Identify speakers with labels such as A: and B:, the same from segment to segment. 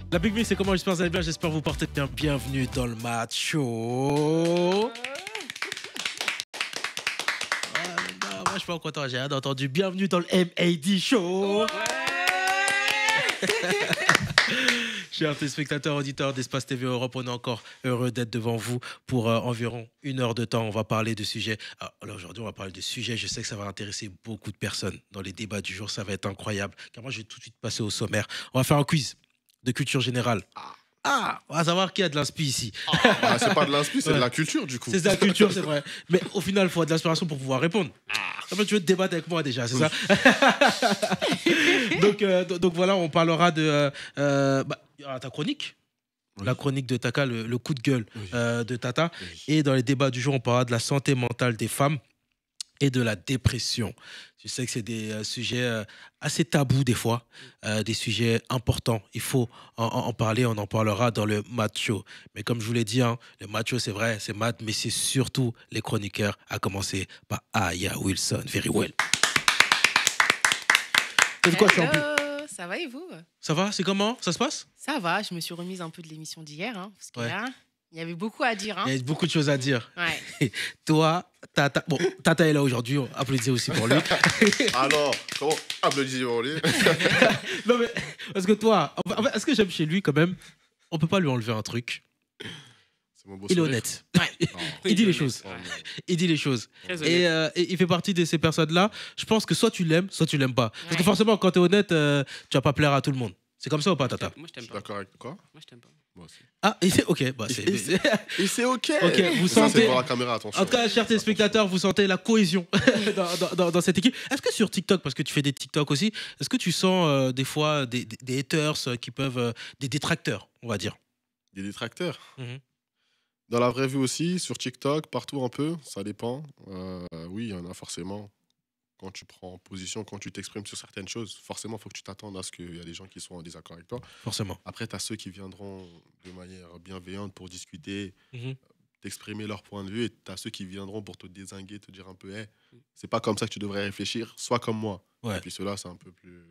A: La Big Mix, c'est comment? J'espère que vous allez bien, j'espère que vous portez bien. Bienvenue dans le match show. Non, moi, je suis pas content, j'ai rien entendu. Bienvenue dans le MAD show. Chers téléspectateurs, auditeurs d'Espace TV Europe, on est encore heureux d'être devant vous pour environ 1 heure de temps. On va parler de sujets. Alors aujourd'hui, on va parler de sujets. Je sais que ça va intéresser beaucoup de personnes. Dans les débats du jour, ça va être incroyable. Car moi, je vais tout de suite passer au sommaire. On va faire un quiz de culture générale. On va savoir qui a de l'inspi ici.
B: C'est pas de l'inspi, c'est de la culture du coup.
A: C'est de la culture, c'est vrai. Mais au final, il faut de l'inspiration pour pouvoir répondre. Tu veux te débattre avec moi déjà, c'est ça? donc voilà, on parlera de ta chronique. Oui. La chronique de Taka, le coup de gueule de Tata. Oui. Et dans les débats du jour, on parlera de la santé mentale des femmes et de la dépression. Je sais que c'est des sujets assez tabous des fois, des sujets importants. Il faut en parler, on en parlera dans le macho. Mais comme je vous l'ai dit, hein, le macho, c'est vrai, c'est mat, mais c'est surtout les chroniqueurs, à commencer par Aya Wilson. Very well.
C: Quoi, ça va et vous?
A: Ça va? C'est comment? Ça se passe?
C: Ça va, je me suis remise un peu de l'émission d'hier, hein, parce que là, il y avait beaucoup à dire. Hein.
A: Il y a beaucoup de choses à dire.
C: Ouais.
A: Toi, Tata... Bon, Tata est là aujourd'hui, on applaudit aussi pour lui.
B: Alors, comment applaudissez pour lui?
A: Non mais, parce que toi, en fait, est-ce que j'aime chez lui quand même? On peut pas lui enlever un truc. Il est honnête.
C: Ouais.
A: Il dit les choses. Il dit les choses. Et il fait partie de ces personnes-là. Je pense que soit tu l'aimes, soit tu l'aimes pas. Parce que forcément, quand tu es honnête, tu vas pas plaire à tout le monde. C'est comme ça ou pas, Tata?
D: Moi, je t'aime pas.
B: D'accord avec quoi?
D: Moi, je t'aime pas.
B: Moi aussi.
A: Ah, et c'est ok. Bah,
B: et c'est ok.
A: Ok, vous
B: ça,
A: sentez.
B: C'est pour la caméra, attention.
A: En tout cas, chers téléspectateurs, vous sentez la cohésion dans cette équipe. Est-ce que sur TikTok, parce que tu fais des TikTok aussi, est-ce que tu sens des fois des haters qui peuvent. Des détracteurs, on va dire?
B: Des détracteurs? Dans la vraie vie aussi, sur TikTok, partout un peu, ça dépend. Oui, il y en a forcément. Quand tu prends position, quand tu t'exprimes sur certaines choses, forcément, il faut que tu t'attendes à ce qu'il y a des gens qui sont en désaccord avec toi.
A: Forcément.
B: Après, tu as ceux qui viendront de manière bienveillante pour discuter, t'exprimer leur point de vue, et tu as ceux qui viendront pour te dézinguer, te dire un peu, hey, c'est pas comme ça que tu devrais réfléchir, sois comme moi. Ouais. Et puis ceux-là, c'est un peu plus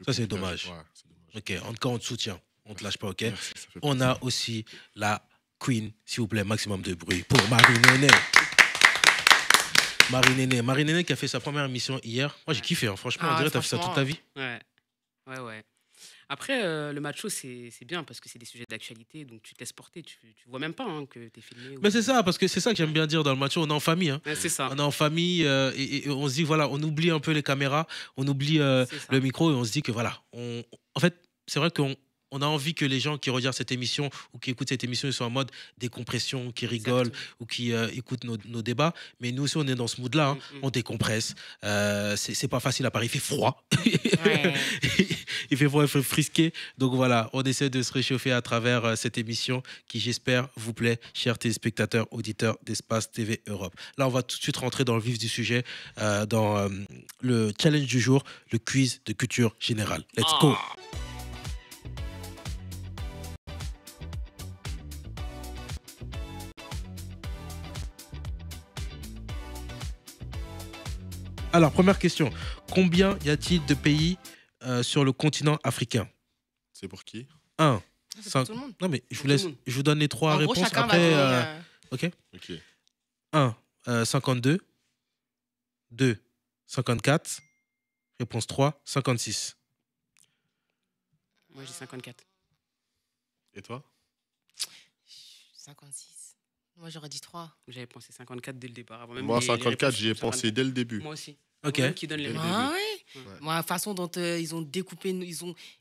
A: ça, c'est dommage.
B: Ouais, c'est dommage.
A: Ok, en tout cas, on te soutient. On te lâche pas, ok?
B: Merci,
A: on a aussi la Queen, s'il vous plaît, maximum de bruit pour Marie Néné. Marie Néné qui a fait sa première émission hier. Moi, j'ai kiffé, hein. Franchement, on dirait que tu as fait ça toute ta vie.
D: Ouais. Après, le macho, c'est bien parce que c'est des sujets d'actualité, donc tu te laisses porter. Tu vois même pas que tu es filmé.
A: Mais c'est ça, parce que c'est ça que j'aime bien dire dans le macho. On est en famille. Hein.
D: Ouais, c'est ça.
A: On est en famille et on se dit, voilà, on oublie un peu les caméras, on oublie le micro et on se dit que, voilà, en fait, c'est vrai qu'on a envie que les gens qui regardent cette émission ou qui écoutent cette émission ils soient en mode décompression, qui rigolent ou qui écoutent nos débats. Mais nous aussi, on est dans ce mood-là. Hein. On décompresse. C'est pas facile à Paris. Il fait froid.
C: Ouais.
A: Il fait froid, il fait frisquer. Donc voilà, on essaie de se réchauffer à travers cette émission qui, j'espère, vous plaît, chers téléspectateurs, auditeurs d'Espace TV Europe. Là, on va tout de suite rentrer dans le vif du sujet, dans le challenge du jour, le quiz de culture générale. Let's go! Alors, première question. Combien y a-t-il de pays sur le continent africain?
B: C'est pour qui?
A: 1.
C: C'est pour tout le monde.
A: Non, mais je vous donne les 3 réponses.
C: Gros, chacun
A: après,
C: va
A: OK. 1. 52. 2. 54. Réponse 3. 56.
D: Moi, j'ai 54.
B: Et toi?
C: 56. Moi, j'aurais dit 3.
D: J'avais pensé 54 dès le départ. Avant même
B: moi, 54, j'y ai pensé dès le début.
D: Moi aussi.
A: Ok.
D: Qui donne les
C: Ah ouais. Moi, la façon dont ils ont découpé,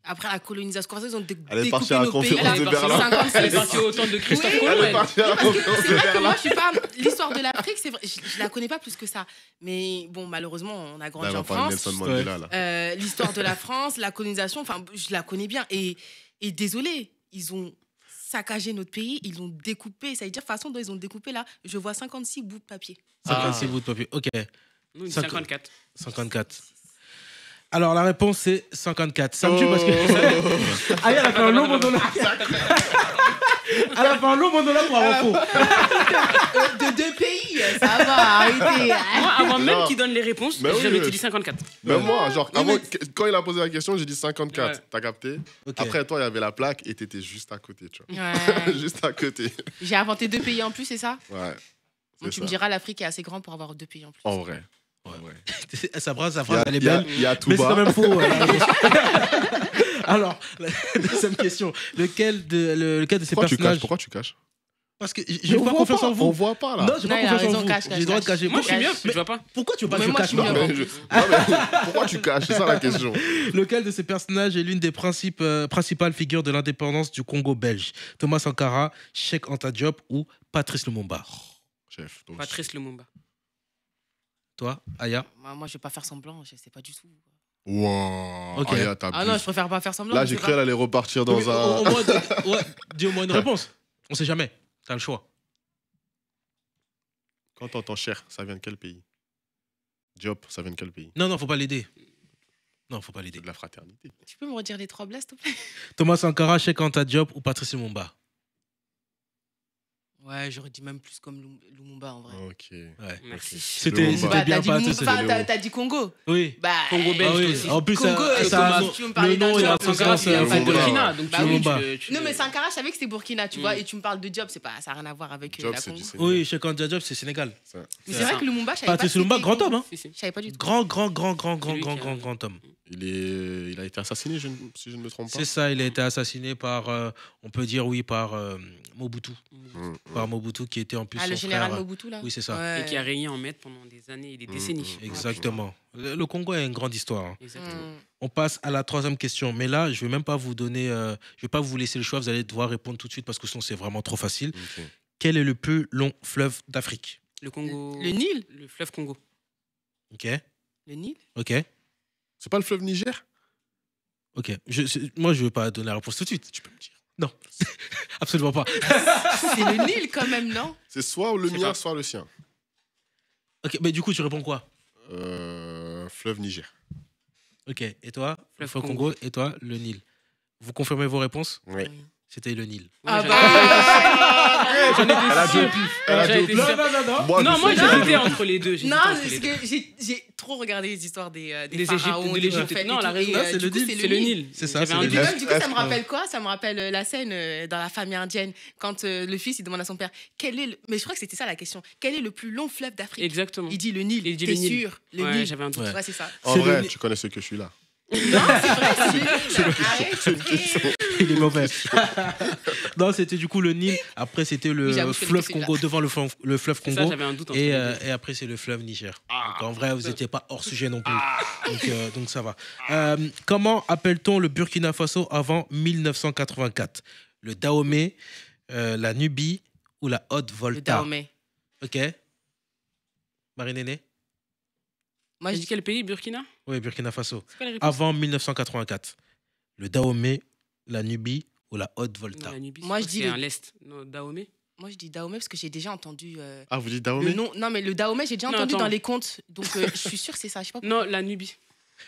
C: après la colonisation française, ils ont
B: Elle est
C: découpé
B: partie à la
C: nos pays.
B: conférence de Berlin.
D: Elle est partie au temps de Christophe Colomb.
B: Elle est partie à la conférence de
C: C'est vrai que
B: Berlin.
C: moi, je suis pas l'histoire de l'Afrique, c'est vrai, je la connais pas plus que ça. Mais bon, malheureusement, on a grandi en France.
B: Nelson Mandela, là.
C: L'histoire de la France, la colonisation, enfin, je la connais bien. Et désolé, ils ont saccagé notre pays, ils l'ont découpé. Ça veut dire façon dont ils ont découpé là. Je vois 56 bouts de papier.
A: 56 bouts de papier. Ok.
D: Nous, 54.
A: 54. Alors, la réponse, c'est 54. Ça me tue parce que... Ah, elle a fait un long monologue. Elle a fait un long monologue pour avoir faux.
C: De 2 pays. Ça va, arrêtez.
D: Moi, avant même
B: Non.
D: qu'il donne les réponses,
B: Mais oui,
D: j'avais
B: mais-
D: dit 54.
B: Même moi, genre,
A: Oui,
B: avant,
A: mais-
B: quand il a posé la question, j'ai dit 54.
D: Ouais.
B: T'as capté?
A: Ok.
B: Après, toi, il y avait la plaque et t'étais juste à côté, tu vois.
C: Ouais.
B: Juste à côté.
C: J'ai inventé 2 pays en plus, c'est ça?
B: Ouais.
C: Bon,
B: C'est
C: tu me
B: ça.
C: diras, l'Afrique est assez grande pour avoir 2 pays en plus.
B: En vrai.
A: Ouais.
B: En vrai.
A: sa phrase, elle est
B: Il y a-
A: belle.
B: il y a
A: Mais c'est quand
B: Touba.
A: même faux. Alors, la deuxième question. Lequel de ces
B: Pourquoi tu
A: personnages.
B: caches? Pourquoi tu caches?
A: Parce que
B: Mais
A: j'ai
B: on
A: pas
B: voit
A: confiance
B: pas,
A: en
B: On
A: vous.
B: voit pas, là.
A: Non, j'ai
C: Non,
A: pas
C: il a
A: confiance en
C: raison,
A: vous.
C: cache,
A: J'ai
C: cache,
A: le droit de
C: cache.
A: cacher.
D: Moi, je suis bien,
A: Mais
D: je vois pas.
A: pourquoi tu veux pas
C: Mais
A: que je
C: moi,
A: cache
C: je suis
A: non,
C: bien.
B: Mais non, mais pourquoi tu caches? C'est ça la question.
A: Lequel de ces personnages est l'une des principales figures de l'indépendance du Congo belge? Thomas Sankara, Cheikh Anta Diop ou Patrice Lumumba?
B: Chef. donc-
D: Patrice Lumumba.
A: Toi, Aya?
C: Moi, je vais pas faire semblant, je sais pas du tout.
B: Wow.
A: Ok.
B: Aya,
C: Ah
B: t'abuses.
C: non, je préfère pas faire semblant.
B: Là,
C: je
B: j'ai
C: sais
B: cru
C: pas.
B: qu'elle allait repartir dans
A: Oui,
B: un.
A: au moins, ouais, dis-moi une réponse. On sait jamais. T'as le choix.
B: Quand t'entends cher, ça vient de quel pays? Diop, ça vient de quel pays?
A: Non, faut pas l'aider. Non, faut pas
B: C'est
A: l'aider.
B: de la fraternité.
C: Tu peux me redire les 3 blesses, s'il te plaît?
A: Thomas Sankara, Cheikh Anta Diop ou Patrice Lumumba?
C: Ouais, j'aurais dit même plus comme Lumumba en vrai.
B: Ok.
A: Ouais.
D: Merci.
A: C'était
B: Lumumba.
C: Bah,
A: bien
C: t'as dit
A: pas
C: Lumumba,
A: tous.
C: enfin,
B: Léo.
C: t'as dit Congo.
A: Oui.
C: Bah,
D: Congo belge,
A: Ah oui,
D: aussi.
A: en plus,
C: Congo,
A: ça,
C: tu veux me parler
A: le nom,
C: d'un
A: il a
C: Diop,
A: plus
C: Sankara,
A: sens.
C: il y a
B: pas de
D: Burkina, donc
C: Bah
D: tu-
C: oui.
A: Lumumba.
D: tu-
C: Non, mais Sankara, je savais que c'était Burkina, tu vois,
D: Mm.
C: et tu me parles de Diop, c'est pas, ça n'a rien à voir avec
B: Diop,
C: la
B: c'est
C: Congo.
B: du Sénégal.
A: Oui, Cheikh Anta Diop, c'est Sénégal.
B: Ça.
C: Mais
D: C'est
C: c'est vrai
D: ça.
C: que Lumumba, je savais pas.
A: Patrice
C: que
A: Lumumba,
C: c'était
A: grand
C: Congo.
A: homme, hein.
D: Si, si.
C: Je savais pas du tout.
A: Grand
D: lui qui a-
A: grand homme.
B: Il a été assassiné, si je ne me trompe pas.
A: C'est ça, il a été assassiné par, on peut dire oui, par Mobutu.
B: Mm,
A: Par Mobutu qui était en plus
C: Ah, le
A: son
C: général
A: frère.
C: Mobutu, là?
A: Oui, c'est ça.
C: Ouais.
D: Et qui a régné en maître pendant des années et des décennies.
A: Exactement. Le Congo a une grande histoire, hein.
D: Exactement.
C: Mm.
A: On passe à la troisième question. Mais là, je vais même pas vous donner, je vais pas vous laisser le choix. Vous allez devoir répondre tout de suite parce que sinon c'est vraiment trop facile.
B: Ok.
A: Quel est le plus long fleuve d'Afrique?
D: Le Congo.
C: Le Nil?
D: Le fleuve Congo.
A: Ok,
C: Le Nil?
A: ok,
B: C'est pas le fleuve Niger?
A: ok. Moi, je vais pas donner la réponse tout de suite.
B: Tu peux me dire.
A: Non, absolument pas.
C: C'est le Nil quand même, non?
B: C'est soit le
D: Je sais
B: mien,
D: pas.
B: soit le sien.
A: Ok, mais du coup, tu réponds quoi?
B: Fleuve Niger.
A: Ok, et toi? Le
D: Fleuve
A: fleuve Congo. Et toi, le Nil. Vous confirmez vos réponses?
B: Oui.
A: C'était le Nil.
C: Ah
D: Ouais,
C: bah!
D: J'en
B: Elle a
D: étais
B: dit au
D: sûr.
B: pif. Elle a dit au
D: J'avais
B: pif.
D: été sûr.
A: non.
D: Non, moi
B: je sais pas.
D: j'hésitais entre les deux.
C: Non,
D: j'hésitais entre
C: parce
D: les deux.
C: que j'ai trop regardé les histoires des
D: Des
C: pharaons,
D: Égyptes, de
C: des
D: l'Égypte.
C: prophètes
D: Non,
C: et
D: la
C: tout,
D: raison,
C: et,
A: c'est
C: du
A: le
C: coup,
A: Nil.
D: C'est le Nil.
A: C'est ça,
D: J'avais
A: c'est
D: un
A: le
C: Et puis
A: Nil.
D: doute.
C: même, du coup, ça me rappelle quoi? Ça me rappelle la scène dans la famille indienne, quand le fils, il demande à son père, mais je crois que c'était ça la question, quel est le plus long fleuve d'Afrique?
D: Exactement.
C: Il dit le Nil.
D: Il dit
C: T'es
D: le Nil.
C: sûr? Le
D: Ouais,
C: Nil.
D: j'avais un doute.
A: Ouais.
C: Ouais, c'est ça.
B: En
A: C'est le
B: vrai,
A: Nil.
B: tu connais ce que je suis là.
C: Non, c'est vrai, c'est le Nil. Arrête.
A: Il est mauvais. Non, c'était du coup le Nil. Après, c'était le
C: Oui, j'avoue, je connais
A: fleuve
C: que celui-là.
A: Congo, devant le fleuve
D: C'est ça,
A: Congo.
D: j'avais un doute entre
A: Et,
D: les deux.
A: et après, c'est le fleuve Niger. Donc, en vrai, vous n'étiez pas hors sujet non plus. Donc, ça va. Comment appelle-t-on le Burkina Faso avant 1984? Le Dahomey, la Nubie ou la Haute-Volta?
C: Le Dahomey.
A: Ok. Marie-Néné?
C: Moi,
D: J'ai
C: je
D: dit
C: dis
D: quel pays, Burkina?
A: Oui, Burkina Faso.
D: C'est quoi la réponse?
A: Avant 1984. Le Dahomey, la Nubie ou la Haute-Volta?
D: Non, la Nubie,
C: Moi,
D: je
C: je
D: crois
C: dis
D: que c'est
C: le-
D: un l'Est. Non, Dahomey.
C: moi, je dis Dahomey parce que j'ai déjà entendu
B: Ah, vous dites
C: le
B: Dahomey?
C: nom. Non, mais le Dahomey, j'ai déjà
D: Non,
C: entendu
D: attends.
C: dans les contes. Donc, je suis sûre que c'est ça. Je sais pas
D: Non, la Nubie.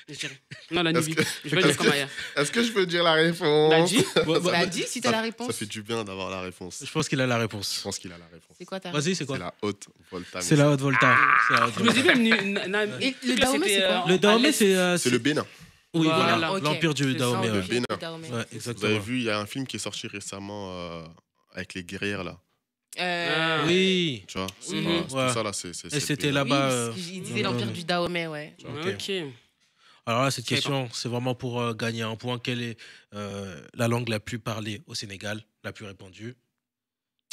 D: Je dirais. Non, la
B: Est-ce
D: Nubie.
B: que-
D: Je vais dire comme Aya.
B: Est-ce que je peux dire la réponse?
D: Bah, dis.
C: Bah, dis si t'as la
B: Ça
C: réponse.
B: fait du bien d'avoir la réponse.
A: Je pense qu'il a la
B: Je
A: réponse.
B: pense qu'il a la réponse.
C: C'est quoi ta
A: Vas-y, c'est
B: C'est
A: quoi?
B: la haute Volta.
A: C'est la Haute-Volta. C'est la
D: Je me dis
A: Haute-Volta.
D: même.
C: Et le Dahomey, c'est quoi?
A: Le Dahomey, c'est.
B: C'est le Bénin.
A: Oui, voilà.
D: Voilà.
C: Ok.
A: L'empire du
D: C'est ça,
A: Dahomey.
D: ok.
A: Ouais.
B: Bénin.
C: Le Dahomey.
A: Ouais,
B: Vous avez
A: exactement.
B: vu, il y a un film qui est sorti récemment avec les guerrières là.
D: Ah.
A: Oui.
B: Tu vois, c'est
D: Mhm.
B: tout
A: Ouais.
B: ça là, c'est.
A: Et c'était
B: le Bénin.
A: là-bas.
C: Il disait l'empire du Dahomey, ouais.
D: Ok.
A: Alors là, cette
D: Je savais
A: question, c'est vraiment pour gagner un point. Quelle est la langue la plus parlée au Sénégal, la plus répandue?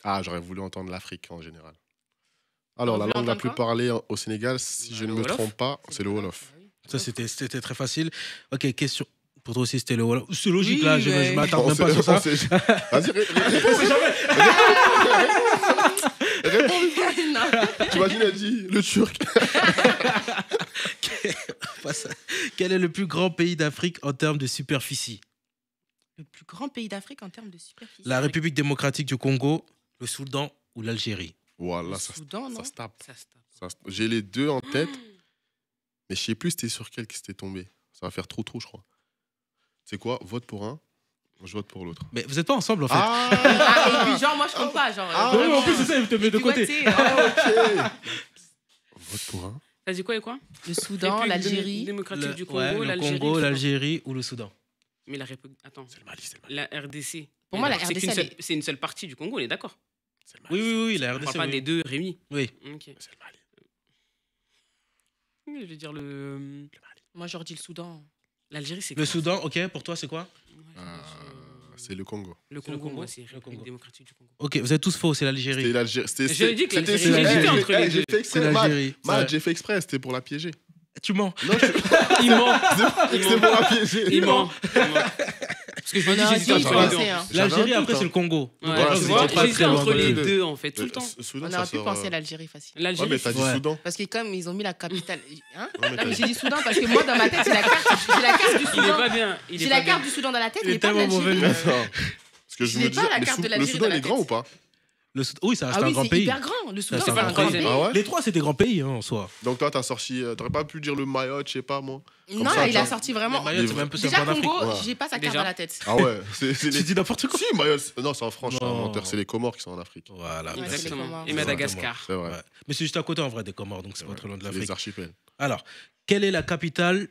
B: Ah, j'aurais voulu entendre l'Afrique en général. Alors,
C: On
B: la
C: voulait
B: langue la
C: entendre
B: plus
C: quoi
B: parlée au Sénégal, si je
D: Le
B: ne me
D: Wolof.
B: trompe pas, c'est le Wolof.
A: Ça, c'était très facile. Ok, question. Pour toi aussi, c'était le Wolof. C'est logique,
C: Oui,
A: là. Je
C: mais-
A: m'attarde
B: On
A: même pas
B: sait-
A: sur ça.
B: on sait- Vas-y, réponds.
C: Non.
B: T'imagines, elle dit le Turc.
A: Pas ça. Quel est le plus grand pays d'Afrique en termes de superficie?
C: Le plus grand pays d'Afrique en termes de superficie.
A: La République démocratique du Congo, le Soudan ou l'Algérie?
B: Voilà,
C: Le
B: ça,
C: Soudan, non?
B: ça se tape.
D: Ça se tape.
B: J'ai les deux en tête, mais je sais plus c'était sur quel qui s'était tombé. Ça va faire trop, je crois. C'est quoi? Vote pour un, je vote pour l'autre.
A: Mais vous n'êtes pas ensemble, en fait.
B: Ah,
C: Ah, et puis genre, moi, je compte pas. Genre,
B: Ah,
A: Oui,
C: vraiment,
A: en plus, c'est ça, il te met de
C: tu vois,
A: côté.
C: tu sais,
B: ok. Vote pour un.
D: T'as dit quoi et quoi?
C: Le Soudan,
D: République
C: l'Algérie.
D: démocratique du Congo,
A: Ouais, le
D: l'Algérie.
A: Congo,
D: je sais pas.
A: l'Algérie ou le Soudan.
D: Mais la République. Attends.
B: C'est le Mali, c'est le Mali.
D: La RDC.
C: Pour moi, la
D: C'est
C: RDC,
D: qu'une
C: elle
D: seule-
C: est-
D: c'est une seule partie du Congo, on est d'accord?
B: C'est le Mali.
A: Oui, la
D: On
A: RDC.
D: parle pas
A: oui.
D: des deux réunis.
A: Oui.
D: Ok.
B: C'est le Mali.
D: Je vais dire le.
C: Moi, je dis le Soudan.
D: L'Algérie, c'est
A: Le
D: quoi?
A: soudan, ok, pour toi, c'est quoi?
D: Ouais, je pense,
B: C'est le Congo.
D: le
A: c'est le
D: Congo,
A: Congo.
D: moi, c'est
A: Le
D: République
A: Congo.
D: démocratique du Congo.
A: Ok, vous êtes tous faux, c'est
B: C'était
A: l'Algérie.
B: l'Algérie.
D: J'avais dit que
A: C'était-
D: l'Algérie,
A: c'est-
D: j'hésitais
A: j'ai-
D: entre les
B: J'ai
D: deux.
B: fait
A: C'est
B: exprès,
A: l'Algérie.
B: Matt,
A: Ouais.
B: j'ai fait exprès, c'était pour la piéger.
A: Tu mens.
B: Non,
D: Il ment.
B: c'était pour la piéger.
D: Il ment. Parce que je me dis,
C: On aurait
D: j'hésitais
C: dû
D: entre
C: y
D: les deux.
C: penser, hein.
B: J'avais
A: L'Algérie,
B: un
A: après,
B: doute,
A: c'est le Congo.
D: Ouais,
B: Voilà,
D: tu
B: c'est
D: vois,
B: pas
D: j'hésitais
B: très
D: entre
B: loin
D: les
B: de-
D: deux, en fait, tout le temps.
B: Soudan,
C: On
B: ça
C: aurait pu
B: sort,
C: penser l'Algérie facile.
B: Ouais,
D: L'Algérie,
B: mais t'as dit
A: Ouais.
B: Soudan.
C: Parce que comme ils ont mis la capitale. Hein
B: Ouais, mais
C: Non,
B: t'as
C: mais
B: dit-
C: j'ai dit Soudan parce que moi, dans ma tête, j'ai la carte du
D: il est
C: Soudan.
D: pas bien. Il est
C: J'ai
D: pas
C: la carte
D: bien.
C: du Soudan dans la tête,
A: Il est
C: mais pas de
A: tellement mauvais,
C: l'Algérie.
A: le
B: Attends. Parce que je
C: Je
B: me
C: n'ai
B: disais,
C: pas la
B: le
C: carte de
B: le
C: l'Algérie
B: Soudan,
C: dans
B: il
C: la
B: est grand
C: tête.
B: ou pas?
A: Oui, ça reste
C: Ah
A: un
C: oui,
A: grand
C: c'est
A: pays.
C: hyper grand. Le Soudan,
A: c'est
C: c'est
A: pas
C: un
A: le
C: grand
D: troisième.
C: pays.
B: Ah ouais?
A: Les trois, c'est des grands pays, hein, en soi.
B: Donc toi, t'as sorti. T'aurais pas pu dire le Mayotte, je sais pas moi.
C: Non,
B: ça,
C: il a
B: genre-
C: sorti vraiment.
A: Le Mayotte, c'est même un peu
C: Déjà,
A: en Afrique.
C: Congo,
B: Ouais.
C: j'ai pas sa carte
D: Déjà
C: dans la tête.
B: Ah ouais, c'est
A: Tu
B: les.
A: dis n'importe quoi.
B: Si, Mayotte. Non, c'est en France, je suis un
A: Non.
B: menteur. C'est les Comores qui sont en Afrique.
A: Voilà.
C: Ouais,
A: merci.
C: c'est les
D: Exactement.
C: Comores.
D: Et Madagascar.
B: C'est vrai.
A: Ouais. Mais c'est juste à côté, en vrai, des Comores, donc c'est pas
B: Ouais.
A: très loin de
B: C'est
A: l'Afrique.
B: les archipels.
A: Alors, quelle est la capitale,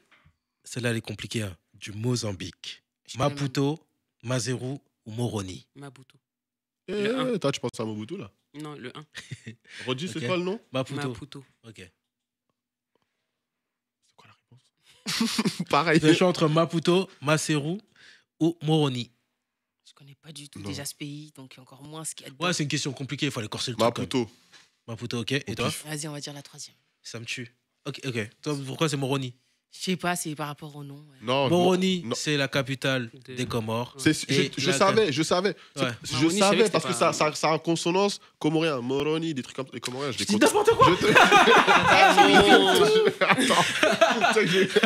A: celle-là, elle est compliquée, hein, du Mozambique?
C: Je connais
A: Maputo, Maseru ou Moroni?
D: Maputo. Le un.
B: Toi, tu penses à Mobutu là?
D: Non, le 1.
B: Redis, c'est
A: Ok.
B: quoi le nom?
A: Maputo.
D: Maputo.
A: Ok.
B: C'est quoi la réponse? Pareil.
A: Le choix entre Maputo, Maseru ou Moroni.
C: Je connais pas du tout
B: Non.
C: déjà ce pays, donc encore moins ce qu'il y a dedans.
A: Ouais, c'est une question compliquée, il fallait corser le truc.
B: Maputo.
A: Maputo, ok. Et toi?
C: Vas-y, on va dire la troisième.
A: Ça me tue. Ok. Toi, pourquoi c'est Moroni?
C: Je sais pas, c'est par rapport au nom. ouais.
B: Non,
A: Moroni,
B: non.
A: c'est la capitale
D: De-
A: des Comores.
B: C'est-
A: Et
B: je
A: la-
B: savais, je savais.
A: Ouais.
B: Je
D: Moroni, je savais
B: savais
D: que
B: parce que
D: c'était
B: ça,
D: pas-
B: ça a en consonance comorien. Moroni, des trucs comme les comoriens, je les
A: C'est
B: compte.
A: n'importe quoi.
B: Attends. Tu sais que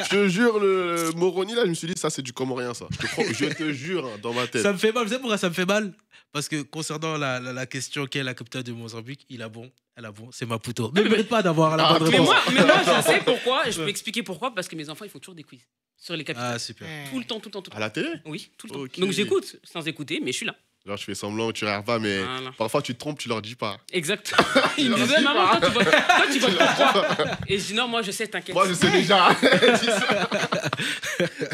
B: je te jure, le Moroni, là, je me suis dit, ça, c'est du comorien, ça. Je te jure, hein, dans ma tête.
A: Ça me fait mal. Vous savez pourquoi ça me fait mal? Parce que concernant la question quelle est la capitale du Mozambique, elle a bon, c'est Maputo. Mais il ne mérite pas d'avoir la bonne
D: Mais
A: réponse.
D: moi, je sais pourquoi. Je peux expliquer pourquoi. Parce que mes enfants, ils font toujours des quiz sur les capitales.
A: Ah, super.
D: Tout le temps, tout le temps, tout le
B: À
D: temps.
B: la télé?
D: Oui, tout le temps.
B: Ok.
D: Donc j'écoute, sans écouter, mais je suis là.
B: Genre, je fais semblant, tu regardes pas, mais
D: Voilà.
B: parfois, tu te trompes, tu leur dis pas.
D: Exact. Ils me disaient, maman, toi, tu votes pourquoi? Et je dis, non, moi, je sais, t'inquiète.
B: Moi, je sais déjà. Dis ça.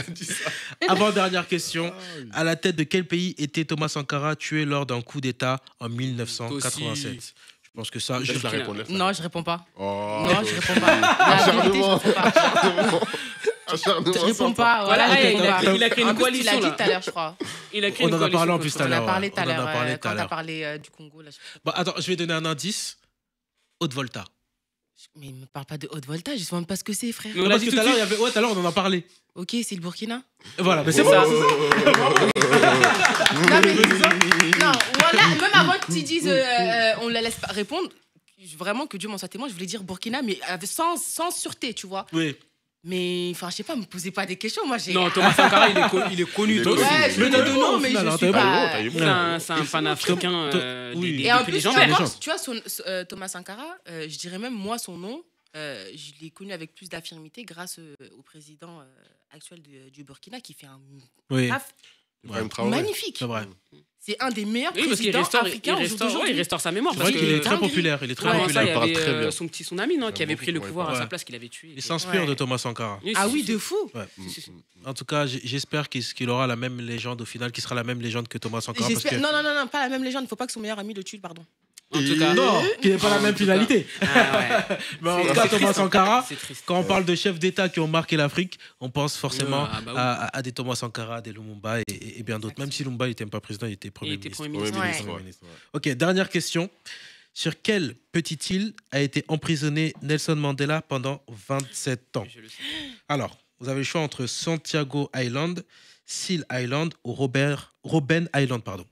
B: Dis ça.
A: Avant-dernière question. À la tête de quel pays était Thomas Sankara tué lors d'un coup d'État en 1987? Je pense que ça...
B: Laisse la
D: Burkina.
B: répondre, laisse la
C: Non, je réponds pas.
B: Oh,
C: Non, je réponds pas. La vérité, je réponds pas.
B: Acharnement
C: Je réponds
B: sympa.
C: pas.
D: Voilà,
C: Voilà, je
D: il
C: réponds
D: a-
C: pas.
D: il a créé une
C: En plus,
D: coalition,
C: Tu l'as dit
D: là.
C: tout à l'heure, je crois.
D: Il a créé
A: On
D: une
A: en a
D: coalition
A: parlé en
D: contre
A: plus tout
C: On
A: à
C: en
A: l'heure.
C: a parlé tout à
A: On en a
C: l'heure
A: parlé tout
C: quand
A: à
C: t'as
A: l'heure.
C: parlé du Congo. Là,
A: Bon, attends, je vais donner un indice. Haute Volta.
C: Mais il me parle pas de haute voltage, je sais même pas ce que c'est, frère.
D: Mais on
A: Non,
D: l'a
A: parce
D: dit
A: que
D: tout
A: tout à
D: de
A: l'heure,
D: suite.
A: tout à l'heure, on en a parlé.
C: Ok, c'est le Burkina.
A: Voilà, mais c'est
D: Oh.
A: bon.
C: Non, mais non, voilà, même avant que tu dises on la laisse pas répondre, vraiment que Dieu m'en soit témoin, je voulais dire Burkina, mais sans sûreté, tu vois.
A: Oui.
C: Mais, enfin, je sais pas, me posez pas des questions, moi j'ai.
D: Non, Thomas Sankara, il est connu.
B: Il est
D: toi
B: connu.
D: aussi.
C: Ouais, je
A: Mais
C: me
A: t'as
C: donne
A: eu
C: de
A: bon,
C: nom,
A: au
C: mais
A: final,
C: je
A: hein,
C: suis
A: t'as eu
C: pas.
B: bon,
D: C'est un panafricain
A: Oui.
C: Et en
A: Depuis
C: plus,
A: les
C: tu
A: gens,
C: vas
A: les
C: voir,
A: gens.
C: tu vois, Thomas Sankara, je dirais même, moi, son nom, je l'ai connu avec plus d'affirmité grâce au président actuel du Burkina qui fait un
A: Oui.
C: taf
B: Ibrahim Traoré.
C: magnifique.
A: C'est vrai.
C: C'est un des meilleurs
D: Oui, parce qu'il
C: présidents
D: restaure,
C: africains au jour
D: ouais, il
C: d'aujourd'hui.
D: restaure sa mémoire.
A: C'est
D: Parce
A: vrai qu'il est
D: que
A: très
C: dinguerie.
A: populaire. Il est très
C: Ouais,
D: avant ça, il y
A: populaire.
B: parle
D: avait
B: très bien.
D: son petit son ami, non, qui avait
B: beaucoup
D: pris le
B: comment il
D: pouvoir à
A: parle.
D: sa place, qu'il avait tué.
A: Il s'inspire
C: Ouais.
A: de Thomas Sankara.
D: Oui,
C: Ah
D: si,
C: oui,
D: si,
C: de
D: si.
C: fou.
A: Ouais.
D: Si, si.
A: En tout cas, j'espère qu'il aura la même légende au final, qu'il sera la même légende que Thomas Sankara. Parce que...
C: J'espère. Non, pas la même légende. Il ne faut pas que son meilleur ami le tue, pardon.
D: En tout cas,
A: Non, qu'il n'ait pas la
D: En
A: même
D: tout
A: finalité.
D: Ah ouais.
A: Mais en
D: C'est-
A: tout cas,
D: c'est
A: Thomas
D: triste, hein.
A: Sankara,
D: C'est triste.
A: quand on parle de chefs d'État qui ont marqué l'Afrique, on pense forcément
D: Ouais, ah bah oui.
A: à des Thomas Sankara, des Lumumba et bien d'autres. Même si Lumumba n'était pas président, il était Premier
D: Il était
A: ministre.
D: Premier
B: Premier
D: ministre.
B: ministre,
C: Ouais.
B: ouais.
A: ministre. Ok, dernière question. Sur quelle petite île a été emprisonné Nelson Mandela pendant 27 ans?
D: Je le sais.
A: Alors, vous avez le choix entre Santiago Island, Seal Island ou Robben Island, pardon.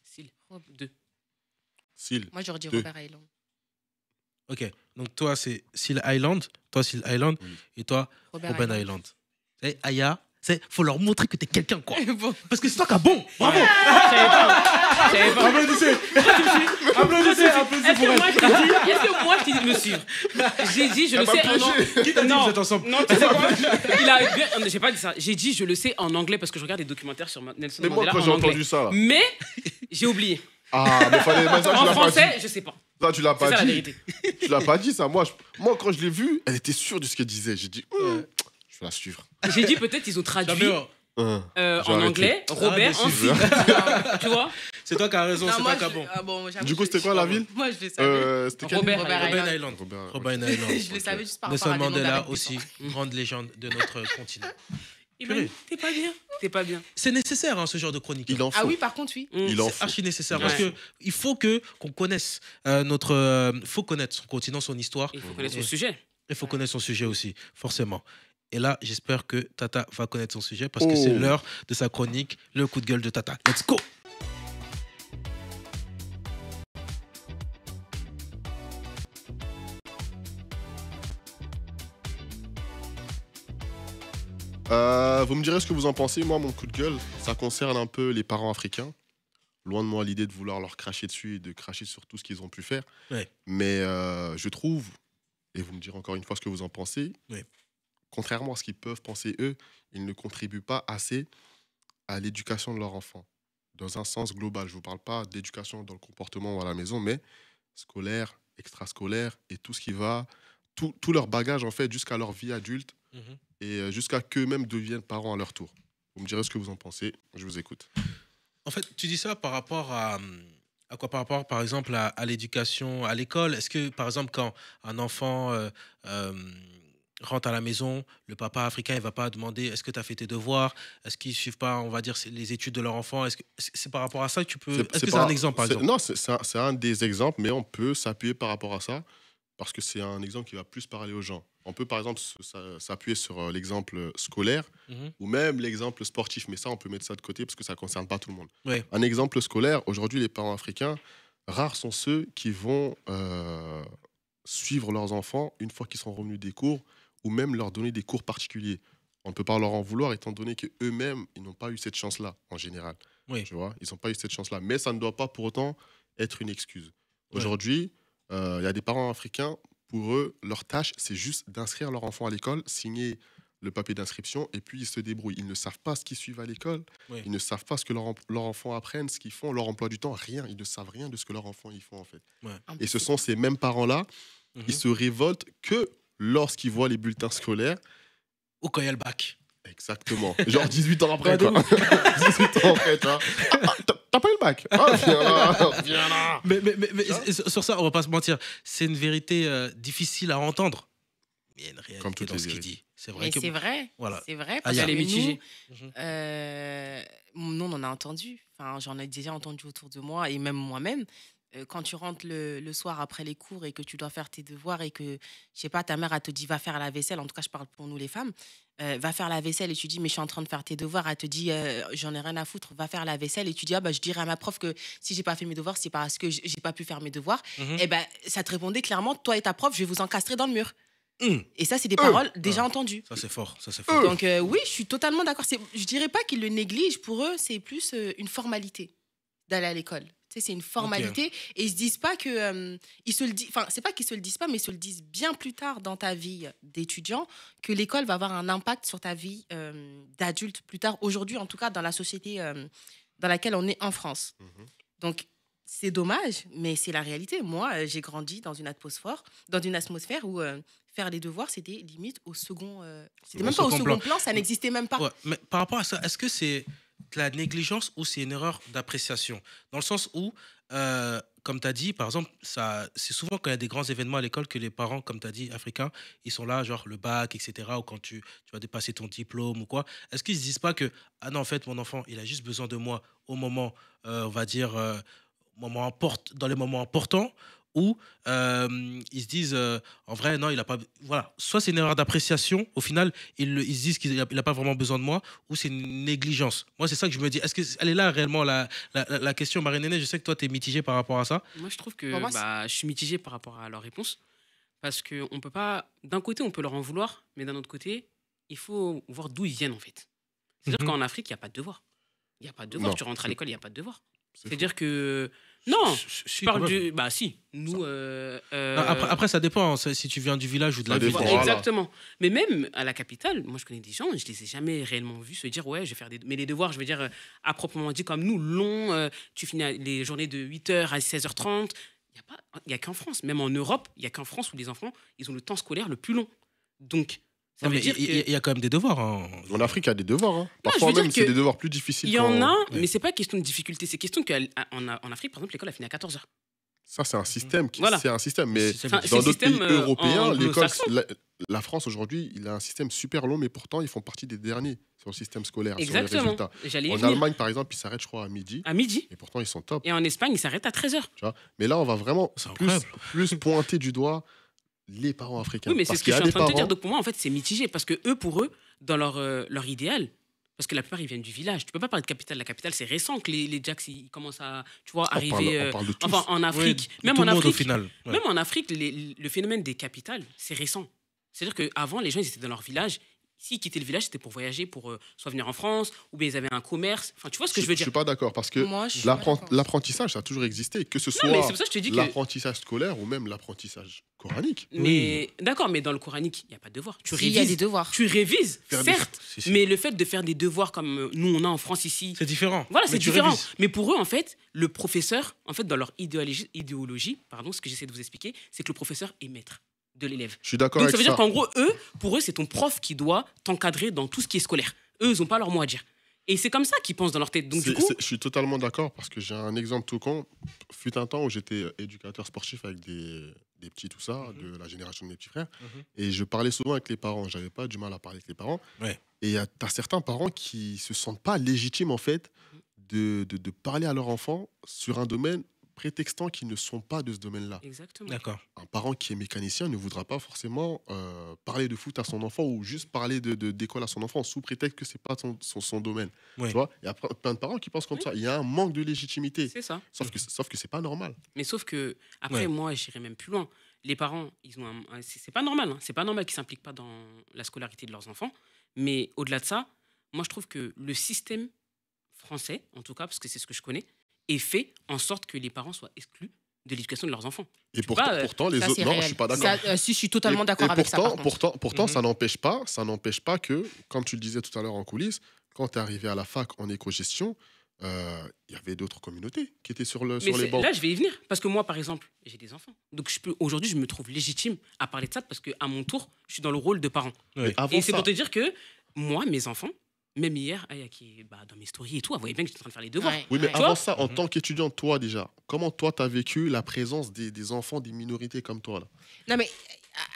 D: S'il. 2.
B: Sil.
C: Moi, j'aurais dit
B: Deux.
C: Robert Island.
A: Ok, donc toi c'est Seal Island, toi Seal Island
B: Oui.
A: et toi
C: Robert
A: Robben Island. Et Aya, faut leur montrer que t'es quelqu'un quoi.
C: Bon.
A: Parce que c'est toi qui as bon. Bravo.
D: Je savais pas.
A: Applaudissez. Applaudissez, applaudissez
D: Est-ce
A: pour
D: que moi
A: elle.
D: je t'ai dit, est-ce que moi je t'ai dit de me suivre? J'ai dit, je le
B: pas
D: sais en anglais.
A: Qui t'a dit que
D: Non.
A: vous êtes ensemble?
D: Non, tu sais quoi? Il a bien. J'ai pas dit ça. J'ai dit, je le sais en anglais parce que je regarde des documentaires sur Nelson
B: Mais moi,
D: Mandela
B: quand j'ai
D: en anglais.
B: entendu ça, là.
D: Mais j'ai oublié.
B: Ah, mais ça, tu
D: En
B: l'as pas dit.
D: français, je sais pas.
B: Ça, tu l'as
D: C'est
B: pas
D: ça la
B: dit.
D: vérité.
B: Tu l'as pas dit, ça. Moi, quand je l'ai vue, elle était sûre de ce qu'elle disait. J'ai dit, je vais la suivre.
D: J'ai dit peut-être ils ont traduit
A: Jamais,
B: J'ai
D: en
B: arrêté.
D: anglais, Robert
A: Ah,
D: en
A: mais
D: film. Tu vois?
A: c'est toi qui as raison,
C: Non,
A: c'est
C: moi,
A: toi qui as bon.
C: j'avoue,
B: Du coup, c'était quoi la ville
C: Moi, je le savais.
B: C'était quelle
D: Robert
B: ville
C: Robert
D: Island.
A: Robben Island.
B: Robert,
A: Robben
B: ok.
A: Island.
C: Je le savais juste par
A: Nelson
C: rapport à des noms
A: Mandela
C: d'Amérique du
A: aussi, grande légende de notre continent.
D: Imani, t'es pas bien. T'es pas bien.
A: C'est nécessaire, hein, ce genre de chronique.
B: Il en faut.
C: Ah oui, par contre, oui.
B: Il en
A: C'est
B: faut.
A: archi nécessaire
D: Ouais.
A: parce que il faut qu'on connaisse faut connaître son continent, son histoire.
D: Il faut connaître son
A: Et
D: sujet.
A: il faut connaître son sujet aussi, forcément. Et là, j'espère que Tata va connaître son sujet parce que c'est l'heure de sa chronique, le coup de gueule de Tata. Let's go.
B: Vous me direz ce que vous en pensez. Moi, mon coup de gueule, ça concerne un peu les parents africains. Loin de moi l'idée de vouloir leur cracher dessus et de cracher sur tout ce qu'ils ont pu faire.
A: Ouais.
B: Mais je trouve, et vous me direz encore une fois ce que vous en pensez,
A: Ouais.
B: contrairement à ce qu'ils peuvent penser eux, ils ne contribuent pas assez à l'éducation de leur enfant. Dans un sens global, je ne vous parle pas d'éducation dans le comportement ou à la maison, mais scolaire, extrascolaire et tout ce qui va, tout leur bagage en fait jusqu'à leur vie adulte
A: Mhm.
B: et jusqu'à qu'eux-mêmes deviennent parents à leur tour. Vous me direz ce que vous en pensez, je vous écoute.
A: En fait, tu dis ça par rapport à quoi? Par rapport, par exemple, à l'éducation, à l'école. Est-ce que, par exemple, quand un enfant euh, rentre à la maison, le papa africain, il va pas demander est-ce que tu as fait tes devoirs? Est-ce qu'ils suivent pas, on va dire, les études de leur enfant? Est-ce que c'est par rapport à ça que tu peux... Est-ce que c'est un exemple, par exemple?
B: Non, c'est un des exemples, mais on peut s'appuyer par rapport à ça, parce que c'est un exemple qui va plus parler aux gens. On peut, par exemple, s'appuyer sur l'exemple scolaire,
A: Mhm.
B: ou même l'exemple sportif, mais ça, on peut mettre ça de côté, parce que ça ne concerne pas tout le monde.
A: Ouais.
B: Un exemple scolaire, aujourd'hui, les parents africains, rares sont ceux qui vont suivre leurs enfants une fois qu'ils seront revenus des cours, ou même leur donner des cours particuliers. On ne peut pas leur en vouloir, étant donné qu'eux-mêmes, ils n'ont pas eu cette chance-là, en général.
A: Oui.
B: Tu vois, ils n'ont pas eu cette chance-là. Mais ça ne doit pas pour autant être une excuse.
A: Ouais.
B: Aujourd'hui, il y a des parents africains, pour eux, leur tâche, c'est juste d'inscrire leur enfant à l'école, signer le papier d'inscription, et puis ils se débrouillent. Ils ne savent pas ce qu'ils suivent à l'école,
A: Oui.
B: ils ne savent pas ce que leur enfant apprenne, ce qu'ils font, leur emploi du temps, rien. Ils ne savent rien de ce que leur enfant y font, en fait. Et ce sont ces mêmes parents-là,
A: Mhm.
B: ils se révoltent que lorsqu'ils voient les bulletins scolaires.
A: Ou quand il y a le bac.
B: Exactement. Genre 18 ans après,
A: Ouais, de
B: quoi. 18 ans après, tu vois. T'as pas eu le bac. Ah, viens là, viens là.
A: Mais sur ça, on va pas se mentir, c'est une vérité difficile à entendre. Mais il y a une
B: Comme
A: réalité
B: toutes
A: dans
B: les
A: ce qu'il
B: vérités.
A: dit. C'est vrai
C: Mais
A: que...
C: c'est vrai.
A: Voilà.
C: C'est vrai.
A: Ah,
C: Parce
A: il y a
C: que
D: les mitigés.
A: Mhm.
C: nous, on en a entendu. Enfin, j'en ai déjà entendu autour de moi et même moi-même. Quand tu rentres le soir après les cours et que tu dois faire tes devoirs et que, je sais pas, ta mère, elle te dit va faire la vaisselle. En tout cas, je parle pour nous les femmes. Va faire la vaisselle et tu dis mais je suis en train de faire tes devoirs. Elle te dit j'en ai rien à foutre, va faire la vaisselle. Et tu dis ah bah je dirai à ma prof que si j'ai pas fait mes devoirs, c'est parce que j'ai pas pu faire mes devoirs.
A: Mhm.
C: Et ben ça te répondait clairement toi et ta prof, je vais vous encastrer dans le mur.
A: Mhm.
C: Et ça, c'est des paroles déjà entendues.
A: Ça, c'est fort. Ça, c'est fort.
C: Donc oui, je suis totalement d'accord. Je dirais pas qu'ils le négligent. Pour eux, c'est plus une formalité d'aller à l'école. Tu sais, c'est une formalité. Et ils se disent pas que ils se le disent. Enfin, c'est pas qu'ils se le disent pas, mais ils se le disent bien plus tard dans ta vie d'étudiant que l'école va avoir un impact sur ta vie d'adulte plus tard. Aujourd'hui, en tout cas, dans la société dans laquelle on est en France.
B: Mhm.
C: Donc c'est dommage, mais c'est la réalité. Moi, j'ai grandi dans une atmosphère où faire les devoirs, c'était limite au second. C'était
A: Au
C: même pas au
A: second
C: second
A: plan.
C: plan, ça n'existait même pas.
A: Ouais, mais par rapport à ça, est-ce que c'est de la négligence ou c'est une erreur d'appréciation? Dans le sens où, comme tu as dit, par exemple, c'est souvent quand il y a des grands événements à l'école que les parents, comme tu as dit, africains, ils sont là, genre le bac, etc., ou quand tu vas dépasser ton diplôme ou quoi. Est-ce qu'ils ne se disent pas que, ah non, en fait, mon enfant, il a juste besoin de moi au moment, on va dire, dans les moments importants, ou ils se disent, en vrai, non, il a pas... Voilà, soit c'est une erreur d'appréciation, au final, ils se disent qu'il n'a pas vraiment besoin de moi, ou c'est une négligence. Moi, c'est ça que je me dis. Est-ce qu'elle est là réellement la question, Marie-Néné? Je sais que toi, tu es mitigée par rapport à ça.
D: Moi, je trouve que
C: Pour moi,
D: je suis mitigé par rapport à leur réponse. Parce qu'on peut pas. D'un côté, on peut leur en vouloir, mais d'un autre côté, il faut voir d'où ils viennent, en fait. C'est-à-dire
A: Mhm.
D: qu'en Afrique, il n'y a pas de devoir. Il n'y a pas de devoir.
B: Non,
D: Tu rentres à l'école, il n'y a pas de devoir.
B: C'est
D: C'est-à-dire que Non,
A: Si,
D: je parle
A: quand même.
D: du... Bah si, nous...
A: Après, ça dépend si tu viens du village ou de
B: Ça
A: la ville.
B: dépend.
D: Voilà,
B: Voilà.
D: exactement. Mais même à la capitale, moi je connais des gens, je les ai jamais réellement vus se dire ouais, je vais faire des. Mais les devoirs, je veux dire, à proprement dit, comme nous, longs, tu finis les journées de 8h à 16h30. Il n'y a qu'en France. Même en Europe, il n'y a qu'en France où les enfants, ils ont le temps scolaire le plus long. Donc, ça
A: Non,
D: veut
A: mais
D: dire
A: il y a quand même des devoirs. Hein.
B: En Afrique, il y a des devoirs. Hein.
D: je
B: Parfois
D: veux dire
B: même,
D: que
B: c'est des devoirs plus difficiles.
D: il y en a,
A: Ouais.
D: mais c'est pas question de difficulté. C'est question qu'en Afrique, par exemple, l'école a fini à 14h.
B: Ça, c'est un système.
D: Voilà.
B: C'est un système. Mais
A: C'est
D: Enfin,
B: dans
D: le
B: d'autres pays
D: système,
B: européens, l'école,
D: anglo-saxon.
B: la France aujourd'hui, il a un système super long, mais pourtant, ils font partie des derniers sur le système scolaire, sur les
D: Exactement.
B: résultats.
D: J'allais y
B: En
D: venir.
B: Allemagne, par exemple, ils s'arrêtent, je crois, à midi.
D: À midi.
B: Et pourtant, ils sont top.
D: Et en Espagne, ils s'arrêtent à 13h.
B: Tu vois. Mais là, on va vraiment
A: C'est
B: plus,
A: incroyable.
B: plus pointer du doigt les parents africains.
D: Oui, mais c'est
B: Parce
D: ce que je
B: qu'il y
D: suis
B: a
D: en train de
B: des
D: te dire.
B: parents-
D: Donc pour moi, en fait, c'est mitigé. Parce que eux, pour eux, dans leur idéal, parce que la plupart, ils viennent du village. Tu peux pas parler de capitale. La capitale, c'est récent que les Jacks, ils commencent à, tu vois, arriver.
B: on parle de tous.
D: Enfin, en Afrique.
A: Oui,
D: Même
A: tout
D: en
A: le monde, au
D: Afrique.
A: final. Ouais.
D: Même en Afrique, le phénomène des capitales, c'est récent. C'est-à-dire qu'avant, les gens, ils étaient dans leur village. S'ils quittaient le village, c'était pour voyager, pour soit venir en France, ou bien ils avaient un commerce. Enfin, tu vois ce que je veux
B: Je
D: dire.
B: suis pas d'accord parce que
C: Moi, je suis pas d'accord.
B: l'apprentissage, ça a toujours existé, que ce soit
D: Non, mais c'est pour ça que je te dis que.
B: l'apprentissage scolaire ou même l'apprentissage coranique.
D: Mais d'accord, mais dans le coranique, il n'y a pas de devoir. Tu
C: Si, il y a des
D: révises.
C: devoirs.
D: Tu révises,
B: Faire des-
D: certes.
A: Si, si.
D: Mais le fait de faire des devoirs comme nous, on a en France ici.
A: C'est différent.
D: Voilà,
A: Mais
D: c'est
A: tu
D: différent.
A: révises.
D: Mais pour eux, en fait, le professeur, en fait, dans leur idéologie, ce que j'essaie de vous expliquer, c'est que le professeur est maître de l'élève.
B: Je suis d'accord
D: Donc
B: avec
D: ça veut dire
B: ça.
D: qu'en gros, pour eux, c'est ton prof qui doit t'encadrer dans tout ce qui est scolaire. Eux, ils n'ont pas leur mot à dire. Et c'est comme ça qu'ils pensent dans leur tête. Donc du coup,
B: Je suis totalement d'accord parce que j'ai un exemple tout con. Fut un temps où j'étais éducateur sportif avec des petits, tout ça, de la génération de mes petits frères. Et je parlais souvent avec les parents. J'avais pas du mal à parler avec les parents.
A: Ouais.
B: Et tu as certains parents qui se sentent pas légitimes, en fait, de parler à leur enfant sur un domaine prétextant qu'ils ne sont pas de ce domaine-là.
D: exactement.
A: D'accord.
B: Un parent qui est mécanicien ne voudra pas forcément parler de foot à son enfant ou juste parler d'école à son enfant sous prétexte que c'est pas son domaine.
A: Oui.
B: Tu vois, il y a plein de parents qui pensent comme ça. Il y a un manque de légitimité.
D: C'est ça.
B: Sauf que c'est pas normal.
D: Mais sauf que, après,
A: Ouais.
D: moi, j'irais même plus loin. Les parents, ils ont c'est pas normal. Hein. C'est pas normal qu'ils s'impliquent pas dans la scolarité de leurs enfants. Mais au-delà de ça, moi, je trouve que le système français, en tout cas, parce que c'est ce que je connais, est fait en sorte que les parents soient exclus de l'éducation de leurs enfants.
B: Et
D: peux
B: pourtant,
D: pas,
B: pourtant les
C: Ça,
B: autres.
C: c'est
B: Non,
C: réel.
B: je suis pas d'accord.
C: Ça, si, je suis totalement
B: Et
C: d'accord avec ça. Par contre.
B: Pourtant,
A: Mhm.
B: ça n'empêche pas que, comme tu le disais tout à l'heure en coulisses, quand tu es arrivé à la fac en éco-gestion, il y avait d'autres communautés qui étaient sur
D: Mais
B: les bancs.
D: là, je vais y venir. Parce que moi, par exemple, j'ai des enfants. Donc aujourd'hui, je me trouve légitime à parler de ça parce qu'à mon tour, je suis dans le rôle de parent.
A: Ouais.
B: Mais avant
D: Et c'est
B: ça,
D: pour te dire que moi, mes enfants, même hier, Aya, qui est dans mes stories et tout, elle voyait bien que j'étais en train de faire les devoirs.
C: Ouais,
B: oui, mais
C: ouais.
B: avant
D: vois
B: ça, en
A: Mhm.
B: tant qu'étudiant, toi déjà, comment toi, tu as vécu la présence des enfants des minorités comme toi là?
C: Non, mais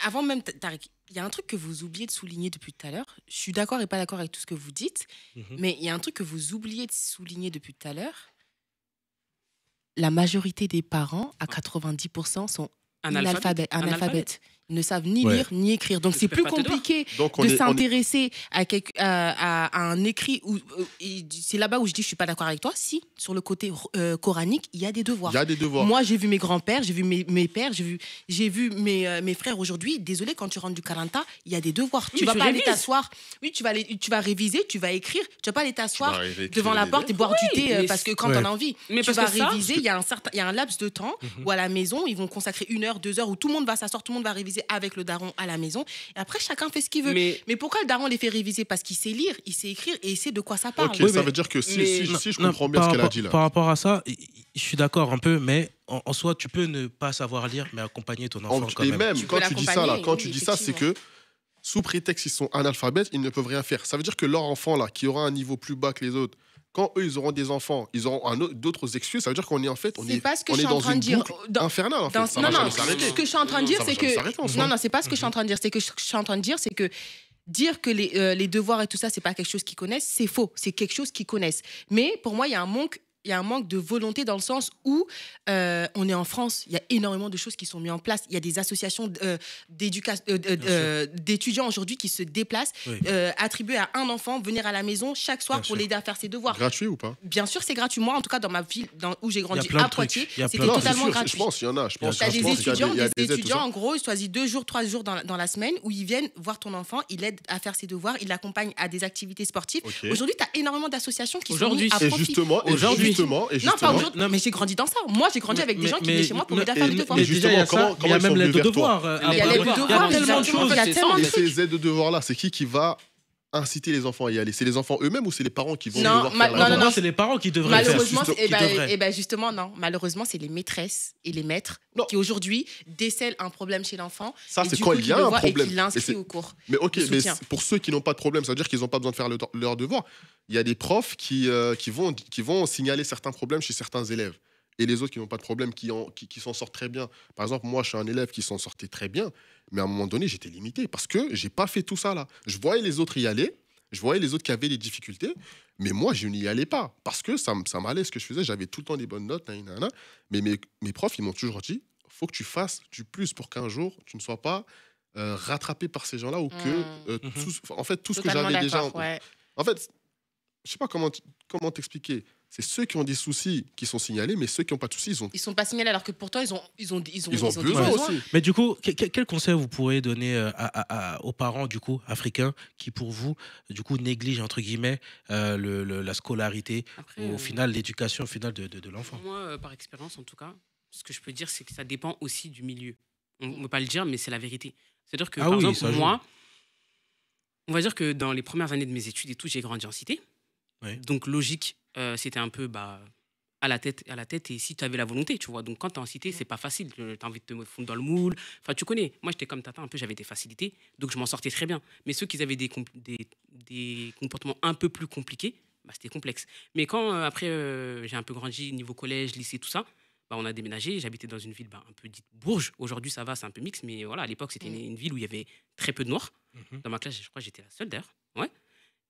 C: avant même, Tariq, il y a un truc que vous oubliez de souligner depuis tout à l'heure. Je suis d'accord et pas d'accord avec tout ce que vous dites,
A: Mhm.
C: mais il y a un truc que vous oubliez de souligner depuis tout à l'heure. La majorité des parents, à 90%, sont analphabètes. Ils ne savent ni
A: Ouais.
C: lire ni écrire. Donc
D: Ils
C: c'est
D: peuvent
C: plus
D: pas te dire.
C: compliqué
B: Donc,
C: de s'intéresser à un écrit. C'est là-bas où je dis je suis pas d'accord avec toi. Si, sur le côté coranique, il y a des devoirs.
B: il y a des devoirs.
C: Moi, j'ai vu mes grands-pères, j'ai vu mes pères, j'ai vu mes frères aujourd'hui. Désolé, quand tu rentres du Karanta, il y a des devoirs.
D: Oui,
C: Tu vas
D: tu
C: pas aller
D: révises.
C: t'asseoir. Oui, tu vas réviser, tu vas écrire. Tu vas pas aller
B: Tu vas
C: t'asseoir
B: arriver à
C: devant
B: écrire
C: la
B: des
C: porte et
B: lettres.
C: boire du thé
D: mais
C: parce que quand
A: Ouais.
C: on a envie.
D: Mais
C: Tu
D: parce
C: vas
D: que ça,
C: réviser, il y a un laps de temps où à la maison, ils vont consacrer 1 heure, 2 heures où tout le monde va s'asseoir, tout le monde va réviser avec le daron à la maison. Et après, chacun fait ce qu'il veut. Mais pourquoi le daron les fait réviser? Parce qu'il sait lire, il sait écrire et il sait de quoi ça parle.
B: Ok,
A: Oui,
B: ça
A: mais-
B: veut dire que si
D: mais-
B: je
A: Non,
B: comprends bien ce qu'elle a dit là.
A: Par rapport à ça, je suis d'accord un peu, mais en soi, tu peux ne pas savoir lire, mais accompagner ton enfant quand
B: Et
A: même.
B: même,
C: Tu
B: quand
C: peux
B: tu dis ça, là,
C: l'accompagner,
B: quand
C: oui,
B: tu dis ça, c'est que sous prétexte qu'ils sont analphabètes, ils ne peuvent rien faire. Ça veut dire que leur enfant, là, qui aura un niveau plus bas que les autres, quand eux, ils auront des enfants, ils auront d'autres excuses. Ça veut dire qu'on est en fait, on
C: C'est
B: est,
C: pas ce que
B: on
C: je
B: est
C: suis en
B: dans
C: train
B: une
C: de dire.
B: boucle infernale, en fait. Ça va
C: non,
B: jamais s'arrêter.
C: ce que je suis en train de dire,
B: Ça va
C: c'est
B: jamais
C: que
B: s'arrêter, en soi.
C: non, c'est pas ce que je suis en train de dire. C'est que je suis en train de dire, c'est que dire que les devoirs et tout ça, c'est pas quelque chose qu'ils connaissent, c'est faux. C'est quelque chose qu'ils connaissent. Mais pour moi, il y a un manque de volonté dans le sens où on est en France, il y a énormément de choses qui sont mises en place. Il y a des associations d'étudiants aujourd'hui qui se déplacent,
A: Oui.
C: attribuer à un enfant, venir à la maison chaque soir
A: Bien
C: pour
A: sûr.
C: l'aider à faire ses devoirs.
B: Gratuit ou pas?
C: Bien sûr, c'est gratuit. Moi, en tout cas, dans ma ville où j'ai grandi,
A: plein de
C: à
A: trucs.
C: Poitiers,
A: Il y a
C: c'était
A: plein de
B: Non, c'est
C: totalement
B: sûr,
C: gratuit.
B: je pense, il y en a. Je pense,
C: T'as
B: je
C: des
B: pense qu'il y a
C: étudiants,
B: il y a des aides, tout
C: étudiants
B: ça.
C: en gros, ils choisissent 2 jours, 3 jours dans la semaine où ils viennent voir ton enfant, ils l'aident à faire ses devoirs, ils l'accompagnent à des activités sportives.
B: Ok.
C: Aujourd'hui, tu as énormément d'associations qui sont
D: Aujourd'hui,
C: mises à
B: Et
C: profit.
B: justement,
D: Aujourd'hui.
B: justement,
C: Non, pas aujourd'hui. Mais j'ai grandi dans ça. Moi, j'ai grandi avec des gens qui venaient chez moi pour m'aider à faire les devoirs.
A: Mais déjà, il y a ça, il y a même l'aide de devoirs.
C: Il y a l'aide de devoirs,
A: tellement de choses.
C: Il y a tellement de
B: Et
C: trucs.
B: ces aides de devoirs-là, c'est qui va inciter les enfants à y aller? C'est les enfants eux-mêmes ou c'est les parents qui vont
C: Non,
B: devoir faire la
C: non,
B: demande?
A: C'est les parents qui devraient le faire.
C: Malheureusement,
A: Qui devraient.
C: justement, non. Malheureusement, c'est les maîtresses et les maîtres
B: Non.
C: qui aujourd'hui décèlent un problème chez l'enfant.
B: Ça,
C: et
B: c'est
C: du
B: quand
C: coup,
B: il y a
C: qui le
B: un
C: voient
B: problème.
C: Et qui
B: Et
C: l'inscrit
B: c'est-
C: au cours.
B: Mais ok,
C: de
B: mais
C: soutien.
B: pour ceux qui n'ont pas de problème, ça veut dire qu'ils n'ont pas besoin de faire leur devoir. Il y a des profs qui vont signaler certains problèmes chez certains élèves. Et les autres qui n'ont pas de problème, qui s'en sortent très bien. Par exemple, moi, je suis un élève qui s'en sortait très bien, mais à un moment donné, j'étais limité parce que j'ai pas fait tout ça là. Je voyais les autres y aller, je voyais les autres qui avaient des difficultés, mais moi, je n'y allais pas parce que ça m'allait ce que je faisais. J'avais tout le temps des bonnes notes, mais mes profs, ils m'ont toujours dit, faut que tu fasses du plus pour qu'un jour, tu ne sois pas rattrapé par ces gens-là ou que en fait, tout ce que
C: Totalement
B: j'avais déjà...
C: d'accord, ouais.
B: En fait, je sais pas comment t'expliquer. C'est ceux qui ont des soucis qui sont signalés, mais ceux qui n'ont pas de soucis,
C: Ils sont pas signalés alors que pourtant ils ont des
B: besoin aussi.
A: Mais du coup, quel conseil vous pourrez donner aux parents du coup africains qui pour vous du coup négligent entre guillemets la scolarité
D: Après,
A: ou au final l'éducation au final de l'enfant?
D: Moi, par expérience en tout cas, ce que je peux dire, c'est que ça dépend aussi du milieu. On ne peut pas le dire, mais c'est la vérité. C'est-à-dire que,
A: Ah
D: par
A: oui,
D: exemple,
A: ça joue.
D: moi, on va dire que dans les premières années de mes études et tout, j'ai grandi en cité.
A: Oui.
D: Donc, logique, c'était un peu à la tête et si tu avais la volonté, tu vois. Donc, quand tu es en cité, c'est pas facile. Tu as envie de te fondre dans le moule. Enfin, tu connais. Moi, j'étais comme Tata, un peu, j'avais des facilités. Donc, je m'en sortais très bien. Mais ceux qui avaient des comportements un peu plus compliqués, c'était complexe. Mais quand, après, j'ai un peu grandi niveau collège, lycée, tout ça, on a déménagé. J'habitais dans une ville un peu dite Bourges. Aujourd'hui, ça va, c'est un peu mix. Mais voilà, à l'époque, c'était une ville où il y avait très peu de Noirs. Dans ma classe, je crois que j'étais la seule d'ailleurs. Ouais.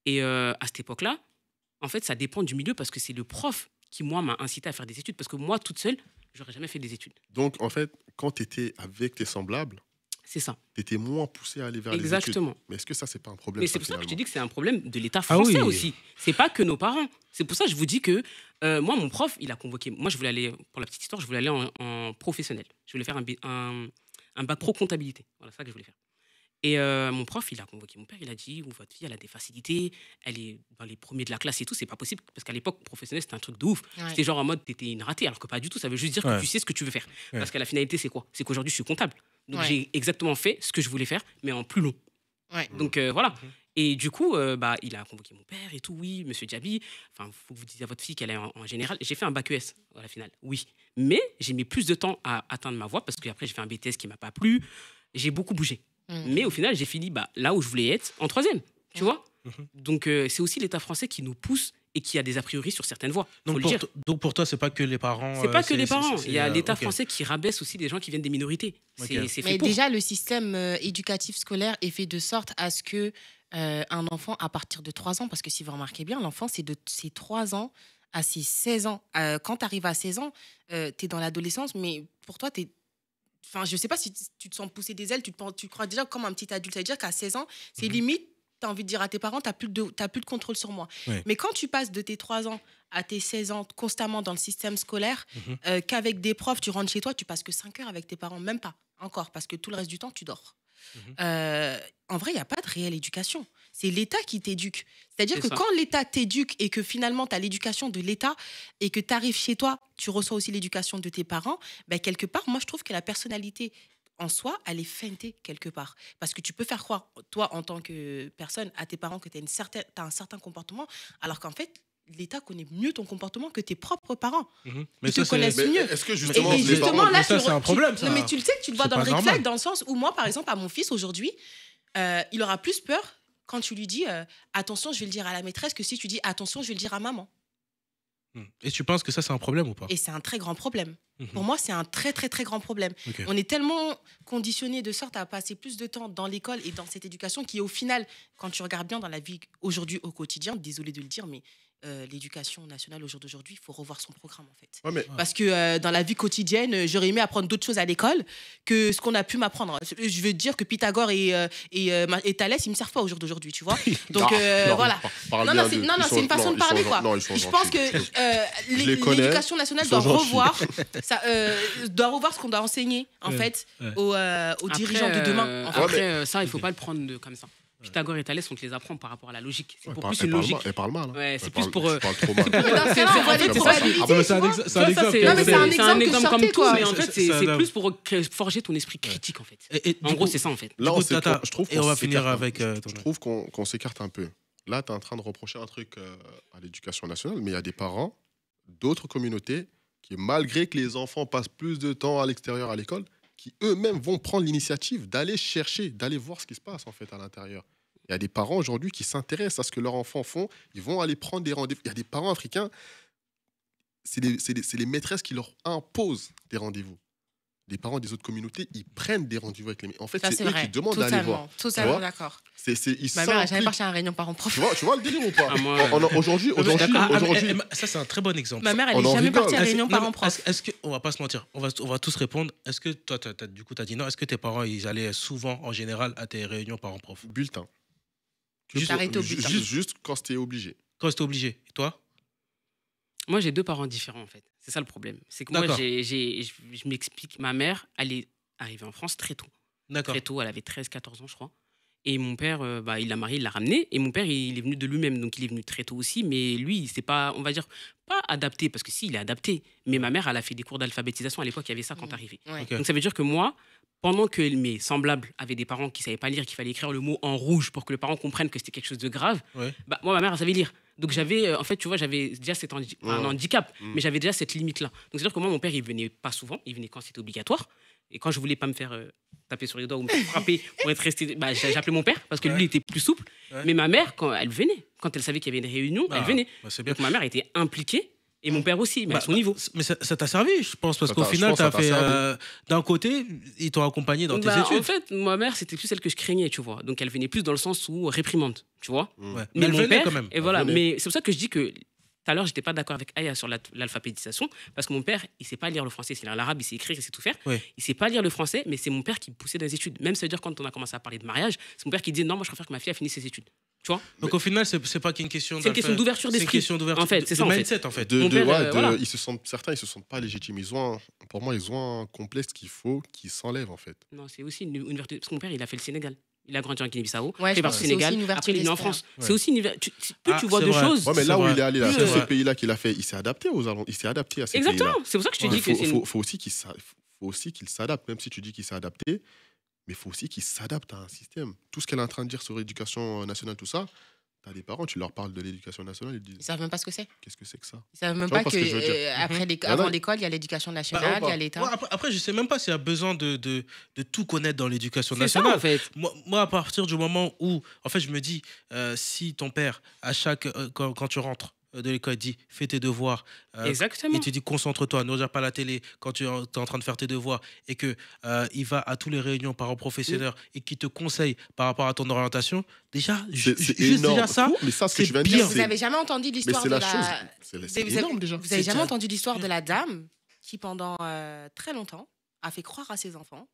D: Et à cette époque-là, en fait, ça dépend du milieu parce que c'est le prof qui, moi, m'a incité à faire des études. Parce que moi, toute seule, j'aurais jamais fait des études.
B: Donc, en fait, quand tu étais avec tes semblables,
D: c'est ça.
B: Tu étais moins poussé à aller vers les études.
D: Exactement.
B: Mais est-ce que ça, c'est pas un problème?
D: Mais c'est pour ça que je te dis que c'est un problème de l'État
A: Ah
D: français
A: oui.
D: aussi. C'est pas que nos parents. C'est pour ça que je vous dis que moi, mon prof, il a convoqué. Moi, je voulais aller, pour la petite histoire, je voulais aller en professionnel. Je voulais faire un bac pro comptabilité. Voilà, c'est ça que je voulais faire. Et mon prof, il a convoqué mon père. Il a dit, votre fille, elle a des facilités. Elle est dans les premiers de la classe et tout. C'est pas possible. Parce qu'à l'époque, professionnel, c'était un truc de ouf.
C: Ouais.
D: C'était genre en mode, t'étais une ratée. Alors que pas du tout. Ça veut juste dire que tu sais ce que tu veux faire.
A: Ouais.
D: Parce que la finalité, c'est quoi? C'est qu'aujourd'hui, je suis comptable. Donc,
C: Ouais.
D: j'ai exactement fait ce que je voulais faire, mais en plus long.
C: Ouais.
D: Donc, voilà. Et du coup, il a convoqué mon père et tout. Oui, monsieur Diaby, il faut que vous disiez à votre fille qu'elle est en général. J'ai fait un bac ES à la finale, oui. Mais j'ai mis plus de temps à atteindre ma voie parce qu'après, j'ai fait un BTS qui ne m'a pas plu. J'ai beaucoup bougé. Mais au final, j'ai fini là où je voulais être, en troisième. Tu vois? Donc, c'est aussi l'État français qui nous pousse et qui a des a priori sur certaines voies.
A: Donc pour toi, c'est pas que les parents.
D: C'est pas que les parents. Il y a l'État
A: ok.
D: français qui rabaisse aussi des gens qui viennent des minorités.
A: Ok.
D: C'est fait
C: Mais
D: pour.
C: déjà, le système éducatif scolaire est fait de sorte à ce que un enfant, à partir de 3 ans, parce que si vous remarquez bien, l'enfant, c'est de ses 3 ans à ses 16 ans. Quand tu arrives à 16 ans, tu es dans l'adolescence, mais pour toi, Enfin, je sais pas si tu te sens pousser des ailes, tu crois déjà comme un petit adulte. Ça veut dire qu'à 16 ans, c'est limite, tu as envie de dire à tes parents, tu n'as plus de contrôle sur moi.
A: Ouais.
C: Mais quand tu passes de tes 3 ans à tes 16 ans constamment dans le système scolaire, qu'avec des profs, tu rentres chez toi, tu passes que 5 heures avec tes parents, même pas encore, parce que tout le reste du temps, tu dors. En vrai, il n'y a pas de réelle éducation. C'est l'État qui t'éduque. C'est-à-dire
D: C'est
C: que
D: ça.
C: quand l'État t'éduque et que finalement, tu as l'éducation de l'État et que tu arrives chez toi, tu reçois aussi l'éducation de tes parents, ben, quelque part, moi, je trouve que la personnalité en soi, elle est feintée quelque part. Parce que tu peux faire croire, toi, en tant que personne, à tes parents que tu as un certain comportement, alors qu'en fait, l'État connaît mieux ton comportement que tes propres parents.
A: Mais
C: Ils te
A: ça, c'est-
C: connaissent
B: Mais
C: mieux.
B: est-ce que
C: Et,
B: justement,
C: et
B: les
C: justement,
B: parents...
C: là,
A: mais ça, c'est un problème, ça.
C: Non, mais tu le sais, tu le vois
A: C'est
C: dans le
A: pas
C: réflexe,
A: normal.
C: dans le sens où moi, par exemple, à mon fils aujourd'hui, il aura plus peur quand tu lui dis attention, je vais le dire à la maîtresse que si tu dis attention, je vais le dire à maman.
A: Et tu penses que ça, c'est un problème ou pas?
C: Et c'est un très grand problème.
A: Mhm.
C: Pour moi, c'est un très, très, très grand problème.
A: Ok.
C: On est tellement conditionné de sorte à passer plus de temps dans l'école et dans cette éducation qui, au final, quand tu regardes bien dans la vie aujourd'hui au quotidien, désolé de le dire, mais l'éducation nationale au jour d'aujourd'hui, il faut revoir son programme, en fait.
B: Ouais, mais
C: Parce que dans la vie quotidienne, j'aurais aimé apprendre d'autres choses à l'école que ce qu'on a pu m'apprendre. Je veux dire que Pythagore et Thalès, ils me servent pas au jour d'aujourd'hui, tu vois. Donc
B: Non,
C: voilà.
B: parle
C: Non,
B: bien
C: non,
B: d'eux. Ils
C: c'est
B: sont-
C: une façon de
B: ils
C: parler,
B: sont-
C: quoi.
B: non, ils sont
C: Je pense
B: gentils.
C: que
B: les connais,
C: l'éducation nationale
B: ils
C: doit
B: sont gentils.
C: doit revoir ce qu'on doit enseigner, en
A: Ouais,
C: fait,
A: ouais.
C: aux dirigeants de demain. En fait.
D: Après, ça, il ne faut pas le prendre comme ça. Pythagore et Thalès, on te les apprend par rapport à la logique. C'est
B: Ouais,
D: pour
B: elle
D: plus une
B: parle
D: logique.
B: mal, elle parle mal. Hein.
D: Ouais, c'est
B: Elle
D: plus
B: parle-
D: pour.
B: Tu parles trop mal.
C: Mais dans ce cas-là, on voit les
D: c'est ça.
C: probabilités.
A: Ah, mais c'est un
C: tu vois.
A: exemple.
D: Tu vois, ça,
A: exemple.
D: c'est
C: Non, mais c'est un
D: un
C: exemple que
D: exemple
C: je
D: comme
C: sortais,
D: tout,
C: quoi.
D: mais en fait, c'est
A: un-
D: plus pour forger ton esprit critique, en fait.
A: Et
D: En
A: du
D: gros,
A: coup-
D: c'est ça, en fait.
B: Là,
A: coup,
B: on s'écarte-
A: Tata,
B: je trouve
A: et
B: qu'on
A: on va
B: s'écarte
A: finir
B: un-
A: avec,
B: Je trouve qu'on s'écarte un peu. Là, tu es en train de reprocher un truc à l'éducation nationale, mais il y a des parents d'autres communautés qui, malgré que les enfants passent plus de temps à l'extérieur à l'école, qui eux-mêmes vont prendre l'initiative d'aller chercher, d'aller voir ce qui se passe en fait à l'intérieur. Il y a des parents aujourd'hui qui s'intéressent à ce que leurs enfants font. Ils vont aller prendre des rendez-vous. Il y a des parents africains, c'est les maîtresses qui leur imposent des rendez-vous. Les parents des autres communautés, ils prennent des rendez-vous avec les... En fait,
C: Ça,
B: c'est
C: c'est
B: eux
C: vrai.
B: qui demandent d'aller voir.
C: Totalement
B: vois
C: d'accord.
B: Ils
C: Ma mère n'a jamais
B: s'impliquent.
C: parti à un réunion parents-prof.
B: Tu vois le délire ou pas?
D: Ah, moi,
B: Aujourd'hui,
A: Ça, c'est un très bon exemple.
C: Ma mère, elle
B: On
C: n'est
B: en
C: jamais
B: rigole.
C: partie à un réunion
A: Non, mais
C: parents-prof.
A: est-ce que, on va pas se mentir, on va tous répondre. Est-ce que toi, du coup, tu as dit non? Est-ce que tes parents, ils allaient souvent, en général, à tes réunions parents-prof?
B: bulletin.
C: Juste arrêté au bulletin.
B: Juste quand c'était obligé.
A: Quand c'était obligé. Et toi?
D: Moi, j'ai deux parents différents, en fait. C'est ça le problème. C'est que moi,
A: D'accord.
D: je m'explique. Ma mère, elle est arrivée en France très tôt.
A: D'accord.
D: Très tôt, elle avait 13-14 ans, je crois. Et mon père, il l'a marié, il l'a ramené. Et mon père, il est venu de lui-même. Donc, il est venu très tôt aussi. Mais lui, il s'est pas, on va dire, pas adapté. Parce que si, il est adapté. Mais ma mère, elle a fait des cours d'alphabétisation. À l'époque, il y avait ça quand t'arrivais.
C: Ouais.
A: Ok.
D: Donc, ça veut dire que moi, pendant que mes semblables avaient des parents qui ne savaient pas lire, qu'il fallait écrire le mot en rouge pour que le parent comprenne que c'était quelque chose de grave,
A: Ouais.
D: moi, ma mère, elle savait lire. Donc, j'avais, en fait, tu vois, j'avais déjà un handicap,
B: Mm.
D: mais j'avais déjà cette limite-là. Donc, c'est-à-dire que moi, mon père, il venait pas souvent, il venait quand c'était obligatoire. Et quand je voulais pas me faire taper sur les doigts ou me faire frapper pour être resté, j'appelais mon père parce que lui, il était plus souple.
A: Ouais.
D: Mais ma mère, quand elle venait, quand elle savait qu'il y avait une réunion, elle venait.
A: C'est bien.
D: Donc, ma mère était impliquée et mon père aussi, mais à son niveau.
A: Mais ça t'a servi, je pense, parce
B: Ça
A: qu'au
B: t'a-
A: final,
B: je pense que
A: t'as
B: ça t'a
A: fait.
B: servi.
A: D'un côté, ils t'ont accompagné dans tes
D: En
A: études.
D: fait, ma mère, c'était plus celle que je craignais, tu vois. Donc, elle venait plus dans le sens où réprimande, tu vois.
A: Ouais.
D: Mais
A: elle
D: mon
A: venait
D: père,
A: quand même.
D: et voilà.
B: venait.
D: Mais c'est pour ça que je dis que tout à l'heure, j'étais pas d'accord avec Aya sur l'alphabétisation, parce que mon père, il sait pas lire le français, il sait lire l'arabe, il sait écrire, il sait tout faire.
A: Ouais.
D: Il sait pas lire le français, mais c'est mon père qui me poussait dans les études. Même ça veut dire quand on a commencé à parler de mariage, c'est mon père qui disait non, moi je préfère que ma fille elle finisse ses études. Tu vois.
A: Donc au final, c'est pas qu'une question
D: C'est une question d'ouverture
A: C'est une
D: d'esprit.
A: question d'ouverture.
D: En fait, c'est
A: de
D: ça, en fait.
A: mindset, en fait.
D: Mon père, voilà.
B: Certains, ils se sentent pas légitimes. Pour moi, ils ont un complexe qu'il faut qu'ils s'enlèvent en fait.
D: Non, c'est aussi une ouverture. Parce que mon père, il a fait le Sénégal. Il a grandi en Guinée-Bissau,
C: Ouais,
D: fait
C: je pense
D: partie
C: que
D: du
C: c'est aussi
D: Sénégal.
C: une ouverture
D: Après, il est venu en
C: d'esprit,
D: France.
A: hein.
D: C'est aussi une plus
A: Ah,
D: tu vois
A: c'est
D: de
A: vrai.
D: choses.
B: Ouais, mais
A: C'est
B: là où
A: vrai.
B: il est allé, là,
D: Plus,
B: ces pays-là qu'il a fait, il s'est adapté il s'est adapté à ces pays-là.
D: Exactement. C'est pour ça que je te
B: Il
D: dis que c'est une...
B: faut aussi qu'il s'adapte, même si tu dis qu'il s'est adapté, mais il faut aussi qu'il s'adapte à un système. Tout ce qu'elle est en train de dire sur l'éducation nationale, tout ça, t'as des parents, tu leur parles de l'éducation nationale, ils
C: Ils
B: disent
C: savent même pas ce que c'est.
B: qu'est-ce que c'est que ça?
C: Ils savent même
B: Tu vois
C: pas
B: pas ce que je veux dire.
C: avant
B: non.
C: l'école, il y a l'éducation
A: Bah,
C: nationale, il y a l'État.
A: moi, après, je sais même pas s'il y a besoin de tout connaître dans l'éducation
D: C'est ça,
A: nationale.
D: en fait.
A: Moi, à partir du moment où, en fait, je me dis, si ton père, quand tu rentres de l'école, il dit fais tes devoirs,
D: Exactement.
A: il te dit concentre-toi, ne regarde pas la télé quand tu es en train de faire tes devoirs, et que il va à toutes les réunions parents professionnels et qui te conseille par rapport à ton orientation, déjà,
B: C'est
A: juste
B: énorme.
A: déjà ça,
B: Mais ça, ce que
A: c'est
B: je viens de
A: bien.
B: dire,
C: Vous
B: c'est
C: avez jamais entendu
B: mais
C: l'histoire
B: c'est
C: de
B: la
C: la...
B: chose. C'est
C: Vous
B: énorme
C: avez,
B: déjà.
C: vous avez jamais
A: déjà
C: entendu l'histoire de la dame qui, pendant très longtemps, a fait croire à ses enfants,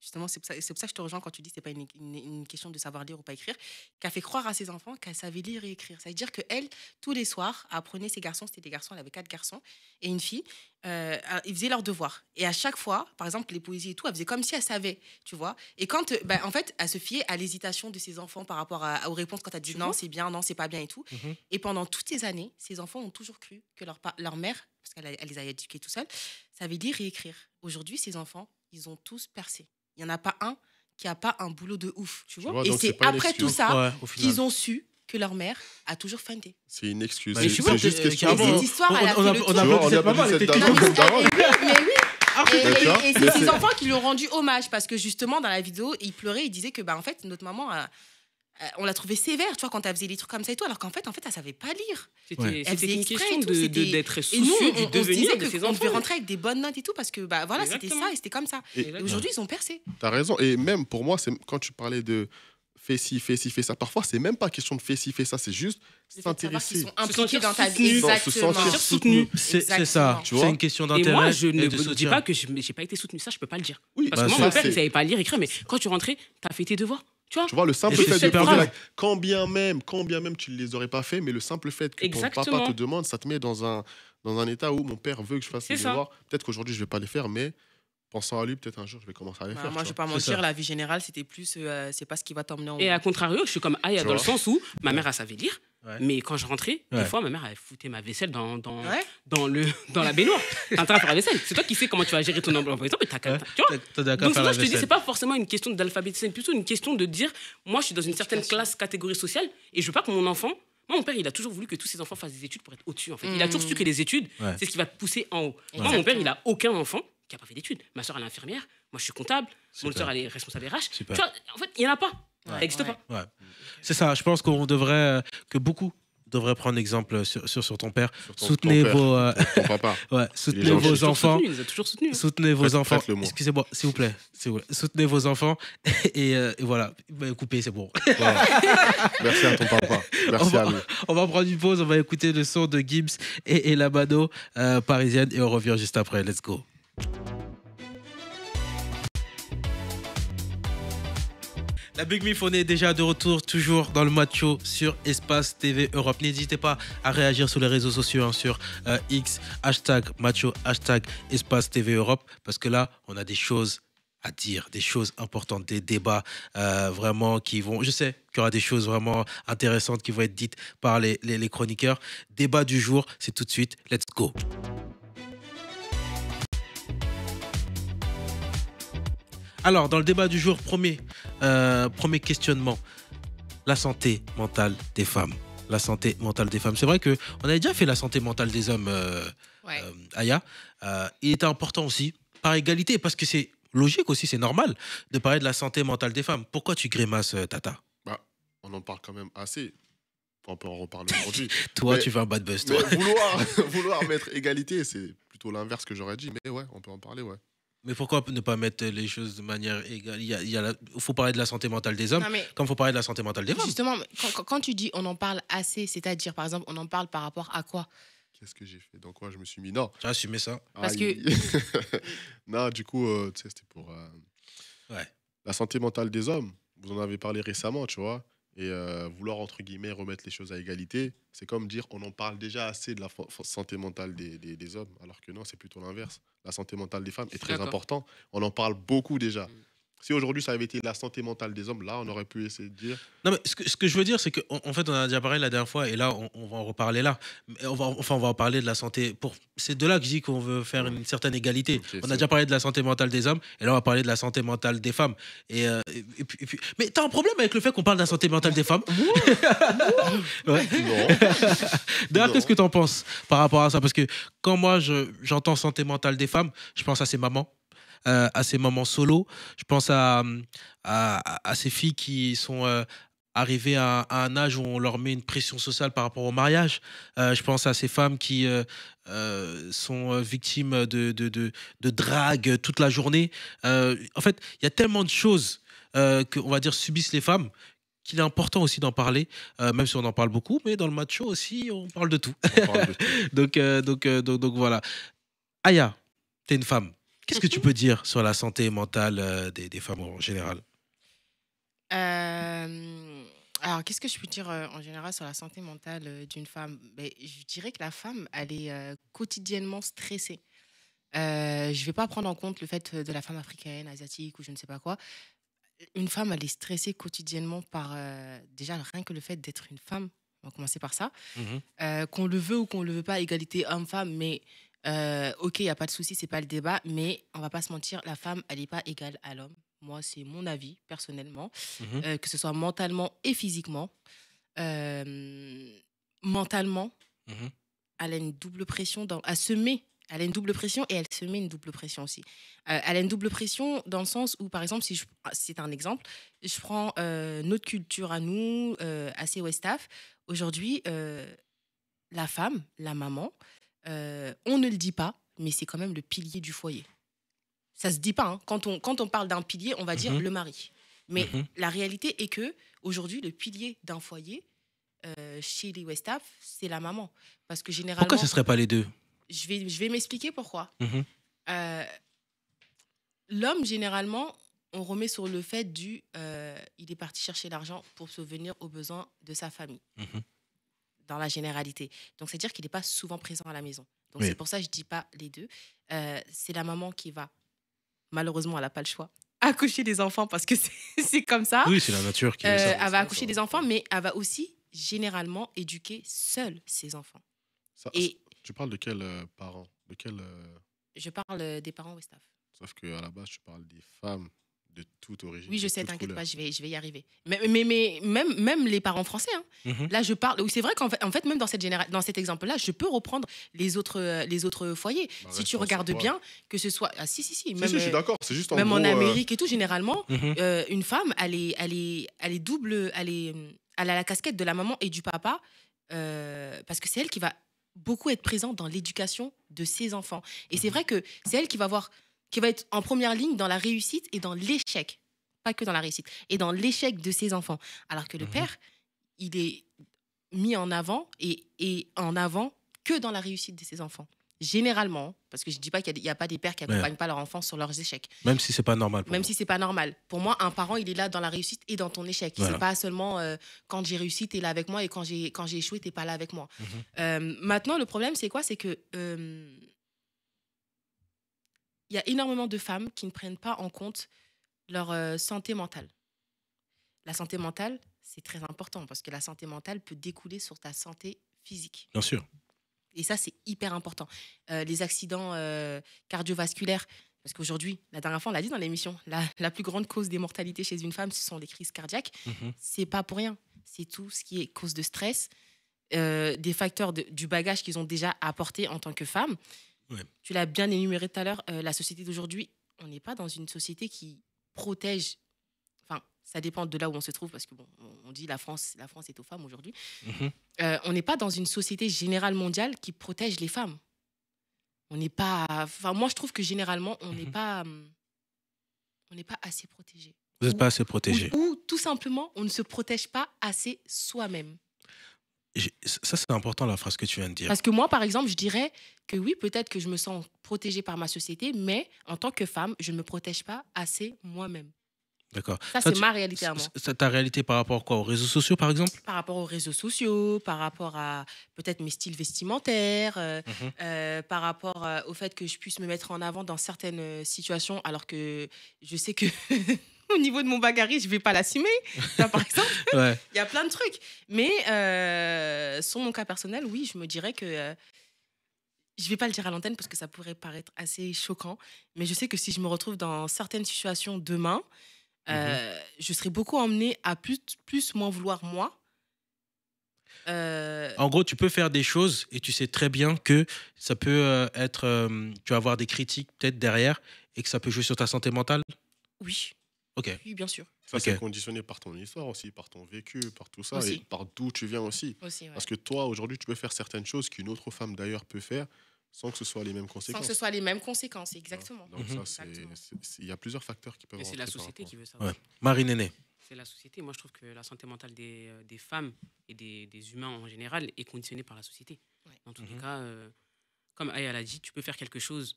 C: justement, c'est pour ça que je te rejoins quand tu dis que ce n'est pas une question de savoir lire ou pas écrire, qui a fait croire à ses enfants qu'elle savait lire et écrire. Ça veut dire qu'elle, tous les soirs, apprenait ses garçons, c'était des garçons, elle avait 4 garçons, et une fille, ils faisaient leurs devoirs. Et à chaque fois, par exemple, les poésies et tout, elle faisait comme si elle savait, tu vois. Et quand, en fait, elle se fiait à l'hésitation de ses enfants par rapport aux réponses quand elle dit non, c'est bien, non, c'est pas bien et tout.
A: Mhm.
C: Et pendant toutes ces années, ses enfants ont toujours cru que leur mère, parce qu'elle les a éduqués tout seul, savait lire et écrire. Aujourd'hui, ces enfants, ils ont tous percé. Il n'y en a pas un qui n'a pas un boulot de ouf, tu vois.
B: vois,
C: Et
B: donc
C: c'est
B: c'est pas une
C: après tout
B: excuse.
C: ça
A: Ouais, au final.
C: qu'ils ont su que leur mère a toujours fundé.
B: C'est une excuse.
A: Bah,
B: C'est
A: je suis sûr
B: juste
A: que-
B: question
A: carrément,
C: cette
B: de.
C: histoire, elle a fait
A: on
C: le
A: a
C: tour.
B: Tu vois, on
A: applaudi
B: a
A: cette maman,
B: applaudi
A: elle était
B: cette
C: Non,
B: dame.
C: mais
B: Daron.
C: mais oui.
B: D'accord.
C: Et
B: Mais
C: c'est ses
B: c'est-
C: enfants qui lui ont rendu hommage parce que justement dans la vidéo il pleurait, il disait que en fait notre maman on l'a trouvée sévère, tu vois, quand elle faisait des trucs comme ça et tout, alors qu'en fait elle savait pas lire.
A: Ouais.
C: Elle faisait
D: C'était une
C: exprès
D: question
C: et tout, c'était-
D: d'être
C: Et nous
D: soucieux
C: on
D: du
C: se
D: devenir
C: disait
D: de ses
C: qu'on devait
D: enfants.
C: rentrer avec des bonnes notes et tout parce que voilà c'était
D: Exactement.
C: ça et c'était comme ça.
B: Et-
C: Et aujourd'hui ils ont percé.
B: T'as raison. Et même pour moi, quand tu parlais de fais ci, fais ça, parfois, c'est même pas question de fais ci, fais ça, c'est juste
C: Le fait de savoir qu'ils
B: s'intéresser.
C: sont impliqués
D: sentir
C: dans ta
D: soutenu.
C: vie.
B: Non, se
C: Exactement.
B: sentir
D: soutenu.
A: C'est ça,
C: Exactement.
B: Tu vois.
A: c'est une question
D: Et
A: d'intérêt.
D: moi, je
A: et
D: ne
A: de
D: dis
A: soutien.
D: pas que je n'ai pas été soutenu. Ça, je peux pas le dire.
B: Oui,
D: Parce
A: bah,
D: que moi,
A: ça,
D: mon père,
B: c'est-
D: il savait pas lire, écrire, mais quand tu rentrais, tu as fait tes devoirs. Tu vois.
B: Tu vois, le simple
A: Et c'est
B: fait de
A: super
B: poser
A: grave.
B: quand bien même tu ne les aurais pas fait, mais le simple fait que ton
D: Exactement.
B: papa te demande, ça te met dans un état où mon père veut que je fasse
D: C'est
B: ses
D: ça.
B: devoirs. Peut-être qu'aujourd'hui, je vais pas les faire, mais pensant à lui, peut-être un jour, je vais commencer à les faire.
C: Moi, je
B: tu
C: vais pas
A: C'est
C: mentir,
A: ça.
C: la vie générale, c'était plus, c'est pas ce qui va t'emmener en
D: Et à contrario, je suis comme Aya
B: Tu
D: dans le
B: vois.
D: sens où ma mère, elle savait lire.
A: Ouais.
D: Mais quand je rentrais, des
A: Ouais.
D: fois, ma mère, elle foutait ma vaisselle dans
C: Ouais.
D: la baignoire. T'es en train de faire la vaisselle. C'est toi qui sais comment tu vas gérer ton emploi. Par exemple, tu vois.
A: T'as d'accord
D: Donc,
A: faire
D: c'est
A: la
D: ça, je te dis,
A: vaisselle.
D: c'est pas forcément une question d'alphabétisme, c'est plutôt une question de dire, moi, je suis dans une certaine
C: Éducation.
D: classe, catégorie sociale, et je veux pas que mon enfant. Moi, mon père, il a toujours voulu que tous ses enfants fassent des études pour être au-dessus. En fait. Il a toujours su que les études,
A: Ouais.
D: c'est ce qui va te pousser en haut. Moi, mon
C: Exactement.
D: père, il a aucun enfant qui a pas fait d'études. Ma soeur, elle est infirmière. Moi, je suis comptable. Mon
A: Super.
D: soeur, elle est responsable RH. Tu
A: Super.
D: vois, en fait, il y en a pas. Ça n'existe
C: Ouais.
D: pas.
A: Ouais. C'est ça, je pense qu'on devrait, que beaucoup devraient prendre exemple sur ton père.
B: Sur
A: Soutenez
B: ton père,
A: vos,
B: ton papa.
A: ouais,
B: Il
A: soutenez
B: est gentil.
A: vos
D: toujours
A: enfants.
D: soutenu, il nous a toujours soutenus. hein.
A: Soutenez vos
B: Prête-
A: enfants.
B: prête-le-moi.
A: Excusez-moi, s'il vous plaît. Soutenez vos enfants. Et voilà. Bah, coupez, c'est bon.
B: Voilà. Merci à ton papa. Merci à lui.
A: On va prendre une pause. On va écouter le son de Gibbs et Labado, parisienne. Et on revient juste après. Let's go. La Big Mif, on est déjà de retour, toujours dans le macho sur Espace TV Europe. N'hésitez pas à réagir sur les réseaux sociaux, hein, sur X, #macho, #Espace TV Europe, parce que là, on a des choses à dire, des choses importantes, des débats vraiment qui vont... Je sais qu'il y aura des choses vraiment intéressantes qui vont être dites par les chroniqueurs. Débat du jour, c'est tout de suite. Let's go. Alors, dans le débat du jour, premier questionnement, la santé mentale des femmes. La santé mentale des femmes. C'est vrai qu'on avait déjà fait la santé mentale des hommes,
C: Ouais.
A: Aya. Il était important aussi, par égalité, parce que c'est logique aussi, c'est normal de parler de la santé mentale des femmes. Pourquoi tu grimaces, Tata?
B: Bah, on en parle quand même assez. On peut en reparler aujourd'hui.
A: Toi,
B: Mais-
A: tu fais un bad buzz,
B: Mais
A: toi.
B: vouloir mettre égalité, c'est plutôt l'inverse que j'aurais dit. Mais ouais, on peut en parler, ouais.
A: Mais pourquoi ne pas mettre les choses de manière égale? Il faut parler de la santé mentale des hommes,
C: Non, mais
A: comme il faut parler de la santé mentale des femmes.
C: justement, quand tu dis on en parle assez, c'est-à-dire, par exemple, on en parle par rapport à quoi?
B: Qu'est-ce que j'ai fait? Dans quoi je me suis mis? Non.
A: Tu as assumé ça?
C: Parce
B: Aïe. Non, du coup, tu sais, c'était pour
A: Ouais.
B: la santé mentale des hommes. Vous en avez parlé récemment, tu vois. Et vouloir, entre guillemets, remettre les choses à égalité, c'est comme dire on en parle déjà assez de la santé mentale des hommes, alors que non, c'est plutôt l'inverse. La santé mentale des femmes est très
D: D'accord.
B: importante. On en parle beaucoup déjà. Si aujourd'hui, ça avait été la santé mentale des hommes, là, on aurait pu essayer de dire...
A: Non, mais ce que je veux dire, c'est qu'en fait, on en a déjà parlé la dernière fois, et là, on va en reparler là. Mais on va en parler de la santé. C'est de là que je dis qu'on veut faire une certaine égalité.
B: Ok,
A: On a
B: c'est
A: déjà parlé de la santé mentale des hommes, et là, on va parler de la santé mentale des femmes. Et puis... Mais t'as un problème avec le fait qu'on parle de la santé mentale des femmes? Ouais.
B: Non.
A: D'ailleurs,
B: Non.
A: qu'est-ce que tu en penses par rapport à ça? Parce que quand moi, j'entends santé mentale des femmes, je pense à ces mamans. À ces mamans solo. Je pense à ces filles qui sont arrivées à un âge où on leur met une pression sociale par rapport au mariage. Je pense à ces femmes qui sont victimes de drague toute la journée. En fait, il y a tellement de choses qu'on va dire subissent les femmes qu'il est important aussi d'en parler, même si on en parle beaucoup, mais dans le macho aussi, on parle de tout.
B: On parle de tout.
A: Donc voilà. Aya, t'es une femme. Qu'est-ce que tu peux dire sur la santé mentale des femmes en général?
C: Alors, qu'est-ce que je peux dire en général sur la santé mentale d'une femme? Ben, je dirais que la femme, elle est quotidiennement stressée. Je ne vais pas prendre en compte le fait de la femme africaine, asiatique ou je ne sais pas quoi. Une femme, elle est stressée quotidiennement par déjà rien que le fait d'être une femme. On va commencer par ça. Qu'on le veut ou qu'on ne le veut pas, égalité homme-femme, mais ok, il n'y a pas de souci, c'est pas le débat, mais on va pas se mentir, la femme, elle n'est pas égale à l'homme. Moi, c'est mon avis, personnellement, que ce soit mentalement et physiquement. Mentalement,
A: Mhm.
C: elle a une double pression, elle a une double pression et elle se met une double pression aussi. Elle a une double pression dans le sens où, par exemple, c'est un exemple, je prends notre culture à nous, assez Westaf. Aujourd'hui, la femme, la maman, on ne le dit pas, mais c'est quand même le pilier du foyer. Ça se dit pas. Hein. Quand on parle d'un pilier, on va dire le mari. Mais la réalité est que aujourd'hui, le pilier d'un foyer, chez les Westaf, c'est la maman. Parce que généralement...
A: Pourquoi ce ne serait pas les deux?
C: Je vais m'expliquer pourquoi.
A: Mhm.
C: L'homme, généralement, on remet sur le fait il est parti chercher l'argent pour subvenir aux besoins de sa famille. Dans la généralité. Donc, c'est-à-dire qu'il n'est pas souvent présent à la maison. Donc,
A: Oui.
C: c'est pour ça que je ne dis pas les deux. C'est la maman qui va malheureusement, elle n'a pas le choix, accoucher des enfants parce que c'est comme ça.
A: Oui, c'est la nature qui...
C: Elle va accoucher des enfants, mais elle va aussi généralement éduquer seule ses enfants. Et
B: tu parles de quels parents?
C: je parle des parents Westaf.
B: Sauf qu'à la base, tu parles des femmes de toute origine.
C: Oui, je
B: de
C: sais,
B: toute
C: t'inquiète
B: couleur.
C: pas, je vais y arriver. Mais même les parents français, hein.
A: Mhm.
C: Là, je parle. Oui, c'est vrai qu'en fait, même dans dans cet exemple-là, je peux reprendre les autres foyers.
B: Bah,
C: Si
B: reste
C: tu
B: sur
C: regardes
B: toi.
C: bien, que ce soit. Ah, si.
B: Si,
C: Même,
B: je suis d'accord. C'est juste en
C: même
B: gros,
C: en Amérique et tout, généralement,
A: Mhm.
C: une femme, elle est double. Elle a la casquette de la maman et du papa, parce que c'est elle qui va beaucoup être présente dans l'éducation de ses enfants. Et c'est vrai que c'est elle qui va être en première ligne dans la réussite et dans l'échec. Pas que dans la réussite. Et dans l'échec de ses enfants. Alors que le père, il est mis en avant et en avant que dans la réussite de ses enfants. Généralement, parce que je ne dis pas qu'il n'y a pas des pères qui n'accompagnent pas leurs enfants sur leurs échecs.
A: Même si c'est pas normal.
C: Même si c'est pas normal. Pour moi, un parent, il est là dans la réussite et dans ton échec.
A: Voilà.
C: C'est pas seulement quand j'ai réussi, tu es là avec moi et quand j'ai échoué, tu n'es pas là avec moi. Maintenant, le problème, c'est quoi? C'est que il y a énormément de femmes qui ne prennent pas en compte leur santé mentale. La santé mentale, c'est très important parce que la santé mentale peut découler sur ta santé physique.
A: Bien sûr.
C: Et ça, c'est hyper important. Les accidents cardiovasculaires, parce qu'aujourd'hui, la dernière fois, on l'a dit dans l'émission, la plus grande cause des mortalités chez une femme, ce sont les crises cardiaques. C'est pas pour rien. C'est tout ce qui est cause de stress, des facteurs du bagage qu'ils ont déjà apporté en tant que femme.
A: Ouais.
C: Tu l'as bien énuméré tout à l'heure, la société d'aujourd'hui, on n'est pas dans une société qui protège. Enfin, ça dépend de là où on se trouve, parce que bon, on dit la France est aux femmes aujourd'hui. On n'est pas dans une société générale mondiale qui protège les femmes. On n'est pas. Enfin, moi, je trouve que généralement, on n'est pas assez protégé.
A: Vous n'êtes pas assez protégé.
C: Ou tout simplement, on ne se protège pas assez soi-même.
A: Ça, c'est important, la phrase que tu viens de dire.
C: Parce que moi, par exemple, je dirais que oui, peut-être que je me sens protégée par ma société, mais en tant que femme, je ne me protège pas assez moi-même.
A: D'accord.
C: Ça, c'est ma réalité à moi.
A: Ta réalité par rapport quoi, aux réseaux sociaux, par exemple?
C: Par rapport aux réseaux sociaux, par rapport à peut-être mes styles vestimentaires, par rapport au fait que je puisse me mettre en avant dans certaines situations, alors que je sais que au niveau de mon bagarre, je ne vais pas l'assumer. Là, par exemple,
A: Ouais.
C: il y a plein de trucs. Mais sur mon cas personnel, oui, je me dirais que... je ne vais pas le dire à l'antenne parce que ça pourrait paraître assez choquant, mais je sais que si je me retrouve dans certaines situations demain, je serais beaucoup emmenée à plus m'en vouloir moi.
A: En gros, tu peux faire des choses et tu sais très bien que ça peut être... tu vas avoir des critiques peut-être derrière et que ça peut jouer sur ta santé mentale.
C: Oui.
A: Ok.
C: Oui, bien sûr.
B: Ça,
A: Ok.
B: c'est conditionné par ton histoire aussi, par ton vécu, par tout ça,
C: Aussi.
B: et par d'où tu viens aussi.
C: Aussi, ouais.
B: Parce que toi, aujourd'hui, tu peux faire certaines choses qu'une autre femme d'ailleurs peut faire sans que ce soit les mêmes
C: Sans
B: conséquences.
C: que ce soit les mêmes conséquences, exactement.
B: Donc ça,
C: Exactement.
B: il y a plusieurs facteurs qui peuvent
D: Et c'est la
B: rentrer par
D: société
B: rapport.
D: qui veut ça.
A: Ouais. Marie Néné.
D: C'est la société. Moi, je trouve que la santé mentale des femmes et des humains en général est conditionnée par la société.
C: Ouais.
D: Dans tous les cas, comme Aya l'a dit, tu peux faire quelque chose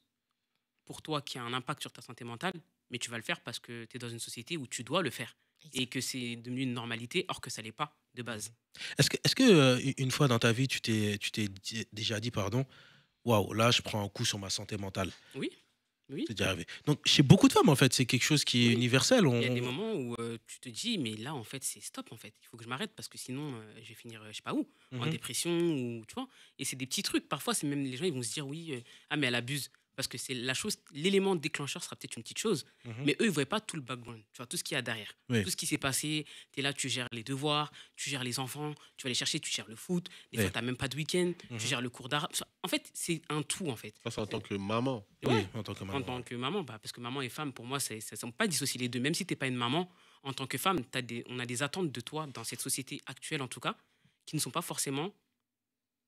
D: pour toi qui a un impact sur ta santé mentale, mais tu vas le faire parce que tu es dans une société où tu dois le faire. Et que c'est devenu une normalité, or que ça ne l'est pas de base.
A: Est-ce que une fois dans ta vie, tu t'es déjà dit, pardon, waouh, là, je prends un coup sur ma santé mentale?
D: Oui, oui.
A: C'est déjà arrivé. Donc, chez beaucoup de femmes, en fait, c'est quelque chose qui est
D: Oui.
A: universel.
D: Il y a des moments où tu te dis, mais là, en fait, c'est stop, en fait. Il faut que je m'arrête parce que sinon, je vais finir, je sais pas où, en dépression, ou tu vois. Et c'est des petits trucs. Parfois, c'est même les gens, ils vont se dire, oui, ah, mais elle abuse. Parce que c'est la chose, l'élément déclencheur sera peut-être une petite chose, mais eux, ils ne voient pas tout le background, tu vois, tout ce qu'il y a derrière.
A: Oui.
D: Tout ce qui s'est passé, tu es là, tu gères les devoirs, tu gères les enfants, tu vas les chercher, tu gères le foot, des
A: Oui.
D: fois, tu n'as même pas de week-end, tu gères le cours d'arabe. En fait, c'est un tout, en fait.
B: Ça, c'est en tant que maman.
A: Oui,
D: Ouais.
A: en tant que
D: En
A: maman.
D: tant que maman, parce que maman et femme, pour moi, ça ne sont pas dissocier les deux. Même si tu n'es pas une maman, en tant que femme, on a des attentes de toi, dans cette société actuelle en tout cas, qui ne sont pas forcément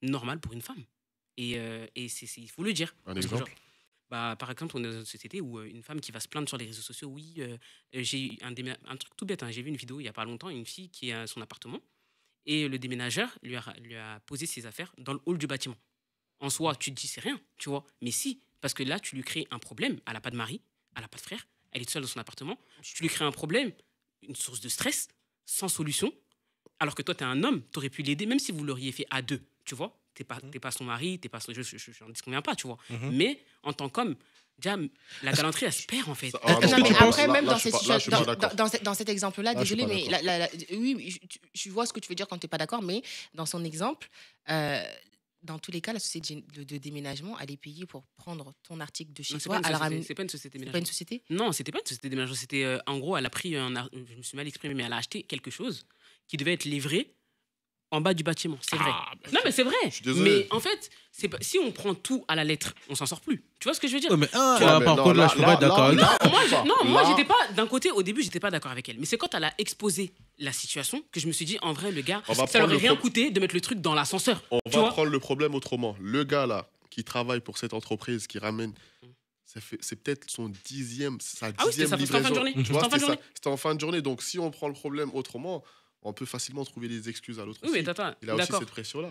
D: normales pour une femme. Et il faut le dire.
B: Un
D: Parce que,
B: exemple?
D: par exemple, on est dans une société où une femme qui va se plaindre sur les réseaux sociaux, oui, j'ai eu un truc tout bête, hein, j'ai vu une vidéo il n'y a pas longtemps, une fille qui est à son appartement, et le déménageur lui a posé ses affaires dans le hall du bâtiment. En soi, tu te dis, c'est rien, tu vois. Mais si, parce que là, tu lui crées un problème. Elle n'a pas de mari, elle n'a pas de frère, elle est seule dans son appartement. Tu lui crées un problème, une source de stress, sans solution. Alors que toi, tu es un homme, tu aurais pu l'aider, même si vous l'auriez fait à deux, tu vois. t'es pas son mari, t'es pas son, je n'en disconviens pas, tu vois.
A: Mhm.
D: Mais en tant qu'homme, déjà, la galanterie, elle se perd en fait.
B: Ah,
C: Non, mais
B: là,
C: après,
B: là,
C: même
B: là,
C: dans
B: je suis
C: cette
B: pas- là, je suis
C: situation,
B: pas d'accord.
C: dans cet exemple-là,
B: Là, je suis
C: désolé,
B: pas
C: mais oui, je vois ce que tu veux dire quand tu n'es pas d'accord, mais dans son exemple, euh, dans tous les cas, la société de déménagement, elle est payée pour prendre ton article de chez
D: Non, c'est
C: toi,
D: pas,
C: à
D: une
C: la
D: société,
C: ramener.
D: c'est pas une société
C: C'est pas
D: ménagère.
C: une société?
D: Non, c'était pas une société déménageur. C'était, en gros, elle a pris je me suis mal exprimé, mais elle a acheté quelque chose qui devait être livré en bas du bâtiment. C'est vrai.
B: Ah, ben,
D: Non, mais c'est vrai.
B: je suis désolé.
D: Mais en fait, si on prend tout à la lettre, on s'en sort plus. Tu vois ce que je veux dire?
A: Ouais, mais
B: Tu vois, mais
A: par
B: non,
A: contre, là,
B: là,
A: je peux pas être
B: là,
A: d'accord avec
B: là,
A: toi.
D: Moi,
B: Là-
D: j'étais pas. D'un côté, au début, j'étais pas d'accord avec elle. Mais c'est quand elle a exposé la situation que je me suis dit, en vrai, le gars,
B: On va
D: ça leur
B: prendre
D: aurait
B: le
D: rien coûté de mettre le truc dans l'ascenseur.
B: On
D: Tu
B: va
D: vois
B: prendre le problème autrement. Le gars là, qui travaille pour cette entreprise, qui ramène, c'est peut-être sa
D: Ah oui,
B: dixième
D: c'était ça, c'était en fin de
B: livraison.
D: journée.
B: Tu vois,
D: C'était en fin de journée.
B: c'était en fin de journée. Donc si on prend le problème autrement, on peut facilement trouver des excuses à l'autre
D: Oui, mais
B: aussi.
D: attends,
B: Il a aussi
D: d'accord.
B: cette pression-là.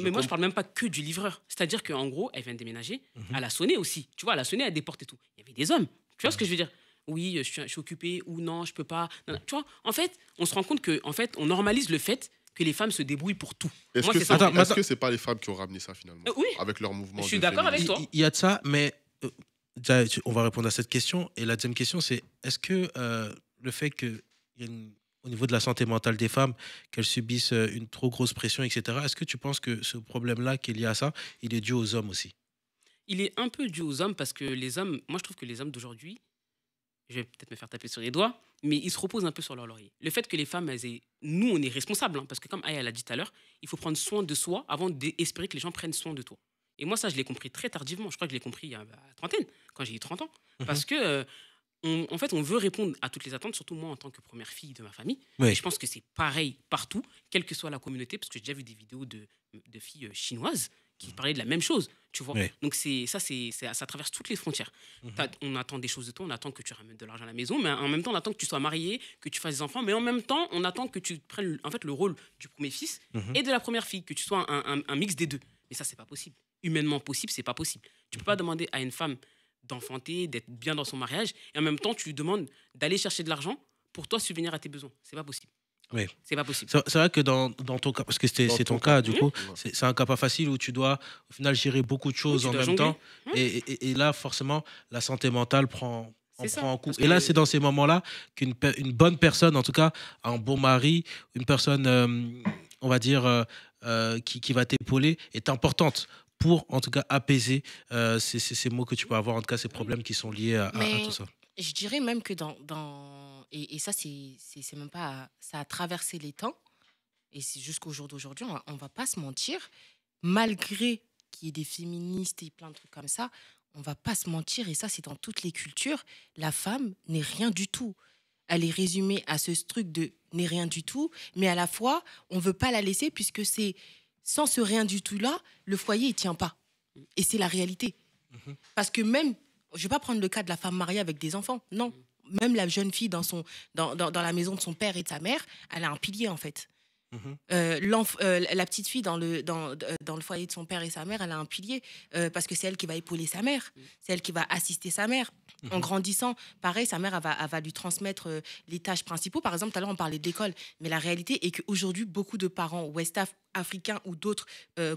D: Mais moi, je parle même pas que du livreur. C'est-à-dire qu'en gros, elle vient de déménager, elle a sonné aussi. Tu vois, elle a sonné à des portes et tout. Il y avait des hommes. Tu vois ce que je veux dire? Oui, je suis occupée ou non, je peux pas. Non, non. Tu vois, en fait, on se rend compte que, en fait, on normalise le fait que les femmes se débrouillent pour tout.
B: Est-ce
D: Moi,
B: que
D: c'est
B: c'est
D: ça.
A: Attends,
B: c'est pas les femmes qui ont ramené ça finalement
D: Oui.
B: avec leur mouvement
D: Je suis
B: de
D: d'accord avec
B: féminisme?
D: toi.
A: Il y a de ça, mais déjà, on va répondre à cette question. Et la deuxième question, c'est est-ce que le fait que y a au niveau de la santé mentale des femmes, qu'elles subissent une trop grosse pression, etc., est-ce que tu penses que ce problème-là qui est lié à ça, il est dû aux hommes aussi?
D: Il est un peu dû aux hommes parce que les hommes, moi, je trouve que les hommes d'aujourd'hui, je vais peut-être me faire taper sur les doigts, mais ils se reposent un peu sur leur laurier. Le fait que les femmes, nous, on est responsables, hein, parce que comme Aya l'a dit tout à l'heure, il faut prendre soin de soi avant d'espérer que les gens prennent soin de toi. Et moi, ça, je l'ai compris très tardivement. Je crois que je l'ai compris il y a la trentaine, quand j'ai eu 30 ans. Parce que, en fait, on veut répondre à toutes les attentes, surtout moi en tant que première fille de ma famille.
A: Oui.
D: Et je pense que c'est pareil partout, quelle que soit la communauté, parce que j'ai déjà vu des vidéos de filles chinoises qui parlaient de la même chose, tu vois.
A: Oui.
D: Donc ça traverse toutes les frontières. On attend des choses de toi, on attend que tu ramènes de l'argent à la maison, mais en même temps, on attend que tu sois marié, que tu fasses des enfants, mais en même temps, on attend que tu prennes en fait le rôle du premier fils et de la première fille, que tu sois un mix des deux. Mais ça, c'est pas possible. Humainement possible, c'est pas possible. Tu peux pas demander à une femme d'enfanter, d'être bien dans son mariage, et en même temps, tu lui demandes d'aller chercher de l'argent pour toi subvenir à tes besoins. C'est pas possible.
A: Oui.
D: C'est pas possible.
A: C'est vrai que dans ton cas, parce que
B: Dans
A: c'est
B: ton
A: ton cas, du
B: cas,
A: coup,
B: oui.
A: c'est un cas pas facile où tu dois au final gérer beaucoup de choses
D: tu
A: en
D: dois
A: même
D: jongler.
A: temps. Et là, forcément, la santé mentale prend
D: C'est ça,
A: un coup.
D: parce
A: Et là,
D: que-
A: c'est dans ces moments-là qu'une une bonne personne, en tout cas, un bon mari, une personne, on va dire, qui va t'épauler, est importante pour, en tout cas, apaiser ces mots que tu peux avoir, en tout cas, ces problèmes qui sont liés à
C: Mais
A: tout ça.
C: je dirais même que et ça, c'est même pas. Ça a traversé les temps. Et c'est jusqu'au jour d'aujourd'hui, on va pas se mentir. Malgré qu'il y ait des féministes et plein de trucs comme ça, on va pas se mentir. Et ça, c'est dans toutes les cultures. La femme n'est rien du tout. Elle est résumée à ce truc de n'est rien du tout. Mais à la fois, on veut pas la laisser puisque c'est sans ce rien du tout-là, le foyer, il tient pas. Et c'est la réalité. Parce que même, je vais pas prendre le cas de la femme mariée avec des enfants. Non. Même la jeune fille dans la maison de son père et de sa mère, elle a un pilier en fait. La petite fille dans le foyer de son père et sa mère, elle a un pilier parce que c'est elle qui va épauler sa mère, c'est elle qui va assister sa mère. En grandissant, pareil, sa mère elle va lui transmettre les tâches principaux. Par exemple, tout à l'heure, on parlait d'école, mais la réalité est qu'aujourd'hui, beaucoup de parents africains ou d'autres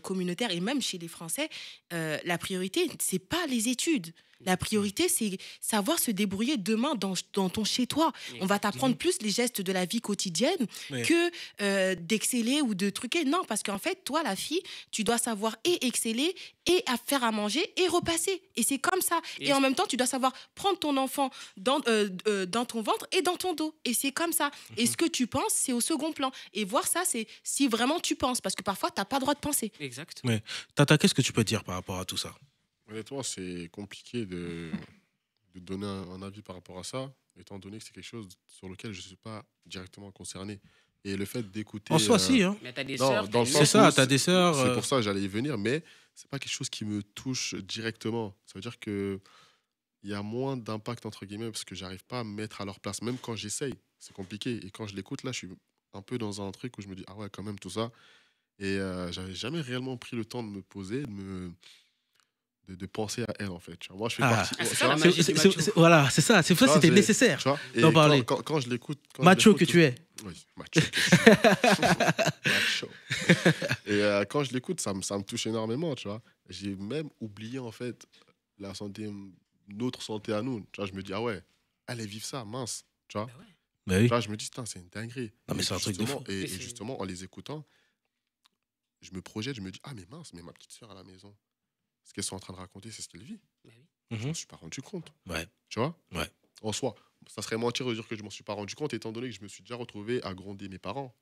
C: communautaires, et même chez les Français, la priorité, c'est pas les études. La priorité, c'est savoir se débrouiller demain dans ton chez-toi. On va t'apprendre plus les gestes de la vie quotidienne que d'exceller ou de truquer. Non, parce qu'en fait, toi, la fille, tu dois savoir et exceller et à faire à manger et repasser. Et c'est comme ça. Et en même temps, tu dois savoir prendre ton enfant dans ton ventre et dans ton dos. Et c'est comme ça. Et ce que tu penses, c'est au second plan. Et voir ça, c'est si vraiment tu penses. Parce que parfois, tu n'as pas le droit de penser.
D: Exact.
A: Ouais. Tata, qu'est-ce que tu peux dire par rapport à tout ça?
B: Honnêtement, c'est compliqué de donner un avis par rapport à ça, étant donné que c'est quelque chose sur lequel je ne suis pas directement concerné. Et le fait d'écouter...
A: En soi, si. Hein.
D: Mais t'as des
B: Non,
D: sœurs,
B: dans le
D: t'as
B: sens
A: C'est ça,
B: où
A: t'as des sœurs.
B: C'est pour ça que j'allais y venir, mais c'est pas quelque chose qui me touche directement. Ça veut dire que il y a moins d'impact entre guillemets parce que j'arrive pas à me mettre à leur place, même quand j'essaye. C'est compliqué. Et quand je l'écoute là, je suis un peu dans un truc où je me dis ah ouais quand même tout ça. Et j'avais jamais réellement pris le temps de me poser, de de penser à elle, en fait. Tu vois. Moi, je fais
A: Ah.
B: partie.
D: Ah, c'est
B: tu
D: ça,
B: vois,
D: la magie du macho.
A: Voilà, c'est ça. C'est pour ça que
B: vois,
A: c'était
B: c'est-
A: nécessaire
B: tu vois, et
A: d'en parler.
B: quand je l'écoute.
A: Macho que tu es.
B: Oui, macho que je suis. Macho. Et quand je l'écoute, ça me touche énormément, tu vois. J'ai même oublié, en fait, la santé, notre santé à nous. Tu vois, je me dis, ah ouais, allez vivre ça, mince. Tu vois,
D: Bah ouais.
A: Bah oui.
B: tu vois, je me dis, putain, c'est une dinguerie.
A: Non, mais
B: Et
A: c'est un truc de
B: justement-
A: fou.
B: Et,
D: Mais
B: et
D: c'est-
B: justement, en les écoutant, je me projette, je me dis, ah, mais mince, mais ma petite soeur à la maison, ce qu'elles sont en train de raconter, c'est ce qu'elle vit.
D: Bah oui.
B: Je
A: Mhm.
B: m'en suis pas rendu compte.
A: Ouais.
B: Tu vois.
A: Ouais.
B: En soi, ça serait mentir de dire que je m'en suis pas rendu compte, étant donné que je me suis déjà retrouvé à gronder mes parents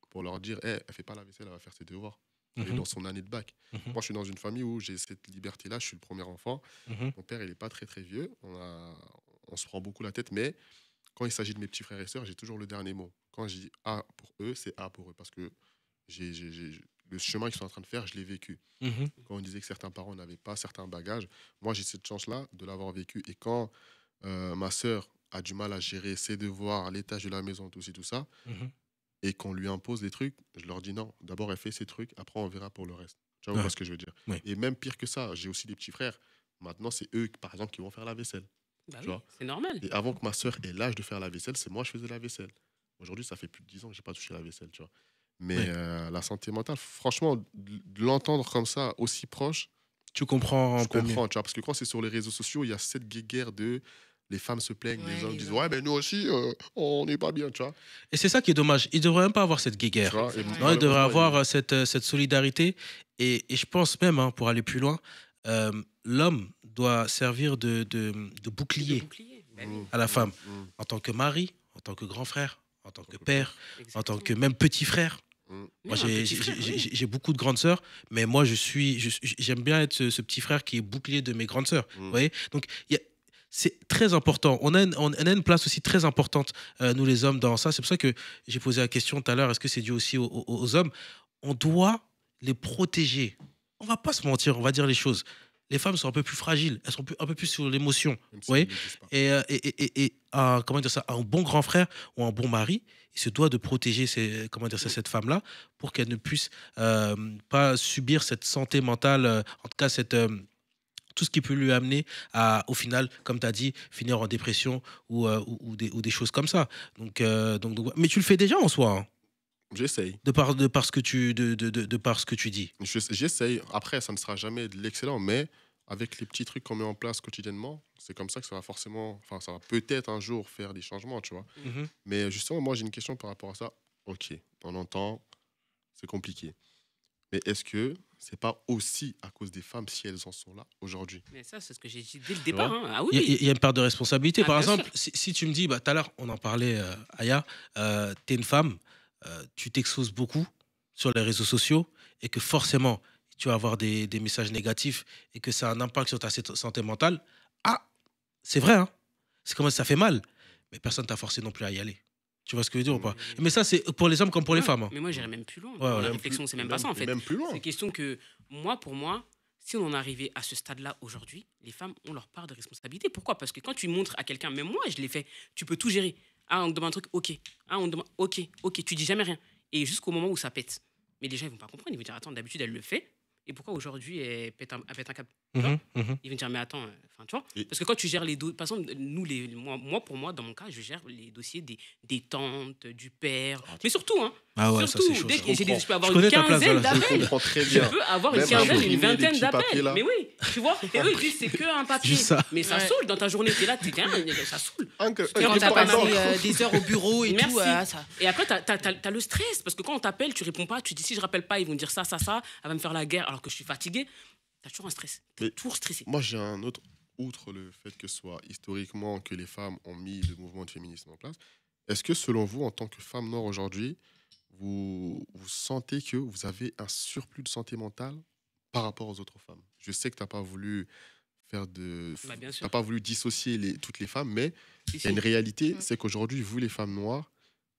B: pour leur dire, elle fait pas la vaisselle, elle va faire ses devoirs. Elle est
A: Mhm.
B: dans son année de bac.
A: Mhm.
B: Moi, je suis dans une famille où j'ai cette liberté-là. Je suis le premier enfant.
A: Mhm.
B: Mon père, il est pas très très vieux. On se prend beaucoup la tête, mais quand il s'agit de mes petits frères et sœurs, j'ai toujours le dernier mot. Quand je dis A pour eux, c'est A pour eux, parce que le chemin qu'ils sont en train de faire, je l'ai vécu.
A: Mhm.
B: Quand on disait que certains parents n'avaient pas certains bagages, moi j'ai cette chance-là de l'avoir vécu. Et quand ma sœur a du mal à gérer ses devoirs, les tâches de la maison, tout ci, tout ça,
A: Mhm.
B: et qu'on lui impose des trucs, je leur dis non. D'abord, elle fait ses trucs, après on verra pour le reste. Tu vois
A: Ouais.
B: ce que je veux dire.
A: Ouais.
B: Et même pire que ça, j'ai aussi des petits frères. Maintenant, c'est eux, par exemple, qui vont faire la vaisselle.
D: Bah
B: Tu
D: oui,
B: vois.
D: c'est normal.
B: Et avant que ma sœur ait l'âge de faire la vaisselle, c'est moi je faisais la vaisselle. Aujourd'hui, ça fait plus de 10 ans que j'ai pas touché la vaisselle, tu vois. Mais
A: Ouais.
B: la santé mentale, franchement, de l'entendre comme ça, aussi proche,
A: Tu comprends un
B: je
A: peu mieux.
B: comprends, tu vois. Parce que quand c'est sur les réseaux sociaux, il y a cette guéguerre de les femmes se plaignent,
C: Ouais,
B: les hommes
C: les
B: disent
C: hommes.
B: ouais, mais nous aussi, on n'est pas bien, tu vois.
A: Et c'est ça qui est dommage. Il devrait même pas avoir cette
B: Tu
A: guéguerre.
B: vois,
C: C'est
B: et
C: vrai.
A: Non, il devrait
B: malheureusement,
A: avoir cette solidarité. Et je pense même, hein, pour aller plus loin, l'homme doit servir de
D: Le
A: bouclier
D: bouclier. Bah oui.
A: à la femme, en tant que mari, en tant que grand frère, en tant que père, en tant que même petit frère. Moi,
D: Même un petit frère, oui.
A: j'ai beaucoup de grandes sœurs, mais moi, j'aime bien être ce petit frère qui est bouclier de mes grandes sœurs. Vous voyez. Donc, c'est très important. On a une place aussi très importante, nous les hommes, dans ça. C'est pour ça que j'ai posé la question tout à l'heure, est-ce que c'est dû aussi aux hommes? On doit les protéger. On va pas se mentir, on va dire les choses. Les femmes sont un peu plus fragiles, elles sont un peu plus sur l'émotion.
B: Même si
A: Vous voyez.
B: ils ne le disent pas.
A: Et comment dire ça, un bon grand frère ou un bon mari, il se doit de protéger cette femme-là pour qu'elle ne puisse pas subir cette santé mentale, en tout cas tout ce qui peut lui amener à, au final, comme tu as dit, finir en dépression ou des choses comme ça. Donc, mais tu le fais déjà en soi, hein,
B: J'essaye.
A: de par ce que tu dis.
B: J'essaye. Après, ça ne sera jamais de l'excellent, mais avec les petits trucs qu'on met en place quotidiennement, c'est comme ça que ça va forcément, enfin, ça va peut-être un jour faire des changements, tu vois. Mais justement, moi, j'ai une question par rapport à ça. Ok, on entend, c'est compliqué. Mais est-ce que c'est pas aussi à cause des femmes si elles en sont là aujourd'hui?
D: Mais ça, c'est ce que j'ai dit dès le départ. Hein. Ah oui,
A: Il y a une part de responsabilité.
D: Ah,
A: Par
D: bien
A: exemple, si tu me dis, bah, tout à l'heure, on en parlait, Aya, tu es une femme, tu t'exposes beaucoup sur les réseaux sociaux et que forcément, tu vas avoir des messages négatifs et que ça a un impact sur ta santé mentale. Ah, c'est vrai, hein. C'est comme ça fait mal. Mais personne t'a forcé non plus à y aller. Tu vois ce que je veux dire ou pas? Mais ça, c'est pour les hommes comme pour les
D: Ouais,
A: femmes, hein.
D: Mais moi, j'irais même plus loin.
A: Ouais,
D: La
A: ouais.
D: réflexion, c'est même pas ça, en fait.
B: Même plus loin.
D: C'est question que, pour moi, si on en arrivait à ce stade-là aujourd'hui, les femmes ont leur part de responsabilité. Pourquoi? Parce que quand tu montres à quelqu'un, même moi, je l'ai fait, tu peux tout gérer. Ah, on te demande un truc, ok. Ah, on te demande, ok, tu dis jamais rien. Et jusqu'au moment où ça pète. Mais les gens, ils vont pas comprendre. Ils vont dire, attends, d'habitude, elle le fait. Et pourquoi aujourd'hui, elle pète un câble? Tu vois. Ils vont dire, mais attends, tu vois.
B: Et-
D: Parce que quand tu gères les dossiers, par exemple, pour moi, dans mon cas, je gère les dossiers des tantes, du père. Mais surtout, hein.
A: Ah ouais, ça,
D: surtout,
A: c'est chaud,
D: dès
A: ça.
D: que je peux avoir
A: Je
D: une
A: connais ta place
D: quinzaine
A: dans la-
B: Je
D: d'appels.
B: comprends très
D: Je
B: bien.
D: peux avoir une
B: Même
D: quinzaine,
B: imprimer
D: une
B: des
D: vingtaine
B: petits papiers,
D: d'appels.
B: là.
D: Mais oui, tu vois. Et eux, ils disent, c'est que un papier.
A: Juste ça.
D: Mais ça
C: Ouais.
D: saoule dans ta journée. T'es là, ça saoule.
B: Un que-
C: Et
B: un
C: quand
B: qui
C: t'as
B: parle
C: passé
B: d'encre.
C: des heures au bureau et
D: Merci.
C: tout, ça.
D: Et après, t'as le stress. Parce que quand on t'appelle, tu réponds pas. Tu dis, si je rappelle pas, ils vont dire ça. Elle va me faire la guerre alors que je suis fatiguée. T'as toujours un stress. T'es
B: Mais-
D: toujours stressé.
B: Moi, j'ai un autre, outre le fait que ce soit historiquement que les femmes ont mis le mouvement de féminisme en place, est-ce que selon vous, en tant que femme noire aujourd'hui, vous sentez que vous avez un surplus de santé mentale par rapport aux autres femmes? Je sais que tu n'as pas voulu
D: Bah, bien sûr.
B: t'as pas voulu dissocier toutes les femmes, mais
D: Si,
B: il y a une
D: si.
B: réalité,
C: Mm.
B: c'est qu'aujourd'hui, vous, les femmes noires,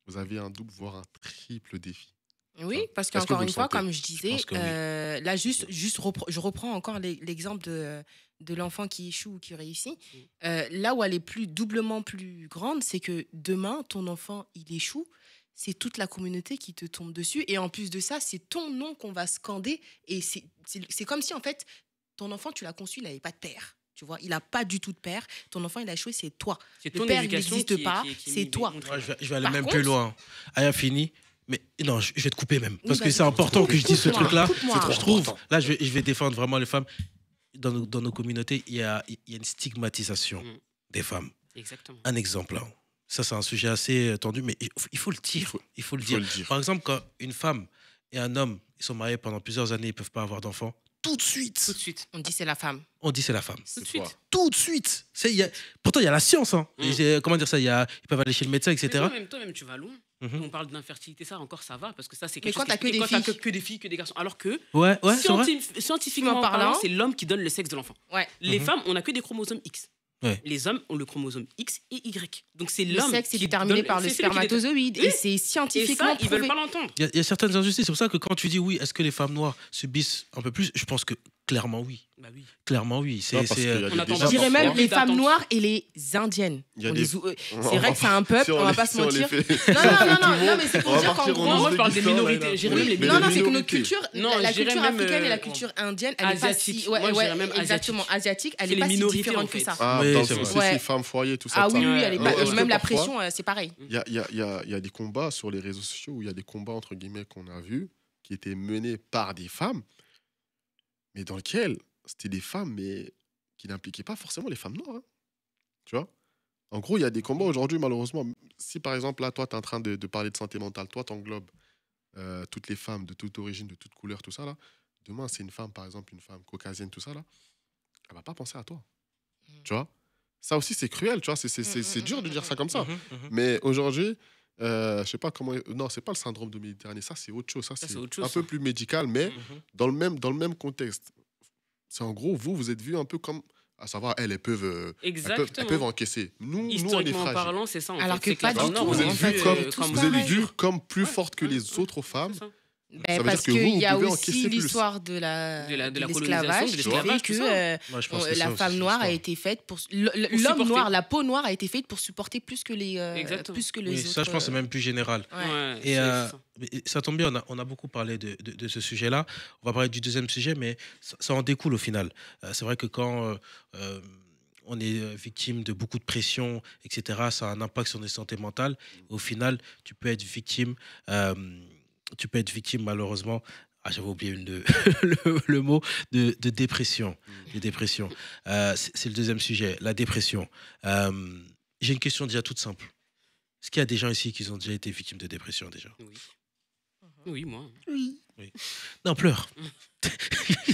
B: vous avez un double, voire un triple défi.
C: Oui, parce
B: Est-ce que
C: qu'encore
B: vous
C: une
B: le
C: fois,
B: sentez?
C: comme je disais,
A: pense que oui.
C: là, je reprends encore l'exemple de l'enfant qui échoue ou qui réussit. Là où elle est doublement plus grande, c'est que demain, ton enfant, il échoue, c'est toute la communauté qui te tombe dessus. Et en plus de ça, c'est ton nom qu'on va scander. Et c'est comme si, en fait, ton enfant, tu l'as conçu, il n'avait pas de père. Tu vois, il n'a pas du tout de père. Ton enfant, il a échoué, c'est toi.
D: C'est
C: Le
D: ton
C: père, il
D: éducation
C: n'existe pas, c'est toi.
A: Moi, je vais aller
C: Par
A: même
C: contre-
A: plus loin. Aya fini. Mais non, je vais te couper même. Parce que
C: vas-y,
A: c'est important que je dise ce
C: coupe-moi,
A: truc-là.
C: coupe-moi.
A: Je trouve, là, je vais défendre vraiment les femmes. Dans nos communautés, il y a une stigmatisation des femmes.
D: Exactement.
A: Un exemple. Hein. Ça, c'est un sujet assez tendu, mais il faut le dire. Il faut le dire. Par exemple, quand une femme et un homme ils sont mariés pendant plusieurs années, ils ne peuvent pas avoir d'enfants, tout de suite,
C: On dit c'est la femme.
A: on dit c'est la femme.
D: Tout de suite.
A: Tout de suite. Pourtant, il y a la science. Hein. Comment dire ça ils peuvent aller chez le médecin, etc.
D: Mais toi-même, tu vas loin.
A: Mhm.
D: On parle d'infertilité, ça encore, ça va, parce que ça, c'est
C: Mais
D: quelque
C: quand
D: chose
C: t'as
D: qui
C: que des
D: explique quand
C: filles.
D: t'as que des filles, que des garçons. Alors que,
A: Ouais, c'est vrai.
D: scientifiquement parlant, c'est l'homme qui donne le sexe de l'enfant.
C: Ouais.
D: Les femmes, on n'a que des chromosomes X.
A: Ouais.
D: Les hommes ont le chromosome X et Y. Donc c'est
C: Le
D: l'homme
C: sexe est
D: qui
C: déterminé
D: donne-
C: par le
D: c'est celui qui
C: spermatozoïde.
D: Oui.
C: Et c'est
D: Et
C: scientifiquement
D: ça, ils veulent
C: prouvé.
D: pas l'entendre.
A: Il y a certaines injustices. C'est pour ça que quand tu dis oui, est-ce que les femmes noires subissent un peu plus, je pense que clairement oui.
D: Bah oui.
A: Clairement oui.
B: Non, parce qu'il y a
D: on
B: des
D: attend
B: débats
C: Je dirais
D: parfois.
C: même
B: parfois.
C: les femmes
D: D'attente.
C: noires et les indiennes.
B: Il y a
C: On
B: des-
C: les ou- C'est vrai que c'est un peuple,
B: Si
C: on va pas se
B: si on les
C: mentir.
B: fait-
C: Non, mais c'est pour
B: On va
C: dire qu'en
B: partir
C: gros.
B: en
D: moi, je parle des
B: Ouzbékistan,
D: minorités.
B: là, là.
D: J'irais même les
B: Mais
C: Non,
B: les
C: c'est que nos
B: minorités.
C: cultures,
D: Non,
C: la
D: je dirais
C: culture
D: même,
C: africaine et la culture indienne, elle est pas
D: asiatique.
C: si.
D: Moi, je dirais même
C: exactement. Asiatique, elle
D: C'est
C: est
D: les
C: pas si
D: minorités,
C: différente
D: en
C: que
D: fait.
C: ça.
B: Ah,
A: Oui,
B: dans le
A: c'est
B: sens
A: vrai.
B: aussi,
C: Ouais.
B: femmes, foyer, tout ça.
C: Ah
B: tout ça.
C: oui, elle est
B: Ouais,
C: pas.
B: parce
C: Et
B: que
C: même la
B: parfois,
C: pression, c'est pareil.
B: Il y a des combats sur les réseaux sociaux où il y a des combats, entre guillemets, qu'on a vus, qui étaient menés par des femmes, mais dans lesquels c'était des femmes, mais qui n'impliquaient pas forcément les femmes noires. Hein. Tu vois? En gros, il y a des combats aujourd'hui, malheureusement. Si par exemple, là, toi, tu es en train de parler de santé mentale, toi, tu englobes toutes les femmes de toute origine, de toute couleur, tout ça, là. Demain, c'est une femme, par exemple, une femme caucasienne, tout ça, là. Elle va pas penser à toi. Tu vois? Ça aussi, c'est cruel, tu vois? C'est dur de dire ça comme ça. Mais aujourd'hui, je sais pas comment. Non, c'est pas le syndrome de Méditerranée. Ça, c'est autre chose. Ça, c'est
D: autre chose,
B: un peu
D: ça.
B: plus médical, mais dans le même contexte. C'est en gros, vous êtes vus un peu comme. À savoir, elles peuvent
D: Exactement.
B: encaisser. Nous, on est
D: Historiquement
B: fragiles.
D: parlant, c'est ça. En
C: Alors
D: fait.
C: que pas
D: C'est
C: du
D: la
C: tout,
D: norme,
B: Vous
C: en
B: êtes
C: fait,
B: vus
C: tous
B: vous êtes
C: pareil.
B: vus comme plus
D: Ouais,
B: fortes que
D: ouais,
B: les autres femmes.
D: C'est ça.
B: Ça veut
C: Parce
B: dire que
C: qu'il y a
B: vous pouvez
C: aussi
B: encaisser plus.
C: l'histoire de
D: De la
C: l'esclavage
D: colonisation, de
C: qui
D: l'esclavage,
C: fait
D: tout
C: que
D: ça.
A: Moi, je pense que
C: la
A: ça
C: femme
A: aussi,
C: noire
A: c'est
C: a
A: ça.
C: été faite pour
D: Pour
C: l'homme
D: supporter.
C: noir, la peau noire a été faite pour supporter plus que les
D: Exactement.
C: plus que
A: Oui,
C: les autres.
A: ça, je pense, que c'est même plus général.
C: Ouais.
D: Ouais,
A: Et
D: c'est ça.
A: mais ça tombe bien, on a beaucoup parlé de ce sujet-là. On va parler du deuxième sujet, mais ça en découle au final. C'est vrai que quand on est victime de beaucoup de pression, etc., ça a un impact sur notre santé mentale. Au final, tu peux être victime malheureusement. Ah, j'avais oublié le mot de dépression. De dépression. C'est le deuxième sujet, la dépression. J'ai une question déjà toute simple. Est-ce qu'il y a des gens ici qui ont déjà été victimes de dépression déjà?
D: Oui. Oui, moi.
A: Non, pleure.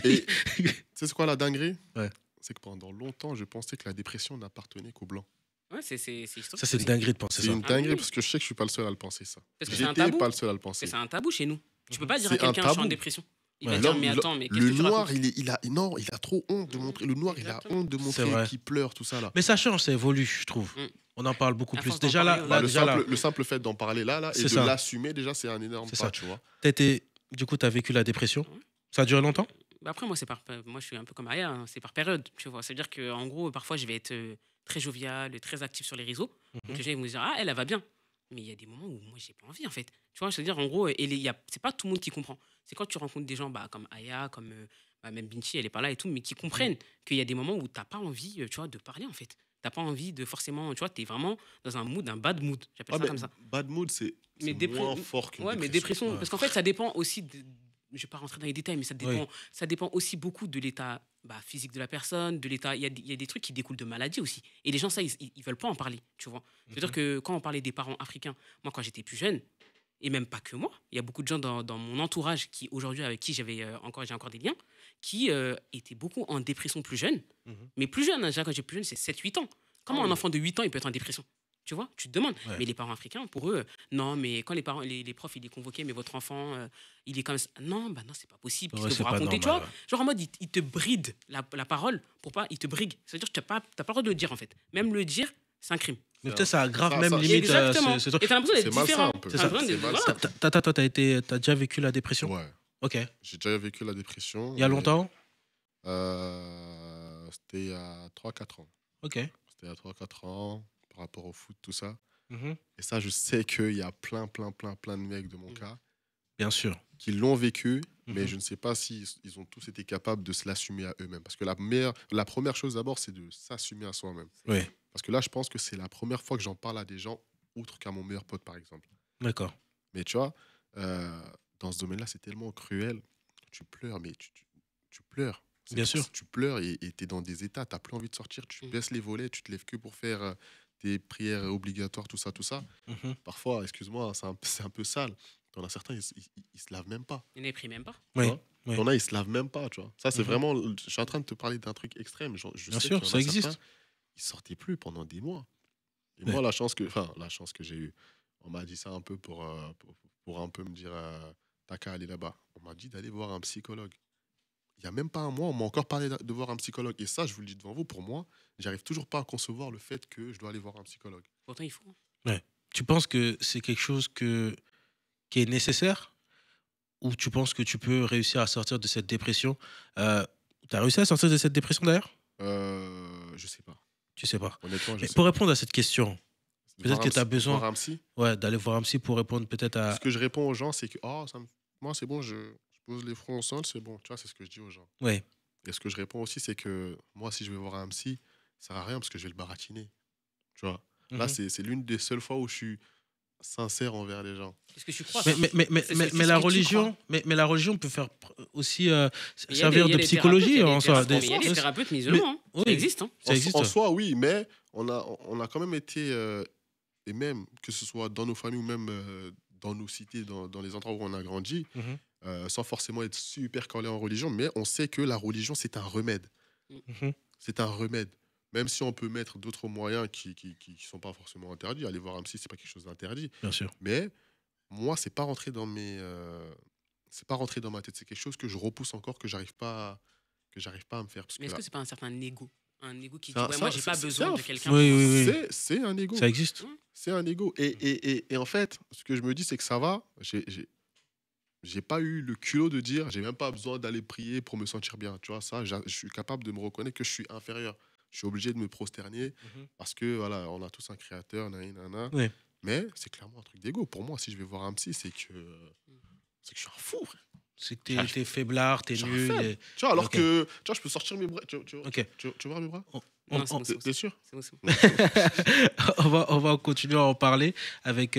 B: Et tu sais, c'est quoi la dinguerie?
A: Ouais.
B: C'est que pendant longtemps, je pensais que la dépression n'appartenait qu'aux Blancs.
D: Ouais, c'est historique.
A: Ça, c'est une dinguerie de penser
B: C'est
A: ça.
B: une
D: Ah
B: dinguerie
D: oui.
B: parce que je sais que je suis pas le seul à le penser, ça.
D: Parce que c'est un
B: J'étais
D: tabou.
B: pas le seul à le penser.
D: C'est un tabou chez nous. Tu peux pas dire à
B: C'est un
D: quelqu'un je suis en
B: tabou.
D: dépression. Il
A: Ouais.
D: va dire
B: L'homme-
D: mais attends, mais qu'est-ce
B: Le
D: que tu
B: noir,
D: racontes
B: il a trop honte de montrer. Le noir, il a
D: Exactement.
B: honte de
A: C'est
B: montrer
A: vrai.
B: qu'il pleure, tout ça là.
A: Mais ça change, ça évolue, je trouve.
D: Mm.
A: On en parle beaucoup
D: À
A: plus.
D: force d'en
A: Déjà
D: parler,
A: là,
D: ouais.
B: Bah,
A: déjà là,
B: le simple fait d'en parler là, et
A: C'est
B: de
A: ça.
B: l'assumer, déjà, c'est un énorme
A: C'est
B: pas,
A: ça.
B: tu vois.
A: du coup, tu as vécu la dépression.
D: Ouais.
A: Ça a duré longtemps?
D: Bah après, moi, je suis un peu comme Aya, hein, c'est par période, tu vois. C'est-à-dire qu'en gros, parfois, je vais être très jovial, très actif sur les réseaux. Donc les gens ils vont se dire, ah, elle va bien. Mais il y a des moments où moi, j'ai pas envie, en fait. Tu vois, je veux dire, en gros, c'est pas tout le monde qui comprend. C'est quand tu rencontres des gens comme Aya, comme même Binti, elle est pas là et tout, mais qui comprennent qu'il y a des moments où t'as pas envie, tu vois, de parler, en fait. T'as pas envie de forcément, tu vois, t'es vraiment dans un mood, un bad mood. J'appelle ça comme ça.
B: Bad mood, c'est
D: Mais
B: moins fort qu'une
D: Ouais, mais dépression, parce qu'en fait, ça dépend aussi je vais pas rentrer dans les détails, mais ça dépend aussi beaucoup de l'état physique de la personne, de l'état. Il y a des trucs qui découlent de maladies aussi. Et les gens, ça, ils veulent pas en parler, tu vois. C'est-à-dire que quand on parlait des parents africains, moi, quand j'étais plus jeune, et même pas que moi, il y a beaucoup de gens dans mon entourage qui, aujourd'hui, avec qui j'ai encore des liens, qui étaient beaucoup en dépression plus jeune. Mais plus jeune, hein, déjà, quand j'ai plus jeune, c'est 7-8 ans. Comment un enfant de 8 ans, il peut être en dépression? Tu vois, tu te demandes.
A: Ouais.
D: Mais les parents africains, pour eux, non, mais quand les profs, ils les convoquaient, mais votre enfant, il est comme ça. Non, non, c'est pas possible. Qu'est-ce
A: Ouais,
D: que
A: c'est
D: vous
A: pas
D: racontez, tu
A: normal,
D: vois? Genre en mode, il te bride la parole pour pas. Il te brigue. C'est-à-dire que tu n'as pas le droit de le dire, en fait. Même le dire, c'est un crime.
A: Mais peut-être ça aggrave
B: Ça-
A: même
B: ça-
A: limite.
D: Exactement.
A: ce truc.
D: Et t'as l'impression d'être
B: C'est malsain,
D: différent.
B: un peu.
D: T'as
A: C'est
D: l'impression
B: ça.
D: d'être-
B: C'est
D: voilà.
B: malsain.
A: T'as déjà vécu la dépression?
B: Ouais.
A: Ok.
B: J'ai déjà vécu la dépression.
A: Il y a longtemps?
B: C'était il y a 3-4 ans.
A: Ok.
B: C'était il y a 3-4 ans, par rapport au foot, tout ça.
A: Mhm.
B: Et ça, je sais qu'il y a plein de mecs de mon cas.
A: Bien sûr.
B: qui l'ont vécu, mais
A: Mhm.
B: je ne sais pas s'ils ils ont tous été capables de se l'assumer à eux-mêmes. Parce que la première chose d'abord, c'est de s'assumer à soi-même.
A: Oui,
B: Parce que là, je pense que c'est la première fois que j'en parle à des gens, outre qu'à mon meilleur pote, par exemple.
A: d'accord.
B: Mais tu vois, euh, dans ce domaine-là, c'est tellement cruel. Tu pleures, mais tu pleures.
A: Bien sûr.
B: Tu pleures et tu es dans des états, tu n'as plus envie de sortir, tu baisses les volets, tu te lèves que pour faire tes prières obligatoires, tout ça, tout ça.
A: Mhm.
B: Parfois, excuse-moi, c'est un peu sale. T'en as certains, ils se lavent même pas.
D: Il n'est pris même pas.
B: Tu
A: Oui,
B: vois.
A: oui.
B: T'en as, ils se lavent même pas, tu vois. Ça, c'est
A: Mhm.
B: vraiment. Je suis en train de te parler d'un truc extrême. Je
A: Bien
B: sais
A: sûr,
B: qu'il y en
A: ça
B: a
A: existe.
B: certains, ils sortaient plus pendant des mois. Et
A: Ouais.
B: moi, la chance que j'ai eue, on m'a dit ça un peu pour un peu me dire, t'as qu'à aller là-bas. On m'a dit d'aller voir un psychologue. Il n'y a même pas un mois, on m'a encore parlé de voir un psychologue. Et ça, je vous le dis devant vous, pour moi, j'arrive toujours pas à concevoir le fait que je dois aller voir un psychologue.
D: Pourtant, il faut.
A: Ouais. Tu penses que c'est quelque chose qui est nécessaire ou tu penses que tu peux réussir à sortir de cette dépression Tu as réussi à sortir de cette dépression d'ailleurs
B: Je sais pas.
A: Tu sais pas.
B: Honnêtement, je
A: Mais
B: sais
A: pour
B: pas.
A: répondre à cette question, peut-être que tu as besoin
B: Voir un psy.
A: d'aller voir un psy pour répondre peut-être à.
B: Ce que je réponds aux gens, c'est que moi, c'est bon, je pose les fronts au sol, c'est bon. Tu vois, c'est ce que je dis aux gens.
A: Ouais.
B: Et ce que je réponds aussi, c'est que moi, si je vais voir un psy, ça sert à rien parce que je vais le baratiner. Tu vois. Là,
A: Mhm.
B: c'est l'une des seules fois où je suis sincère envers les gens.
D: Est-ce que tu crois
A: Mais,
D: ça C'est
A: mais
D: ce
A: la
D: que tu
A: religion,
D: crois.
A: mais la religion peut faire aussi
D: Mais il y a
A: servir
D: il y a
A: de
D: des
A: psychologie
D: thérapeutes,
A: en soi.
D: mais il y a des thérapeutes musulmans. Hein.
A: Oui,
D: Ça existe. Hein.
A: ça existe.
B: En soi, oui, mais on a quand même été, et même que ce soit dans nos familles ou même dans nos cités, dans les endroits où on a grandi,
A: Mhm.
B: sans forcément être super calé en religion, mais on sait que la religion, c'est un remède.
A: Mhm.
B: C'est un remède. Même si on peut mettre d'autres moyens qui sont pas forcément interdits. Aller voir un psy, c'est pas quelque chose d'interdit.
A: Bien sûr.
B: Mais moi, c'est pas rentré dans c'est pas rentré dans ma tête. C'est quelque chose que je repousse encore, que j'arrive pas à me faire. Parce
D: Mais
B: que
D: est-ce
B: là,
D: que c'est pas un certain ego? Un ego qui dit,
B: c'est un-
D: ouais,
B: c'est
D: moi,
B: un-
D: j'ai pas
B: c'est
D: besoin
B: un-
D: de quelqu'un
A: Oui,
D: pour
A: oui,
D: ça.
A: oui.
B: c'est un ego.
A: Ça existe.
B: C'est un ego. Et en fait, ce que je me dis, c'est que ça va. J'ai pas eu le culot de dire, j'ai même pas besoin d'aller prier pour me sentir bien. Tu vois, ça, je suis capable de me reconnaître que je suis inférieur. Je suis obligé de me prosterner
A: Mhm.
B: parce que voilà, on a tous un créateur, nanana.
A: Oui.
B: Mais c'est clairement un truc d'ego. Pour moi, si je vais voir un psy, c'est que je suis un fou, frère.
A: C'est que t'es faiblard, t'es
B: Je suis un
A: nul.
B: faible.
A: et-
B: Tu vois, alors
A: Ok.
B: que tu vois, je peux sortir mes bras.
A: Ok.
B: Tu veux voir mes bras?
A: On-
D: Non, c'est bon, c'est bon,
B: T'es sûr?
D: c'est bon, c'est bon.
A: on va continuer à en parler avec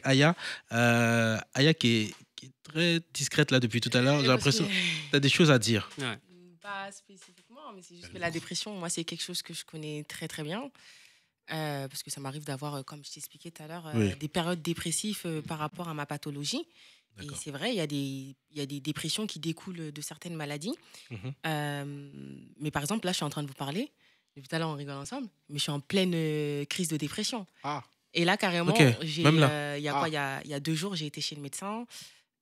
A: Aya. Aya qui est très discrète là depuis tout à l'heure. J'ai l'impression que tu as des choses à dire.
D: Ouais.
C: Pas spécifiquement, mais c'est juste que la dépression, moi, c'est quelque chose que je connais très très bien. Parce que ça m'arrive d'avoir, comme je t'expliquais tout à l'heure,
A: Oui.
C: des périodes dépressives par rapport à ma pathologie. Et
A: D'accord.
C: c'est vrai, il y a des dépressions qui découlent de certaines maladies.
A: Mhm.
C: Mais par exemple, là, je suis en train de vous parler. Depuis tout à l'heure, on rigole ensemble. Mais je suis en pleine crise de dépression.
B: Ah,
C: Et là, carrément,
A: Ok, même
C: il y a
B: Ah.
C: quoi, il y a 2 jours, j'ai été chez le médecin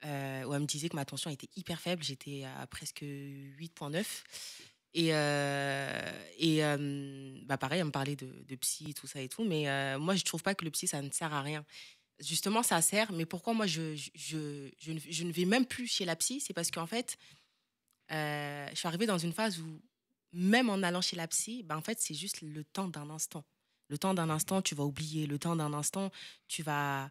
C: où elle me disait que ma tension était hyper faible. J'étais à presque 8,9. Bah pareil, elle me parlait de psy, tout ça et tout. Mais moi, je trouve pas que le psy, ça ne sert à rien. Justement, ça sert. Mais pourquoi moi, je ne vais même plus chez la psy? C'est parce qu'en fait, je suis arrivée dans une phase où, même en allant chez la psy, bah, en fait, c'est juste le temps d'un instant. Le temps d'un instant, tu vas oublier. Le temps d'un instant, tu vas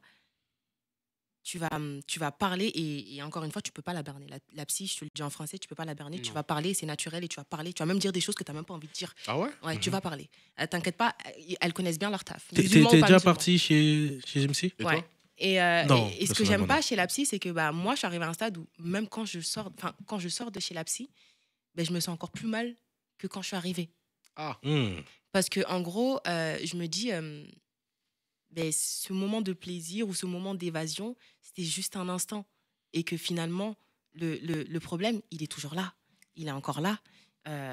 C: parler et encore une fois, tu peux pas la berner. La psy, je te le dis en français, tu peux pas la berner. Tu
D: Non.
C: vas parler, c'est naturel et tu vas parler. Tu vas même dire des choses que tu n'as même pas envie de dire.
B: ah ouais?
C: Ouais, tu vas parler. T'inquiète pas, elles connaissent bien leur taf.
A: T'es
C: Musulmans ou pas
A: déjà
C: musulmans.
A: parti chez MC
B: Et
C: Ouais.
B: toi?
A: Non,
C: Et ce que
A: personnellement,
C: j'aime pas
A: non.
C: chez la psy, c'est que bah, moi, je suis arrivée à un stade où même quand je sors de chez la psy, ben, je me sens encore plus mal que quand je suis arrivée.
B: Ah,
A: Hmm.
C: Parce que en gros, je me dis, ben, ce moment de plaisir ou ce moment d'évasion, c'était juste un instant. Et que finalement, le problème, il est toujours là. Il est encore là.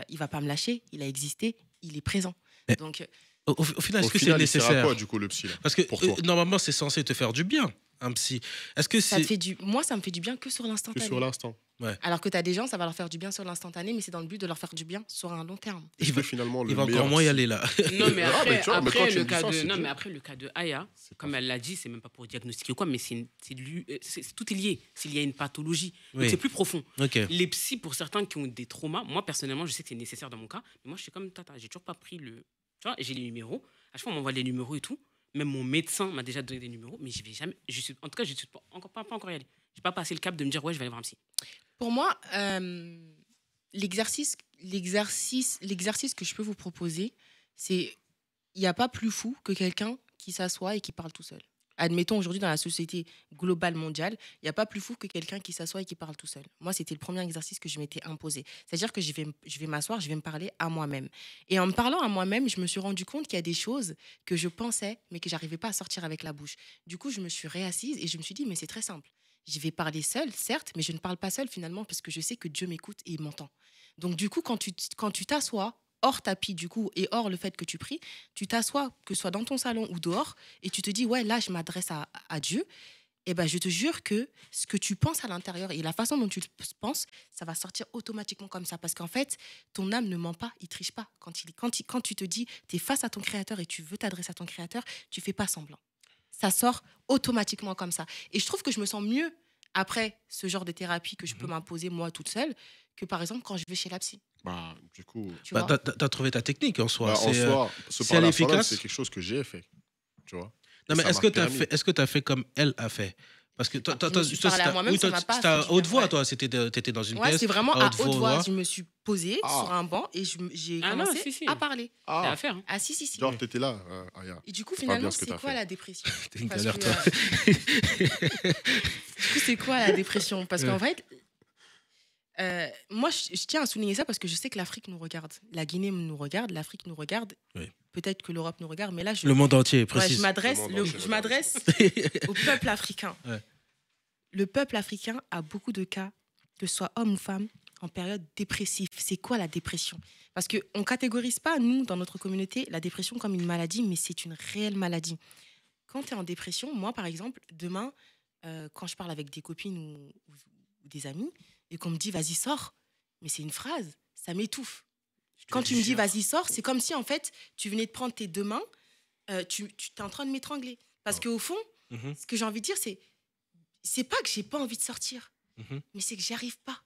C: Il va pas me lâcher. Il a existé. Il est présent.
A: Mais-
C: Donc,
A: Au final,
B: au
A: est-ce que c'est
B: final, il sert à
A: nécessaire?
B: quoi, du coup, le psy, là?
A: Parce que
B: Pour toi.
A: normalement, c'est censé te faire du bien, un psy. Est-ce que
C: ça te
A: c'est.
C: fait moi, ça me fait du bien que sur
B: Que
C: l'instantané.
B: sur l'instant.
C: Alors que tu as des gens, ça va leur faire du bien sur l'instantané, mais c'est dans le but de leur faire du bien sur un long terme.
B: Est-ce que finalement,
A: Il va encore moins y aller là.
D: Non, mais
B: Ah, mais
D: après,
B: tu vois, mais quand
D: après,
B: tu
D: le
B: me dis
D: cas
B: ça,
D: de,
B: c'est
D: non,
B: dur.
D: mais après, le cas de Aya,
B: C'est
D: comme
B: pas-
D: elle l'a dit, c'est même pas pour diagnostiquer ou quoi, mais tout est lié. S'il y a une pathologie, donc
A: Oui.
D: c'est plus profond.
A: Ok.
D: Les psys, pour certains qui ont des traumas, moi personnellement, je sais que c'est nécessaire dans mon cas, mais moi je suis comme Tata, j'ai toujours pas pris le. Tu vois, j'ai les numéros, à chaque fois on m'envoie les numéros et tout, Même mon médecin m'a déjà donné des numéros, mais je vais jamais. En tout cas, je ne suis pas encore y allé. Je n'ai pas passé le cap de me dire, ouais, je vais aller voir un psy.
C: Pour moi, l'exercice que je peux vous proposer, c'est il n'y a pas plus fou que quelqu'un qui s'assoit et qui parle tout seul. Admettons, aujourd'hui, dans la société globale mondiale, il n'y a pas plus fou que quelqu'un qui s'assoit et qui parle tout seul. Moi, c'était le premier exercice que je m'étais imposé. C'est-à-dire que je vais m'asseoir, je vais me parler à moi-même. Et en me parlant à moi-même, je me suis rendu compte qu'il y a des choses que je pensais, mais que je n'arrivais pas à sortir avec la bouche. Du coup, je me suis réassise et je me suis dit, mais c'est très simple. Je vais parler seule, certes, mais je ne parle pas seule finalement parce que je sais que Dieu m'écoute et il m'entend. Donc, du coup, quand tu t'assois, hors tapis du coup et hors le fait que tu pries, tu t'assois, que ce soit dans ton salon ou dehors, et tu te dis, ouais, là, je m'adresse à Dieu. Et ben, je te jure que ce que tu penses à l'intérieur et la façon dont tu penses, ça va sortir automatiquement comme ça. Parce qu'en fait, ton âme ne ment pas, il triche pas. Quand tu te dis, tu es face à ton Créateur et tu veux t'adresser à ton Créateur, tu fais pas semblant. Ça sort automatiquement comme ça. Et je trouve que je me sens mieux après ce genre de thérapie que je peux m'imposer moi toute seule que par exemple quand je vais chez la psy.
B: Bah, du coup,
C: Tu vois.
A: T'as trouvé ta technique en soi.
B: bah, en soi, se
A: c'est
B: parler à
A: efficace.
B: soi-même, c'est quelque chose que j'ai fait. Tu vois.
A: Non,
B: Et
A: mais
B: ça m'a
A: est-ce que t'as fait comme elle a fait? Parce que toi,
C: Je me suis parlé à moi-même, ça m'a pas
A: c'était à
C: fait
A: haute
C: du
A: voix,
C: bien,
A: toi. T'étais dans une
C: Ouais,
A: pièce.
C: c'est vraiment à haute voix. Je me suis posée
B: Ah.
C: sur un banc et j'ai
D: Ah non,
C: commencé
D: si.
C: à parler.
D: C'est
B: Ah,
D: à faire. Hein.
C: Ah si.
B: genre, t'étais là, Aya.
C: Et du coup,
B: C'est pas bien
C: finalement,
B: ce que
C: c'est
B: t'as
C: quoi
B: fait.
C: la dépression?
A: T'es une
C: Parce
A: galère,
C: que,
A: toi.
C: Du coup, c'est quoi la dépression? Parce qu'en fait, moi, je tiens à souligner ça parce que je sais que l'Afrique nous regarde. La Guinée nous regarde, l'Afrique nous regarde.
A: Oui.
C: Peut-être que l'Europe nous regarde, mais là,
A: Le monde entier,
C: ouais,
A: précise.
C: je m'adresse
B: Le monde entier
C: je m'adresse au peuple africain.
A: Ouais.
C: Le peuple africain a beaucoup de cas, que ce soit homme ou femme, en période dépressive. C'est quoi la dépression? Parce qu'on ne catégorise pas, nous, dans notre communauté, la dépression comme une maladie, mais c'est une réelle maladie. Quand tu es en dépression, moi, par exemple, demain, quand je parle avec des copines ou des amis, et qu'on me dit « vas-y, sors », mais c'est une phrase, ça m'étouffe. Quand tu me dis « vas-y, sors », c'est comme si, en fait, tu venais de prendre tes deux mains, tu es en train de m'étrangler. Parce qu'au fond, ce que j'ai envie de dire, c'est pas que j'ai pas envie de sortir, mais c'est que j'y arrive pas.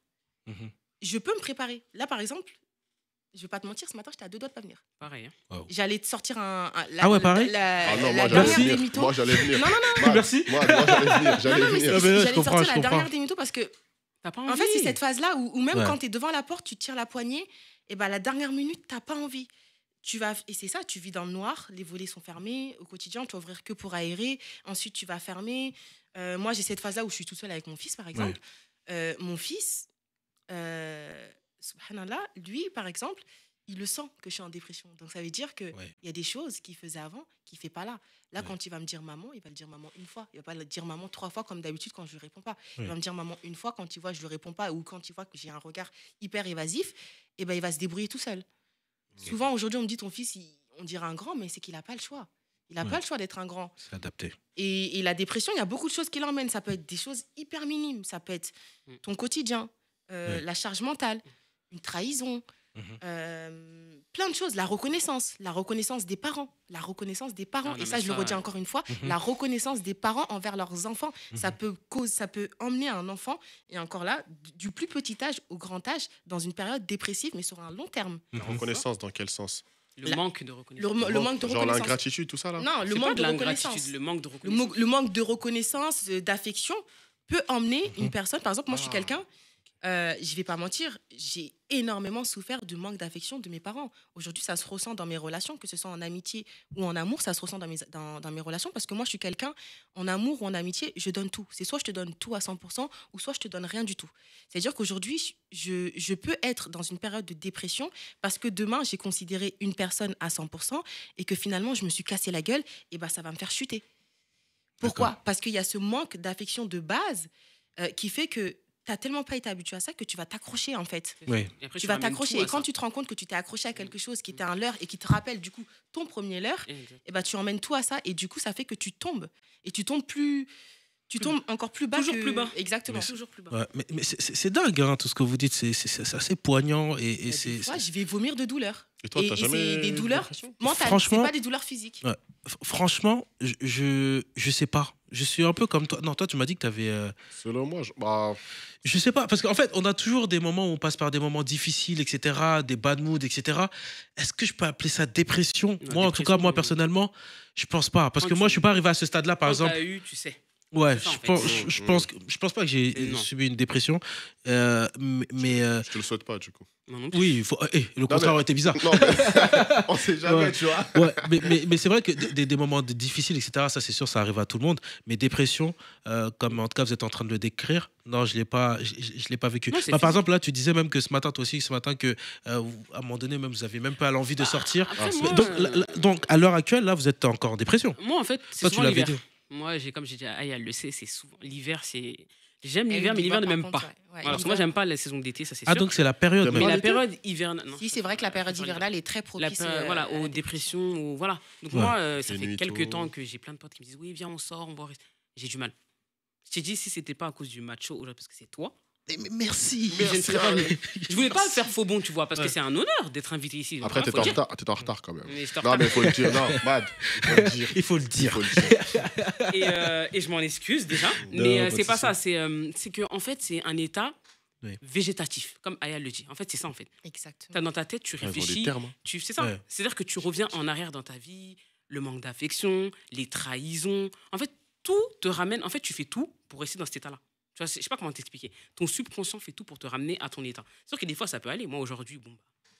C: Je peux me préparer. Là, par exemple, je vais pas te mentir, ce matin, j'étais à 2 doigts de pas venir.
D: Pareil. Hein.
A: Wow.
C: J'allais te sortir
A: Ah ouais, pareil.
B: Ah non,
C: la
B: moi,
C: dernière
B: j'allais
C: des
B: venir.
C: mythos.
B: Moi, j'allais venir.
C: Non,
B: Moi,
A: Merci.
B: Moi, j'allais venir.
C: Non,
B: J'allais
C: non, mais
B: venir.
C: j'allais
A: je comprends,
C: sortir
A: je
C: la
A: comprends.
C: dernière des mythos parce que,
D: T'as pas
C: en
D: envie.
C: fait, c'est cette phase-là où même
A: Ouais.
C: quand tu es devant la porte, tu tires la poignée, et ben la dernière minute, t'as pas envie. Et c'est ça, tu vis dans le noir, les volets sont fermés, au quotidien, tu vas ouvrir que pour aérer, ensuite tu vas fermer. Moi, j'ai cette phase-là où je suis toute seule avec mon fils, par exemple. Mon fils, subhanallah, lui, par exemple, il le sent que je suis en dépression. Donc, ça veut dire qu'il y a des choses qu'il faisait avant qu'il ne fait pas là. Là, quand il va me dire maman, il va le dire maman une fois. Il ne va pas le dire maman 3 fois comme d'habitude quand je ne lui réponds pas. Il va me dire maman une fois quand il voit que je ne lui réponds pas ou quand il voit que j'ai un regard hyper évasif, et ben, il va se débrouiller tout seul. Souvent, aujourd'hui, on me dit ton fils, on dirait un grand, mais c'est qu'il n'a pas le choix. Il n'a pas le choix d'être un grand.
A: C'est adapté.
C: Et la dépression, il y a beaucoup de choses qui l'emmènent. Ça peut être des choses hyper minimes. Ça peut être ton quotidien, la charge mentale, une trahison, plein de choses. La reconnaissance des parents. La reconnaissance des parents.
D: Ah non,
C: et ça,
D: mais
C: je le
D: ça,
C: redis encore une fois, la reconnaissance des parents envers leurs enfants. Ça peut emmener un enfant, et encore là, du plus petit âge au grand âge, dans une période dépressive, mais sur un long terme.
B: La reconnaissance, dans quel sens?
D: Le manque de reconnaissance.
C: Le manque de
B: Genre
C: reconnaissance.
B: l'ingratitude, tout ça, là?
C: Non, le
D: C'est
C: manque
D: pas
C: de
D: l'ingratitude,
C: reconnaissance.
D: le manque de reconnaissance.
C: Le manque de reconnaissance, d'affection peut emmener une personne. Par exemple, moi, je suis quelqu'un, je vais pas mentir, j'ai énormément souffert du manque d'affection de mes parents. Aujourd'hui, ça se ressent dans mes relations, que ce soit en amitié ou en amour, ça se ressent dans mes relations, parce que moi, je suis quelqu'un, en amour ou en amitié, je donne tout. C'est soit je te donne tout à 100%, ou soit je te donne rien du tout. C'est-à-dire qu'aujourd'hui, je peux être dans une période de dépression parce que demain, j'ai considéré une personne à 100% et que finalement, je me suis cassé la gueule, et ben, ça va me faire chuter. Pourquoi? Parce qu'il y a ce manque d'affection de base qui fait que tu n'as tellement pas été habitué à ça que tu vas t'accrocher, en fait.
A: Oui.
D: Et après,
C: Tu vas
D: ramènes
C: t'accrocher.
D: tout à
C: Et quand
D: ça.
C: tu te rends compte que tu t'es accroché à quelque chose qui était un leurre et qui te rappelle, du coup, ton premier leurre,
D: Exact.
C: et ben, tu emmènes tout à ça. Et du coup, ça fait que tu tombes. Et tu tombes plus... Tu tombes encore plus bas.
D: Toujours plus bas.
C: Exactement.
D: Toujours plus bas.
A: Ouais, mais c'est dingue, hein, tout ce que vous dites. C'est assez poignant. Et
C: Des
A: c'est.
C: fois, je vais vomir de douleur.
B: Et toi, t'as jamais
C: c'est des
B: eu de
C: douleurs
B: dépression?
C: mentales.
A: Franchement-
C: C'est pas des douleurs physiques.
A: Ouais. Franchement, je sais pas. Je suis un peu comme toi. Non, toi, tu m'as dit que tu avais.
B: Selon moi,
A: Je sais pas, parce qu'en fait, on a toujours des moments où on passe par des moments difficiles, etc., des bad moods, etc. Est-ce que je peux appeler ça dépression?
D: Non,
A: Moi, en tout cas,
D: dépression,
A: moi, personnellement, je pense pas. Parce
D: Quand
A: que moi,
D: tu-
A: je suis pas arrivé à ce stade-là, par
D: Quand
A: exemple.
D: t'as eu, tu sais.
A: Ouais,
D: C'est ça, en
A: je
D: fait.
A: pense,
B: Mm,
A: je pense pas que j'ai
D: Et non.
A: subi une dépression. Mais
B: je te le souhaite pas, du coup.
D: Non, non plus.
A: oui, le contraire aurait été bizarre.
B: Non, mais on sait jamais,
A: Ouais.
B: tu vois.
A: Ouais, mais c'est vrai que des moments difficiles, etc., ça c'est sûr, ça arrive à tout le monde. Mais dépression, comme en tout cas vous êtes en train de le décrire, non, je l'ai pas, je l'ai pas vécu.
D: Non, c'est
A: Par
D: physique.
A: exemple, là, tu disais même que ce matin, toi aussi, ce matin, que à un moment donné, même vous avez même pas l'envie de sortir.
D: Après,
B: c'est-
D: moi,
A: Donc, à l'heure actuelle, là, vous êtes encore en dépression.
D: moi, en fait, c'est
A: Toi, tu
D: souvent
A: l'avais
D: l'hiver.
A: dit.
D: Moi, comme j'ai dit, Aya, elle le sait, c'est souvent l'hiver, c'est. J'aime
C: Et
D: l'hiver, mais l'hiver ne
C: par
D: m'aime
C: contre,
D: pas.
C: ouais. Ouais,
D: Voilà, parce que moi,
C: l'hiver-
D: j'aime pas la saison d'été, ça c'est
A: Ah,
D: sûr.
A: donc c'est la période
B: Mais
D: Mais
A: même.
D: la
B: l'été
D: période hivernale. non,
C: Si, c'est vrai que la période
D: c'est pas
C: hivernale est très
D: La
C: propice.
D: voilà,
C: à la
D: aux
C: dépression.
D: dépressions, voilà. Donc
A: Ouais.
D: moi, ça
B: Les
D: fait
B: nuits
D: quelques
B: tôt.
D: temps que j'ai plein de potes qui me disent oui, viens, on sort, on va rester. J'ai du mal. Je t'ai dit, si c'était pas à cause du macho, aujourd'hui, parce que c'est toi,
A: Merci.
D: je ne serais pas venu. Je voulais pas
A: Merci.
D: faire faux bon, tu vois, parce que
A: Ouais.
D: c'est un honneur d'être invité ici.
B: Après,
D: Voilà,
B: t'es
D: faut
B: en
D: le dire.
B: retard, t'es en retard quand même.
D: Mais je te
B: Non,
D: retard.
B: mais faut le dire. Non, Mad, faut le dire.
A: Il faut le
B: Il
A: dire.
B: faut le dire.
D: Et je m'en excuse déjà.
B: Non,
D: Mais
B: pas de
D: c'est pas
B: souci.
D: ça. C'est que, en fait, c'est un état
A: Oui.
D: végétatif, comme Aya le dit. En fait, c'est ça, en fait.
C: Exactement.
D: T'as dans ta tête, tu
B: Ouais, ils ont des
D: réfléchis.
B: termes, hein.
D: C'est ça.
A: Ouais.
D: C'est-à-dire que tu reviens en arrière dans ta vie, le manque d'affection, les trahisons. En fait, tout te ramène. En fait, tu fais tout pour rester dans cet état-là. Tu vois, je sais pas comment t'expliquer. Ton subconscient fait tout pour te ramener à ton état. C'est sûr que des fois, ça peut aller. Moi, aujourd'hui, bon,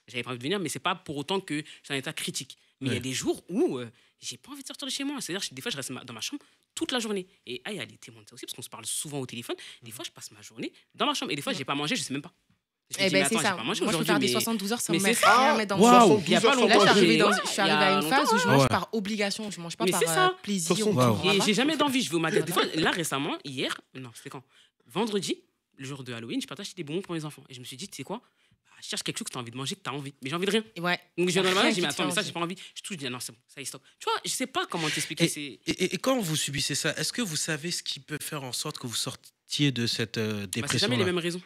D: j'avais pas envie de venir, mais c'est pas pour autant que j'ai un état critique. Mais il y
A: Ouais.
D: a des jours où j'ai pas envie de sortir de chez moi. C'est-à-dire que des fois, je reste dans ma chambre toute la journée. Et elle est témoin de ça aussi, parce qu'on se parle souvent au téléphone. Des fois, je passe ma journée dans ma chambre. Et des fois, j'ai pas mangé, je sais même pas. Je lui
C: Eh
D: dis,
C: ben,
D: mais
C: c'est
D: attends,
C: ça.
D: j'ai pas mangé
C: Moi, je peux
D: aujourd'hui,
C: faire des
D: mais-
C: 72 heures sans
D: mais c'est
C: mettre
D: ça.
C: rien mettre dans
A: Waouh.
C: le
D: Il y a pas
B: 72 heures
C: Là,
B: sans
C: je suis
B: manger.
C: arrivée, je suis arrivée à une phase où je
A: Ah
C: mange
A: ouais.
C: par obligation. Je mange pas
D: Mais
C: par
D: c'est ça.
C: plaisir.
B: façon,
C: ou
A: Waouh.
C: voilà.
D: Et j'ai jamais d'envie, je vais au magasin. Des fois, là récemment, hier, non, c'était quand? Vendredi, le jour de Halloween, je partage des bonbons pour mes enfants. Et je me suis dit, tu sais quoi? Bah, je cherche quelque chose que tu as envie de manger, que tu as envie. Mais j'ai envie de rien.
C: Ouais.
D: Donc je viens dans le
C: Rien
D: magasin, je dis,
C: qui
D: mais
C: te
D: attends,
C: fait
D: mais ça,
C: envie.
D: j'ai pas envie. Je touche, je dis, ah non, c'est bon, ça y est, stop. Tu vois, je sais pas comment t'expliquer. C'est...
A: Et quand vous subissez ça, est-ce que vous savez ce qui peut faire en sorte que vous sortiez de cette
D: Bah, c'est
A: dépression
D: jamais les mêmes raisons.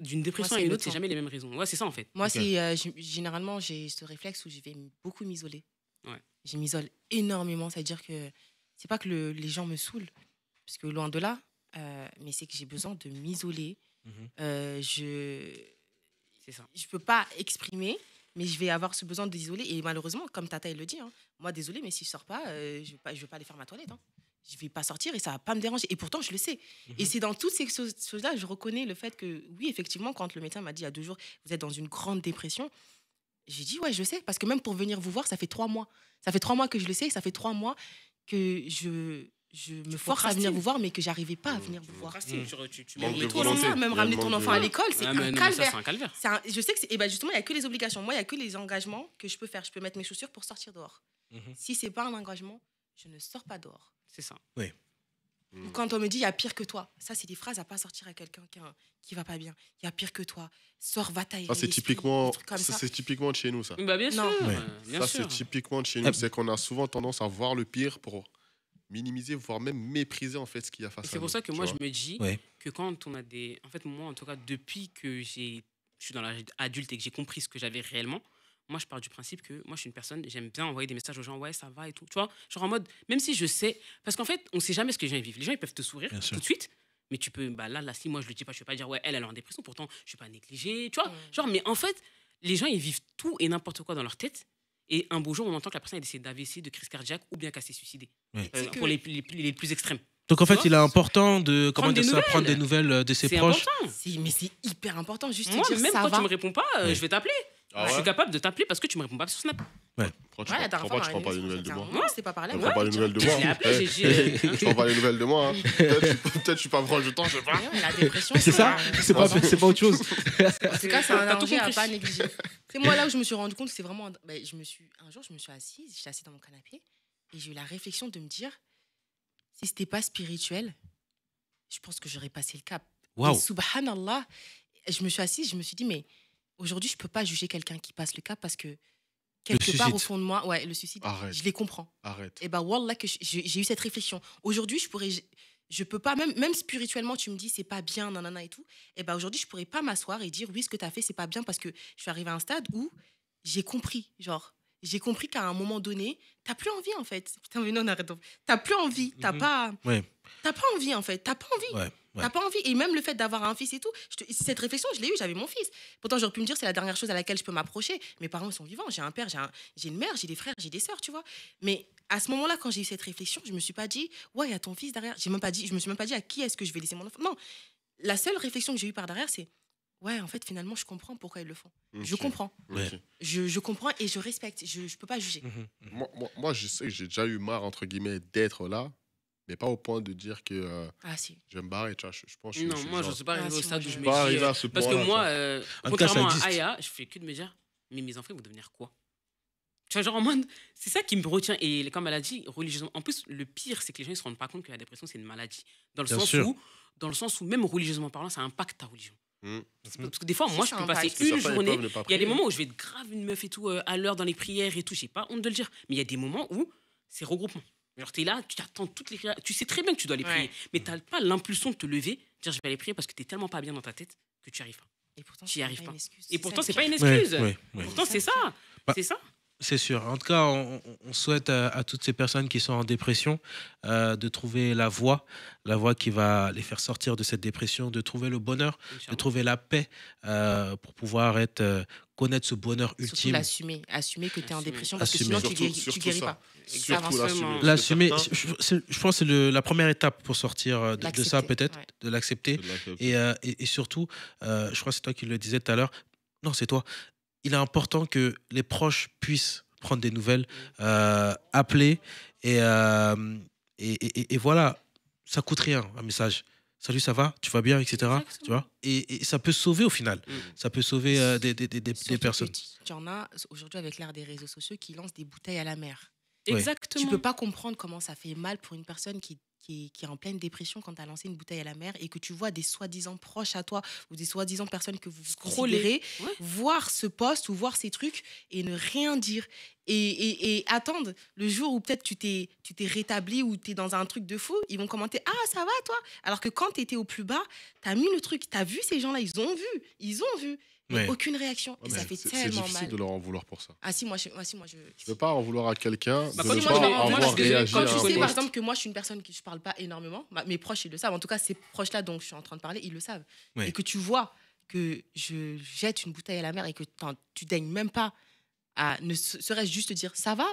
D: D'une dépression
C: Moi,
D: à
C: c'est
D: une
C: le
D: autre, c'est
C: temps.
D: jamais les mêmes raisons. Ouais, c'est ça en fait.
C: Moi,
A: Ok.
C: généralement, j'ai ce réflexe où je vais beaucoup m'isoler.
D: Ouais.
C: Je m'isole énormément. C'est-à-dire que c'est pas que les gens me saoulent, parce que loin de là, mais c'est que j'ai besoin de m'isoler. Je
D: C'est ça.
C: peux pas exprimer, mais je vais avoir ce besoin d'isoler. Et malheureusement, comme Tata il le dit, hein, moi, désolé, mais si je sors pas, je vais pas aller faire ma toilette. Hein. Je vais pas sortir et ça va pas me déranger. Et pourtant, je le sais. Et c'est dans toutes ces choses-là, je reconnais le fait que, oui, effectivement, quand le médecin m'a dit il y a 2 jours, vous êtes dans une grande dépression, j'ai dit, ouais, je sais. Parce que même pour venir vous voir, ça fait 3 mois. Ça fait 3 mois que je le sais. Ça fait 3 mois que je me force à venir
D: procrastines.
C: vous voir, mais que j'arrive pas à venir vous voir.
D: Procrastine, tu
B: Manque
D: mets
B: de
D: le
C: Trop
B: volonté.
C: longtemps, même
B: Il y a
C: ramener
B: le
C: ton
B: manque
C: enfant
B: de-
C: à l'école, c'est
D: Ah,
C: un
D: mais non, mais ça,
C: calvaire.
D: c'est un calvaire.
C: Je sais que et ben justement, il n'y a que les obligations. Moi, il n'y a que les engagements que je peux faire. Je peux mettre mes chaussures pour sortir dehors. Si ce n'est pas un engagement, je ne sors pas dehors.
D: C'est ça.
C: Ou quand on me dit, il y a pire que toi. Ça, c'est des phrases à pas sortir à quelqu'un qui va pas bien. Il y a pire que toi. Sors, va tailler.
B: Ça, c'est typiquement,
C: Comme ça.
B: c'est typiquement de chez nous, ça.
D: Bah, bien sûr.
C: Non.
A: Ouais.
D: Bien
B: Ça,
D: sûr.
B: c'est typiquement de chez nous. C'est qu'on a souvent tendance à voir le pire pour minimiser, voire même mépriser en fait ce qu'il y a face
D: Et
B: à
D: c'est
B: nous.
D: pour ça que
B: tu
D: moi,
B: vois.
D: je me dis
A: Ouais.
D: que quand on a des. En fait, moi, en tout cas, depuis que je suis dans l'âge adulte et que j'ai compris ce que j'avais réellement, moi, je pars du principe que moi, je suis une personne, j'aime bien envoyer des messages aux gens, ouais, ça va et tout. Tu vois, genre en mode, même si je sais. Parce qu'en fait, on sait jamais ce que les gens ils vivent. Les gens, ils peuvent te sourire
A: Bien sûr.
D: tout de suite. Mais tu peux, bah là, si moi je le dis pas, je vais pas dire, ouais, elle est en dépression, pourtant, je suis pas négligée. Tu vois, genre, mais en fait, les gens, ils vivent tout et n'importe quoi dans leur tête. Et un beau jour, on entend que la personne a décédé d'AVC, de crise cardiaque ou bien qu'elle s'est suicidée.
A: Oui.
C: C'est que-
D: Pour les plus extrêmes.
A: Donc en fait,
D: Tu
A: il est important de
D: Prendre des
A: prendre des
D: nouvelles.
A: nouvelles de ses
D: C'est
A: proches.
D: important.
C: Mais c'est hyper important. Juste
D: Moi,
C: te dire
D: même
C: ça
D: quand
C: va.
D: tu me réponds pas,
A: Oui.
D: je vais t'appeler.
B: Ah
D: Je
B: ouais
D: suis capable de t'appeler parce que tu me réponds pas sur Snap.
B: Pourquoi tu
C: Ouais, la
B: prends
C: dernière
B: pas,
C: fois,
B: tu prends pas les nouvelles de moi?
C: Non, c'était pas parlé.
B: Tu
C: Ouais,
B: prends pas les nouvelles de
D: Je
B: moi?
D: l'ai appelé,
B: Eh,
D: j'ai dit.
B: Tu prends pas les nouvelles de moi? hein. Peut-être je suis pas proche de temps, je sais pas.
C: La dépression,
A: C'est ça, c'est pas autre chose.
C: En tout cas, c'est un
D: T'as tout
C: danger à
D: compris.
C: pas négliger. C'est moi là où je me suis rendu compte, c'est vraiment. Un jour, je me suis assise, j'étais assise dans mon canapé et j'ai eu la réflexion de me dire, si c'était pas spirituel, je pense que j'aurais passé le cap.
A: Waouh.
C: Et subhanallah, je me suis assise, je me suis dit, mais aujourd'hui, je peux pas juger quelqu'un qui passe le cap parce que quelque part
A: suicide.
C: au fond de moi, ouais, le suicide,
B: Arrête.
C: je les comprends.
B: Arrête.
C: Et bah wallah que j'ai eu cette réflexion. Aujourd'hui, je peux pas, même spirituellement, tu me dis c'est pas bien, nanana et tout. Et bah aujourd'hui, je pourrais pas m'asseoir et dire oui, ce que tu as fait, c'est pas bien parce que je suis arrivée à un stade où j'ai compris. Genre, j'ai compris qu'à un moment donné, t'as plus envie, en fait. Putain, mais non, arrête. T'as plus envie. T'as pas envie, en fait. T'as pas envie.
A: Ouais.
C: T'as pas envie. Et même le fait d'avoir un fils et tout, cette réflexion, je l'ai eue, j'avais mon fils. Pourtant, j'aurais pu me dire, c'est la dernière chose à laquelle je peux m'approcher. Mes parents, ils sont vivants. J'ai un père, j'ai une mère, j'ai des frères, j'ai des sœurs, tu vois. Mais à ce moment-là, quand j'ai eu cette réflexion, je me suis pas dit, ouais, il y a ton fils derrière. Je me suis même pas dit à qui est-ce que je vais laisser mon enfant. Non. La seule réflexion que j'ai eue par derrière, c'est, ouais, en fait, finalement, je comprends pourquoi ils le font.
B: Ok.
C: Je comprends.
B: Ok.
C: Je comprends et je respecte. Je peux pas juger.
B: Moi, je sais que j'ai déjà eu marre, entre guillemets, d'être là, mais pas au point de dire que
C: Ah, si.
B: je vais me barrer, tu vois. Je pense que
D: Non,
B: suis
D: moi, je
B: genre-
D: ne suis pas arrivé
C: Ah,
D: au
C: si,
D: stade
C: moi,
D: où
C: je-
D: je me
B: Pas
D: dis.
B: arrivé à ce
D: Parce que
B: point-là,
D: moi,
A: En tout cas, ça
D: contrairement à
A: existe.
D: Aya, je fais que de me dire, mais mes enfants ils vont devenir quoi? Tu vois, genre en mode, c'est ça qui me retient. Et comme elle a dit, religieusement. En plus, le pire, c'est que les gens ne se rendent pas compte que la dépression, c'est une maladie. Dans le
A: Bien
D: sens
A: sûr.
D: où, même religieusement parlant, ça impacte ta religion.
B: Mhm.
D: Parce que des fois,
C: Si,
D: moi,
C: ça
D: je peux passer
C: impacte.
D: une
B: Certains, ils
D: journée.
B: peuvent ne pas
D: Il y a des
B: prier.
D: moments où je vais être grave une meuf et tout, à l'heure dans les prières et tout. J'ai pas honte de le dire. Mais il y a des moments où c'est regroupement. Alors, tu es là, tu t'attends toutes les prières. Tu sais très bien que tu dois aller prier.
C: Ouais.
D: Mais tu n'as pas l'impulsion de te lever, dire je vais aller prier parce que tu n'es tellement pas bien dans ta tête que tu n'y arrives pas.
C: Et pourtant,
D: T'y
C: c'est
D: arrives
C: pas
D: pas.
C: une excuse.
D: Et pourtant,
C: ça
D: c'est
C: le
D: pas une
C: pire.
D: excuse.
A: Ouais.
D: Pourtant, c'est ça.
A: Bah,
D: C'est ça.
A: C'est sûr. En tout cas, on souhaite à toutes ces personnes qui sont en dépression de trouver la voie qui va les faire sortir de cette dépression, de trouver le bonheur, de
D: Inch'Allah.
A: trouver la paix pour pouvoir connaître ce bonheur
C: Surtout
A: ultime.
C: l'assumer que tu es en
D: Assumer.
C: dépression parce que
A: Assumer.
C: sinon tu guéris
B: ça.
C: pas.
B: Surtout
D: Exactement.
B: l'assumer.
A: L'assumer,
B: Parce que
A: je pense que c'est la première étape pour sortir de ça,
C: L'accepter,
A: peut-être,
C: ouais.
A: de l'accepter.
B: certains-
A: Et surtout, je crois que c'est toi qui le disais tout à l'heure, non, c'est toi, il est important que les proches puissent prendre des nouvelles, appeler, et voilà, ça coûte rien, un message. Salut, ça va? Tu vas bien, etc.
D: Exactement.
A: Tu vois, et ça peut sauver au final.
D: Mm.
A: Ça peut sauver des
C: Surtout
A: personnes.
C: que tu en as aujourd'hui avec l'ère des réseaux sociaux qui lancent des bouteilles à la mer.
A: Ouais.
D: Exactement.
C: Tu peux pas comprendre comment ça fait mal pour une personne qui est en pleine dépression quand tu as lancé une bouteille à la mer et que tu vois des soi-disant proches à toi ou des soi-disant personnes que vous
D: Scroller.
C: considérez
D: Ouais.
C: voir ce post ou voir ces trucs et ne rien dire et attendre le jour où peut-être tu t'es rétabli ou tu es dans un truc de fou, ils vont commenter « Ah, ça va toi ?» Alors que quand tu étais au plus bas, tu as mis le truc, tu as vu ces gens-là, ils ont vu. Mais
A: Ouais.
C: aucune réaction. Et
B: Ouais,
C: ça fait
B: c'est
C: tellement
B: difficile
C: mal.
B: de leur en vouloir pour ça.
C: Ah si, moi je...
B: Tu peux pas en vouloir à quelqu'un
D: Bah,
B: de
D: quand
B: ne
D: tu
B: pas
D: vois,
C: moi,
B: avoir
C: je suis
B: réagi
C: quand
B: à
C: tu
B: un
C: sais, par
B: post.
C: exemple, que moi, je suis une personne qui ne parle pas énormément, mes proches, ils le savent. En tout cas, ces proches-là dont je suis en train de parler, ils le savent.
A: Ouais.
C: Et que tu vois que je jette une bouteille à la mer et que tu daignes même pas à ne serait-ce juste dire ça va,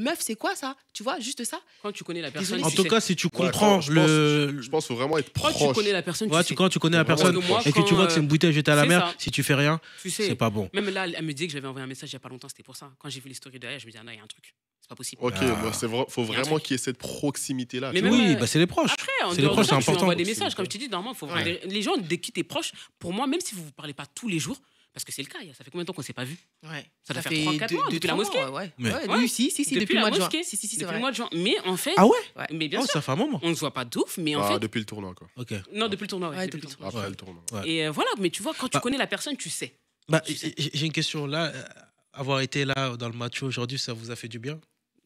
C: meuf, c'est quoi ça? Tu vois, juste ça.
D: Quand tu connais la
C: Désolée,
D: personne,
A: En
D: tu
A: tout
D: sais.
A: cas, si tu
B: Ouais,
A: comprends
B: je
A: le...
B: pense qu'il faut vraiment être
D: Quand
B: proche.
D: tu connais la personne,
A: Ouais,
D: tu sais.
A: quand tu connais la
B: Parce que
A: personne
D: moi,
A: et que tu
D: quand,
A: vois que c'est une bouteille jetée à la
D: c'est
A: mer,
D: ça.
A: si tu fais rien,
D: Tu sais.
A: c'est pas bon.
D: Même là, elle me disait que j'avais envoyé un message il n'y a pas longtemps, c'était pour ça. Quand j'ai vu les stories de elle, je me disais, ah non, il y a un truc. C'est pas possible.
B: Ok,
A: Ah.
B: bah, faut
D: Il y a un
B: vraiment
D: truc.
B: qu'il y ait cette proximité-là.
D: Mais
B: tu
D: même,
B: vois.
A: Oui, bah, c'est les proches.
D: Après, en
A: C'est les
D: dehors de
A: proches,
D: ça,
A: c'est
D: tu lui
A: important.
D: envoies des messages. Comme je t'ai dit, normalement, faut voir
C: Ouais.
D: les gens, dès qu'ils t'es proches, pour moi, même si vous ne vous parlez pas tous les jours, parce que c'est le cas, ça fait combien de temps qu'on ne s'est pas vu?
C: Ouais.
D: Ça doit faire 3-4 mois, depuis la
C: 3
D: mosquée.
C: mois, ouais.
A: Ouais.
C: Ouais,
D: Ouais.
C: oui, si, depuis le mois de juin. Si, c'est
D: Depuis
C: vrai.
D: le mois de juin. Mais en fait,
A: Ah ouais?
D: mais bien
A: Oh,
D: sûr,
A: ça fait un moment.
D: on ne se voit pas de ouf, mais en
B: Bah,
D: fait.
B: depuis le tournoi, quoi.
A: Ok.
D: Non, depuis le tournoi, ouais,
C: Ouais,
D: depuis le
C: depuis le
D: tournoi.
B: Après
A: Ouais.
B: le tournoi.
A: Ouais.
D: Et voilà, mais tu vois, quand tu
A: Bah-
D: connais la personne, tu sais.
A: Bah,
D: Tu sais.
A: j'ai une question là. Avoir été là dans le match aujourd'hui, ça vous a fait du bien?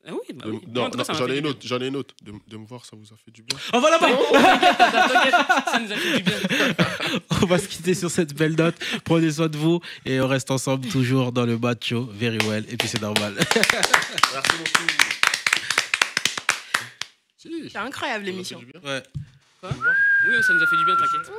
D: Ah oui, bah oui.
B: Non,
D: Moi, en tout cas, ça m'a
B: j'en
D: fait
B: ai
D: du
B: une
D: bien.
B: autre. J'en ai une autre. De me voir, ça vous a fait du bien.
A: Oh voilà,
D: T'inquiète, ça nous a fait du bien.
A: on va se quitter sur cette belle note. Prenez soin de vous et on reste ensemble toujours dans le macho, very well. Et puis c'est normal.
B: Merci beaucoup. Si,
C: C'est incroyable
B: ça vous a fait
C: l'émission.
B: du bien.
A: Ouais.
D: Quoi? Oui, ça nous a fait du bien, t'inquiète.